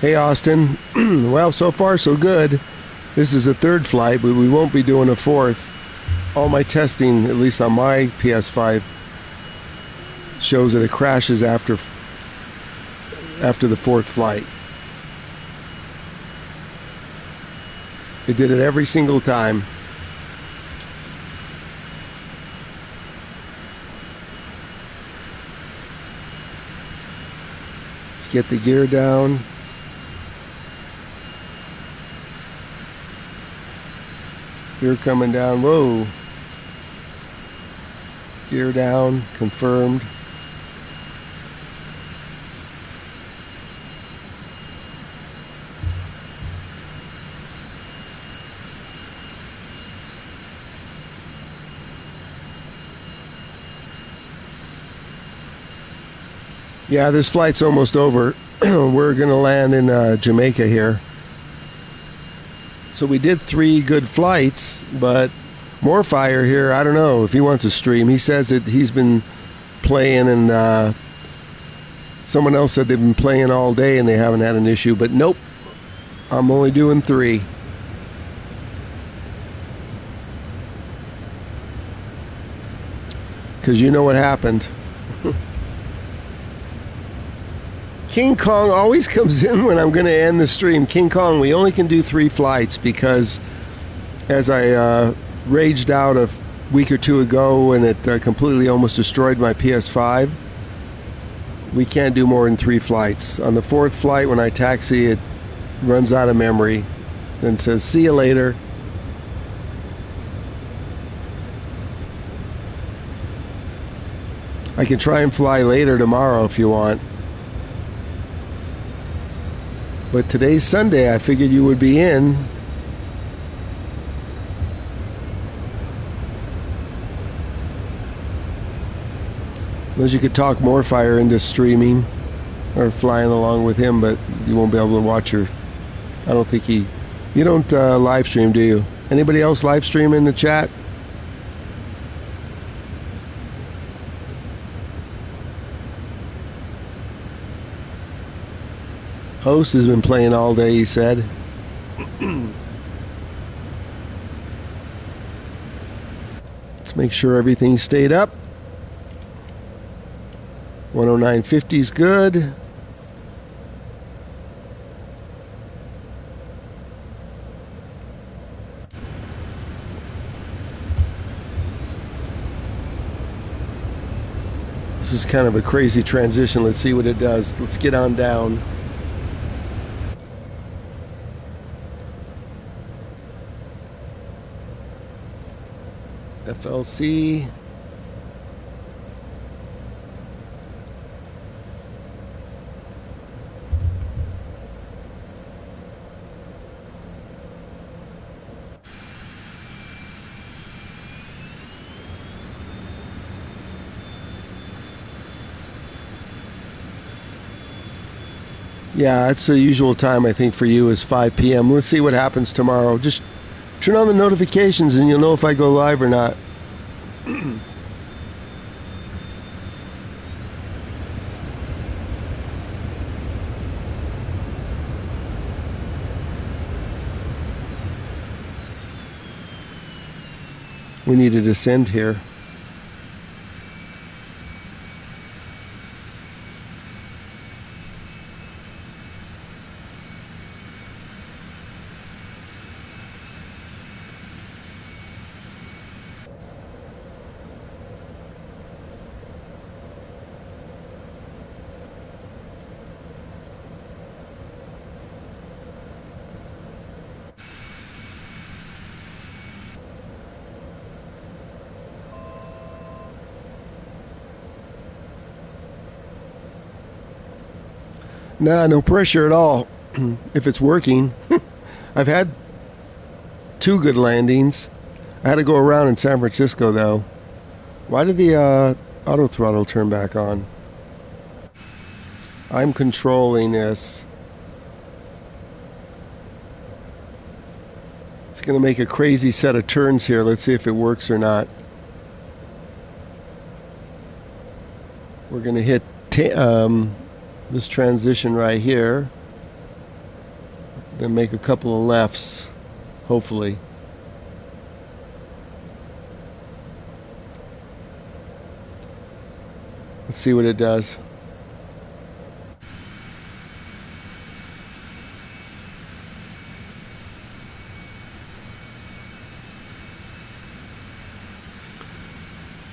Hey Austin, well, so far so good. This is the third flight, but we won't be doing a fourth. All my testing, at least on my PS5, shows that it crashes after the fourth flight. It did it every single time. Let's get the gear down. Gear coming down. Whoa. Gear down. Confirmed. Yeah, this flight's almost over. We're going to land in Jamaica here. So we did 3 good flights, but Morefire here, I don't know if he wants to stream. He says that he's been playing, and someone else said they've been playing all day and they haven't had an issue, but nope, I'm only doing 3. Because you know what happened. King Kong always comes in when I'm going to end the stream. King Kong, we only can do 3 flights because as I raged out a week or two ago and it completely almost destroyed my PS5, we can't do more than 3 flights. On the 4th flight, when I taxi, it runs out of memory and says, see you later. I can try and fly later tomorrow if you want. But today's Sunday, I figured you would be in. Unless you could talk more fire into streaming or flying along with him, but you won't be able to watch her. I don't think you don't live stream, do you? Anybody else live stream in the chat? Host has been playing all day, he said. Let's make sure everything stayed up. 109.50 is good. This is kind of a crazy transition. Let's see what it does. Let's get on down. FLC. Yeah, it's the usual time, I think, for you is 5 p.m. Let's see what happens tomorrow. Just turn on the notifications and you'll know if I go live or not. We need to descend here. Nah, no pressure at all. If it's working. I've had 2 good landings. I had to go around in San Francisco, though. Why did the auto throttle turn back on? I'm controlling this. It's going to make a crazy set of turns here. Let's see if it works or not. We're going to hit this transition right here, then make a couple of lefts, hopefully. Let's see what it does.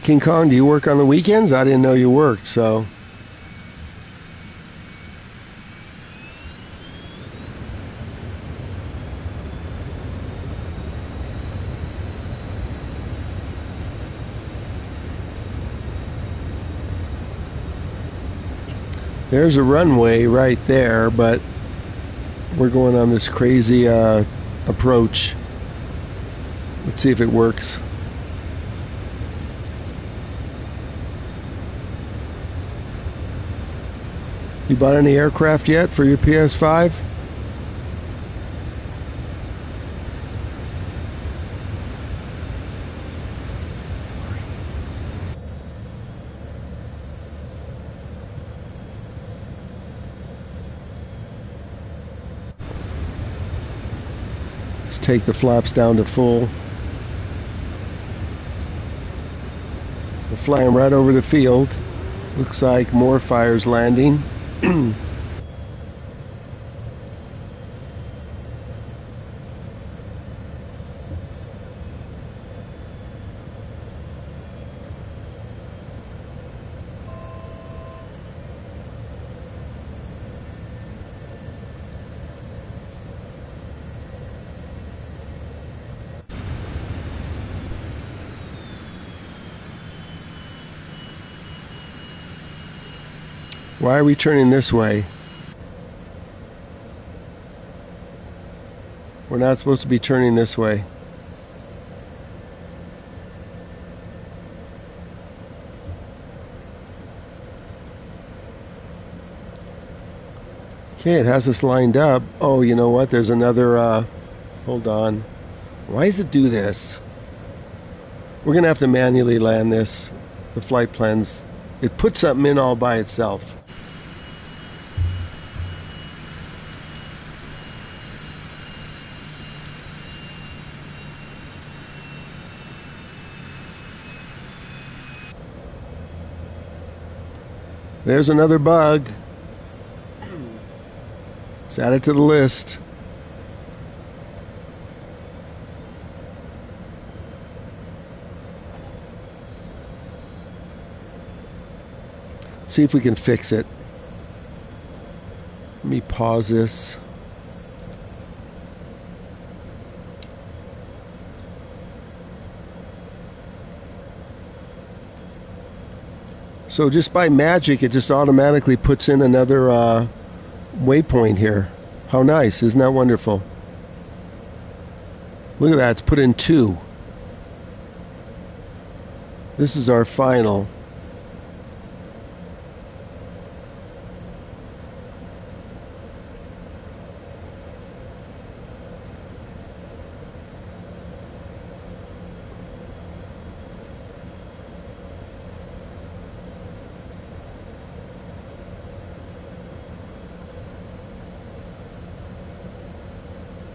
King Kong, do you work on the weekends? I didn't know you worked, so... There's a runway right there, but we're going on this crazy approach. Let's see if it works. You bought any aircraft yet for your PS5? Let's take the flaps down to full. We're flying right over the field. Looks like more fires landing. Why are we turning this way? We're not supposed to be turning this way. Okay, it has us lined up. Oh, you know what? There's another, hold on. Why does it do this? We're going to have to manually land this. The flight plans. It puts something in all by itself. There's another bug. Let's add it to the list. See if we can fix it. Let me pause this. So just by magic, it just automatically puts in another waypoint here. How nice. Isn't that wonderful? Look at that. It's put in 2. This is our final.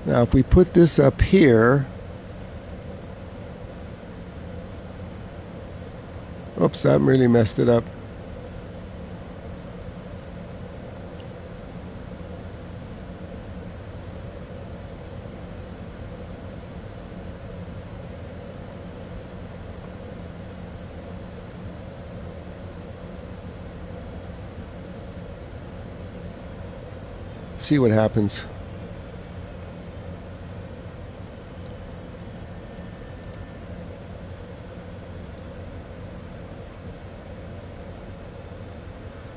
Now if we put this up here, oops, that really messed it up. See what happens.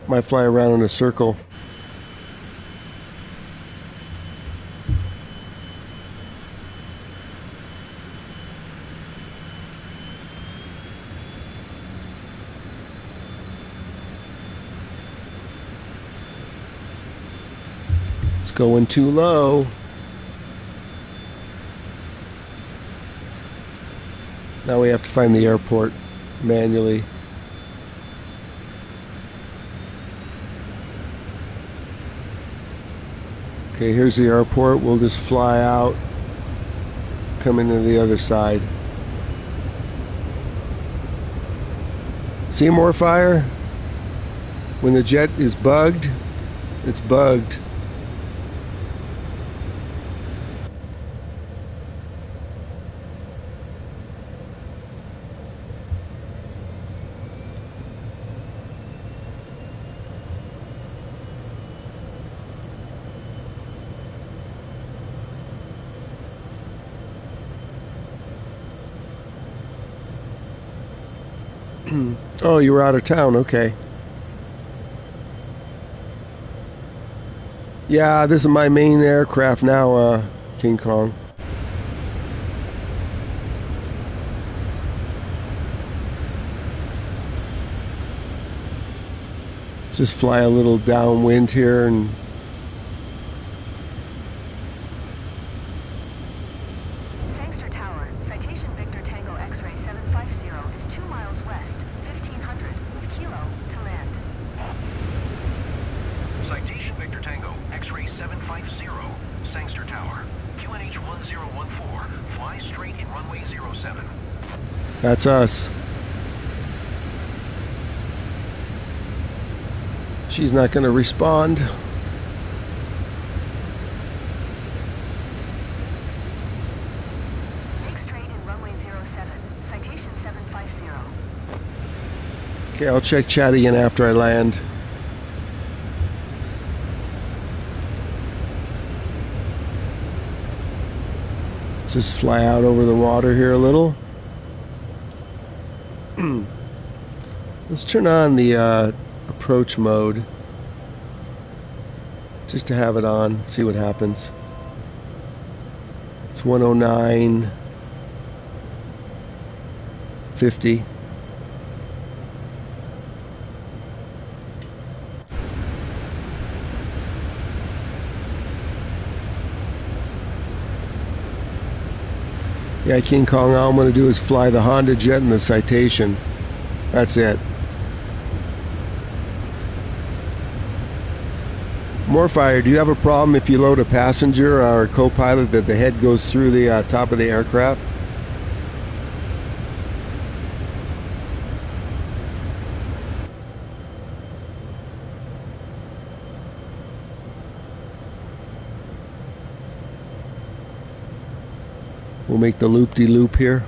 Might fly around in a circle. It's going too low. Now we have to find the airport manually. Okay, here's the airport. We'll just fly out, come into the other side. See more fire? When the jet is bugged, it's bugged. Oh, you were out of town. Okay. Yeah, this is my main aircraft now, King Kong. Just fly a little downwind here and Sangster Tower, Citation Victor Tango X-ray 750 is 2 miles west, 1500, with Kilo to land. Citation Victor Tango, X-ray 750, Sangster Tower, QNH 1014, fly straight in runway 07. that's us. She's not going to respond. Make straight in runway 07, Citation 750. Okay, I'll check chat again after I land. Let's just fly out over the water here a little. Let's turn on the approach mode. just to have it on, see what happens. It's 109.50. Yeah, King Kong, all I'm going to do is fly the Honda Jet and the Citation. That's it. Morfire, do you have a problem if you load a passenger or a co-pilot that the head goes through the top of the aircraft? We'll make the loop-de-loop here.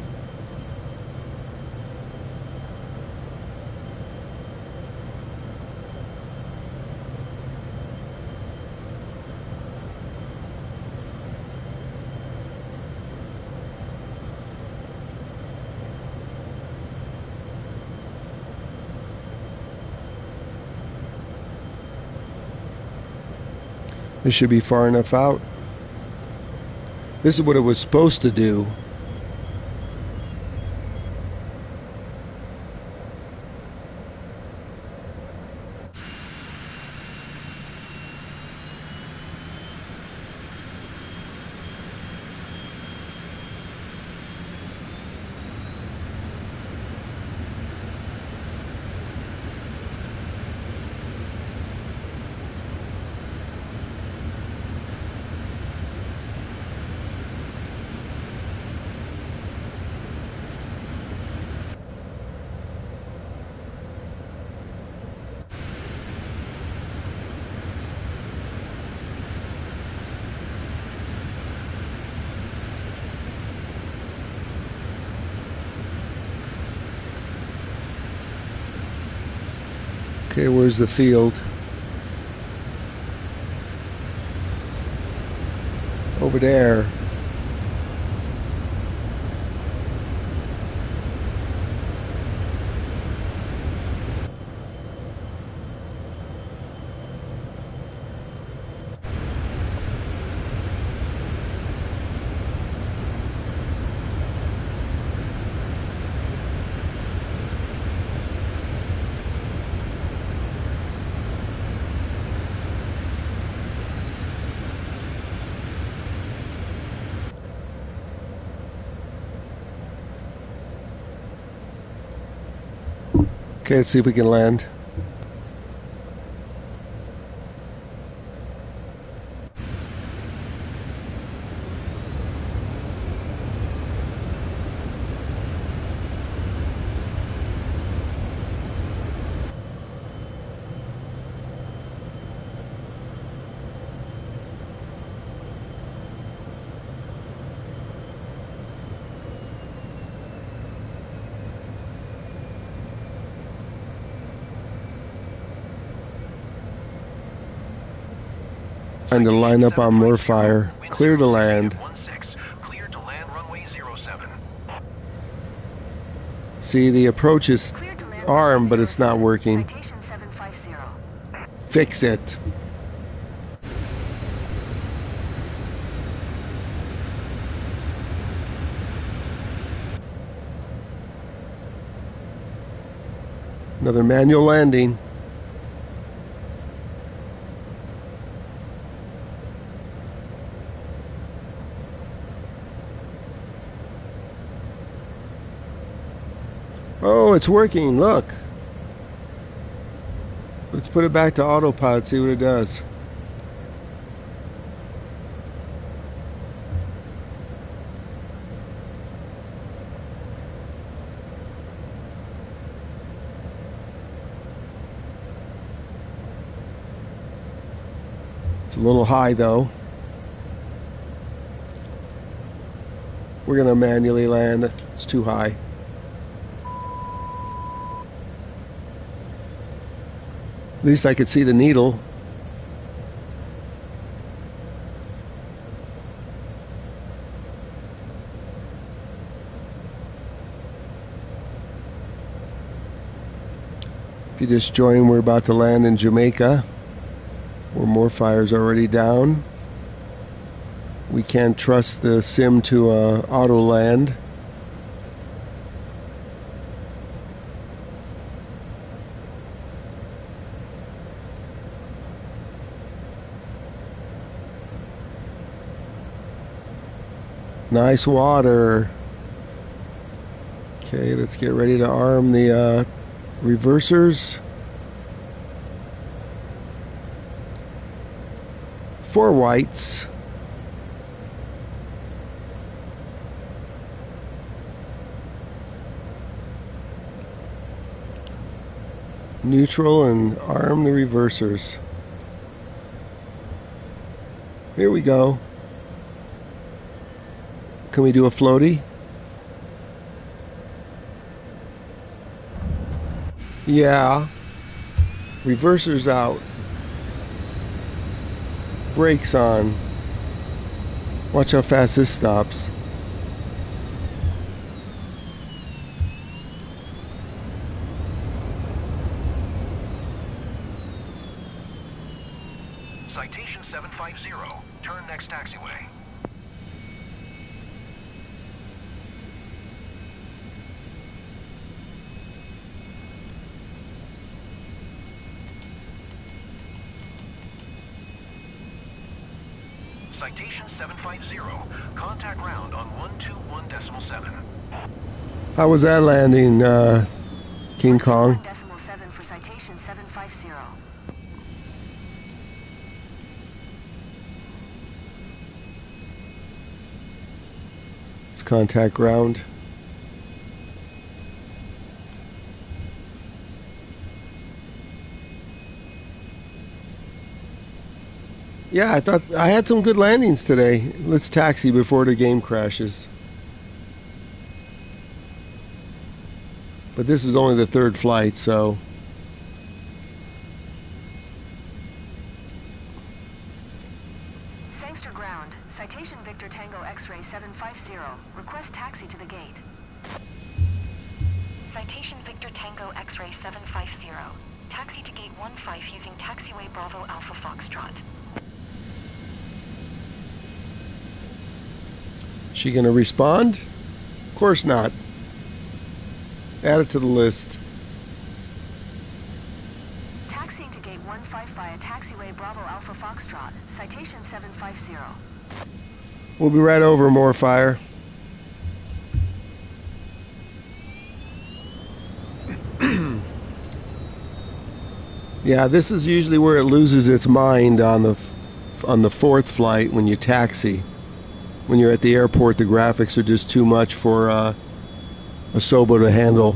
This should be far enough out. This is what it was supposed to do. Okay, where's the field? Over there. Okay, let's see if we can land. Trying to line up on more fire. Clear to land. Clear to land runway 07. See, the approach is arm, but it's not working. Citation 750. Fix it. Another manual landing. Oh, it's working. Look. Let's put it back to autopilot, see what it does. It's a little high though. We're going to manually land. It's too high. At least I could see the needle. If you just join, we're about to land in Jamaica. Or more fires already down. We can't trust the sim to auto land. Nice water. Okay, let's get ready to arm the reversers. 4 whites. Neutral and arm the reversers. Here we go. Can we do a floaty? Yeah. Reversers out. Brakes on. Watch how fast this stops. Citation 750. Turn next taxiway. Citation 750. Contact ground on 121.7. How was that landing, King Kong? 121.7 for citation 750. Let's contact ground. Yeah, I thought I had some good landings today. Let's taxi before the game crashes. But this is only the 3rd flight, so... Sangster ground. Citation Victor Tango X-ray 750. Request taxi to the gate. Citation Victor Tango X-ray 750. Taxi to gate 15 using taxiway Bravo Alpha Foxtrot. She gonna respond? Of course not. Add it to the list. Taxiing to gate 15 via taxiway Bravo Alpha Foxtrot. Citation 750. We'll be right over, more fire. Yeah, this is usually where it loses its mind on the 4th flight when you taxi. When you're at the airport, the graphics are just too much for a Sobo to handle.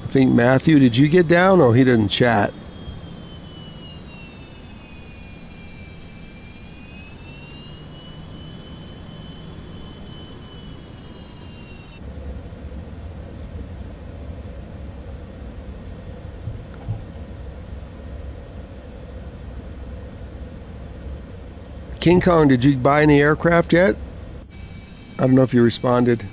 I think Matthew, did you get down? Oh, he didn't chat. King Kong, did you buy any aircraft yet? I don't know if you responded.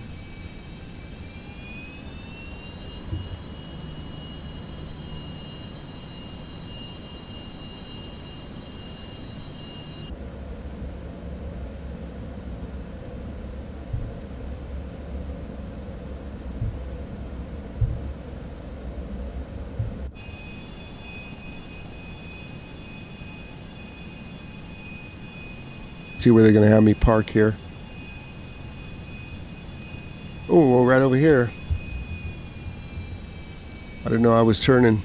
See where they're going to have me park here. Oh, well, right over here. I didn't know I was turning.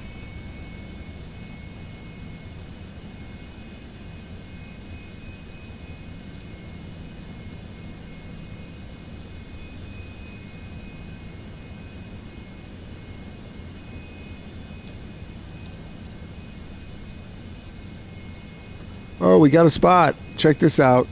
Oh, we got a spot. Check this out.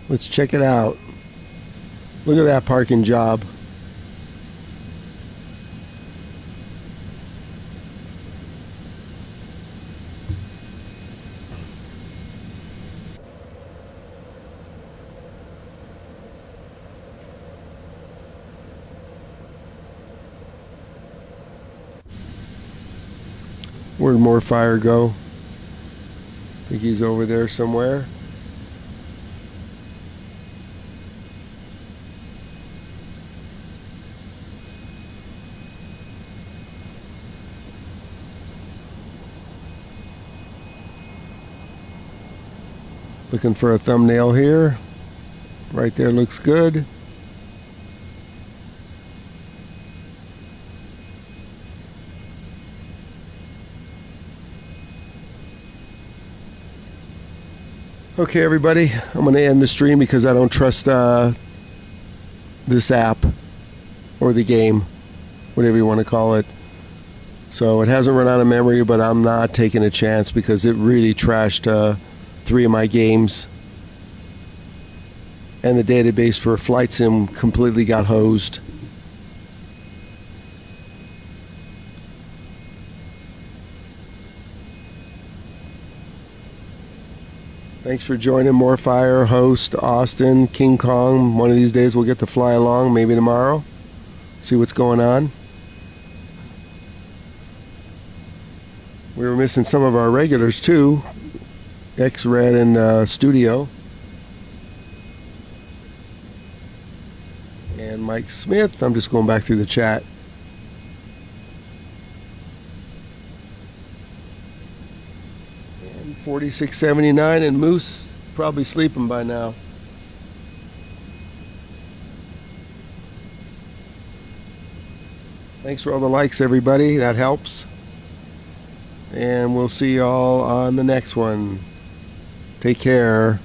Let's check it out. Look at that parking job. Where'd Morfire go? Think he's over there somewhere. Looking for a thumbnail here. Right there looks good. Okay, everybody, I'm going to end the stream because I don't trust this app or the game, whatever you want to call it. So it hasn't run out of memory, but I'm not taking a chance because it really trashed 3 of my games. And the database for Flight Sim completely got hosed. Thanks for joining Morfire, host, Austin, King Kong. One of these days we'll get to fly along, maybe tomorrow. See what's going on. We were missing some of our regulars too. X-Red and Studio. And Mike Smith. I'm just going back through the chat. And 4679 and Moose probably sleeping by now. Thanks for all the likes, everybody. That helps. And we'll see y'all on the next one. Take care.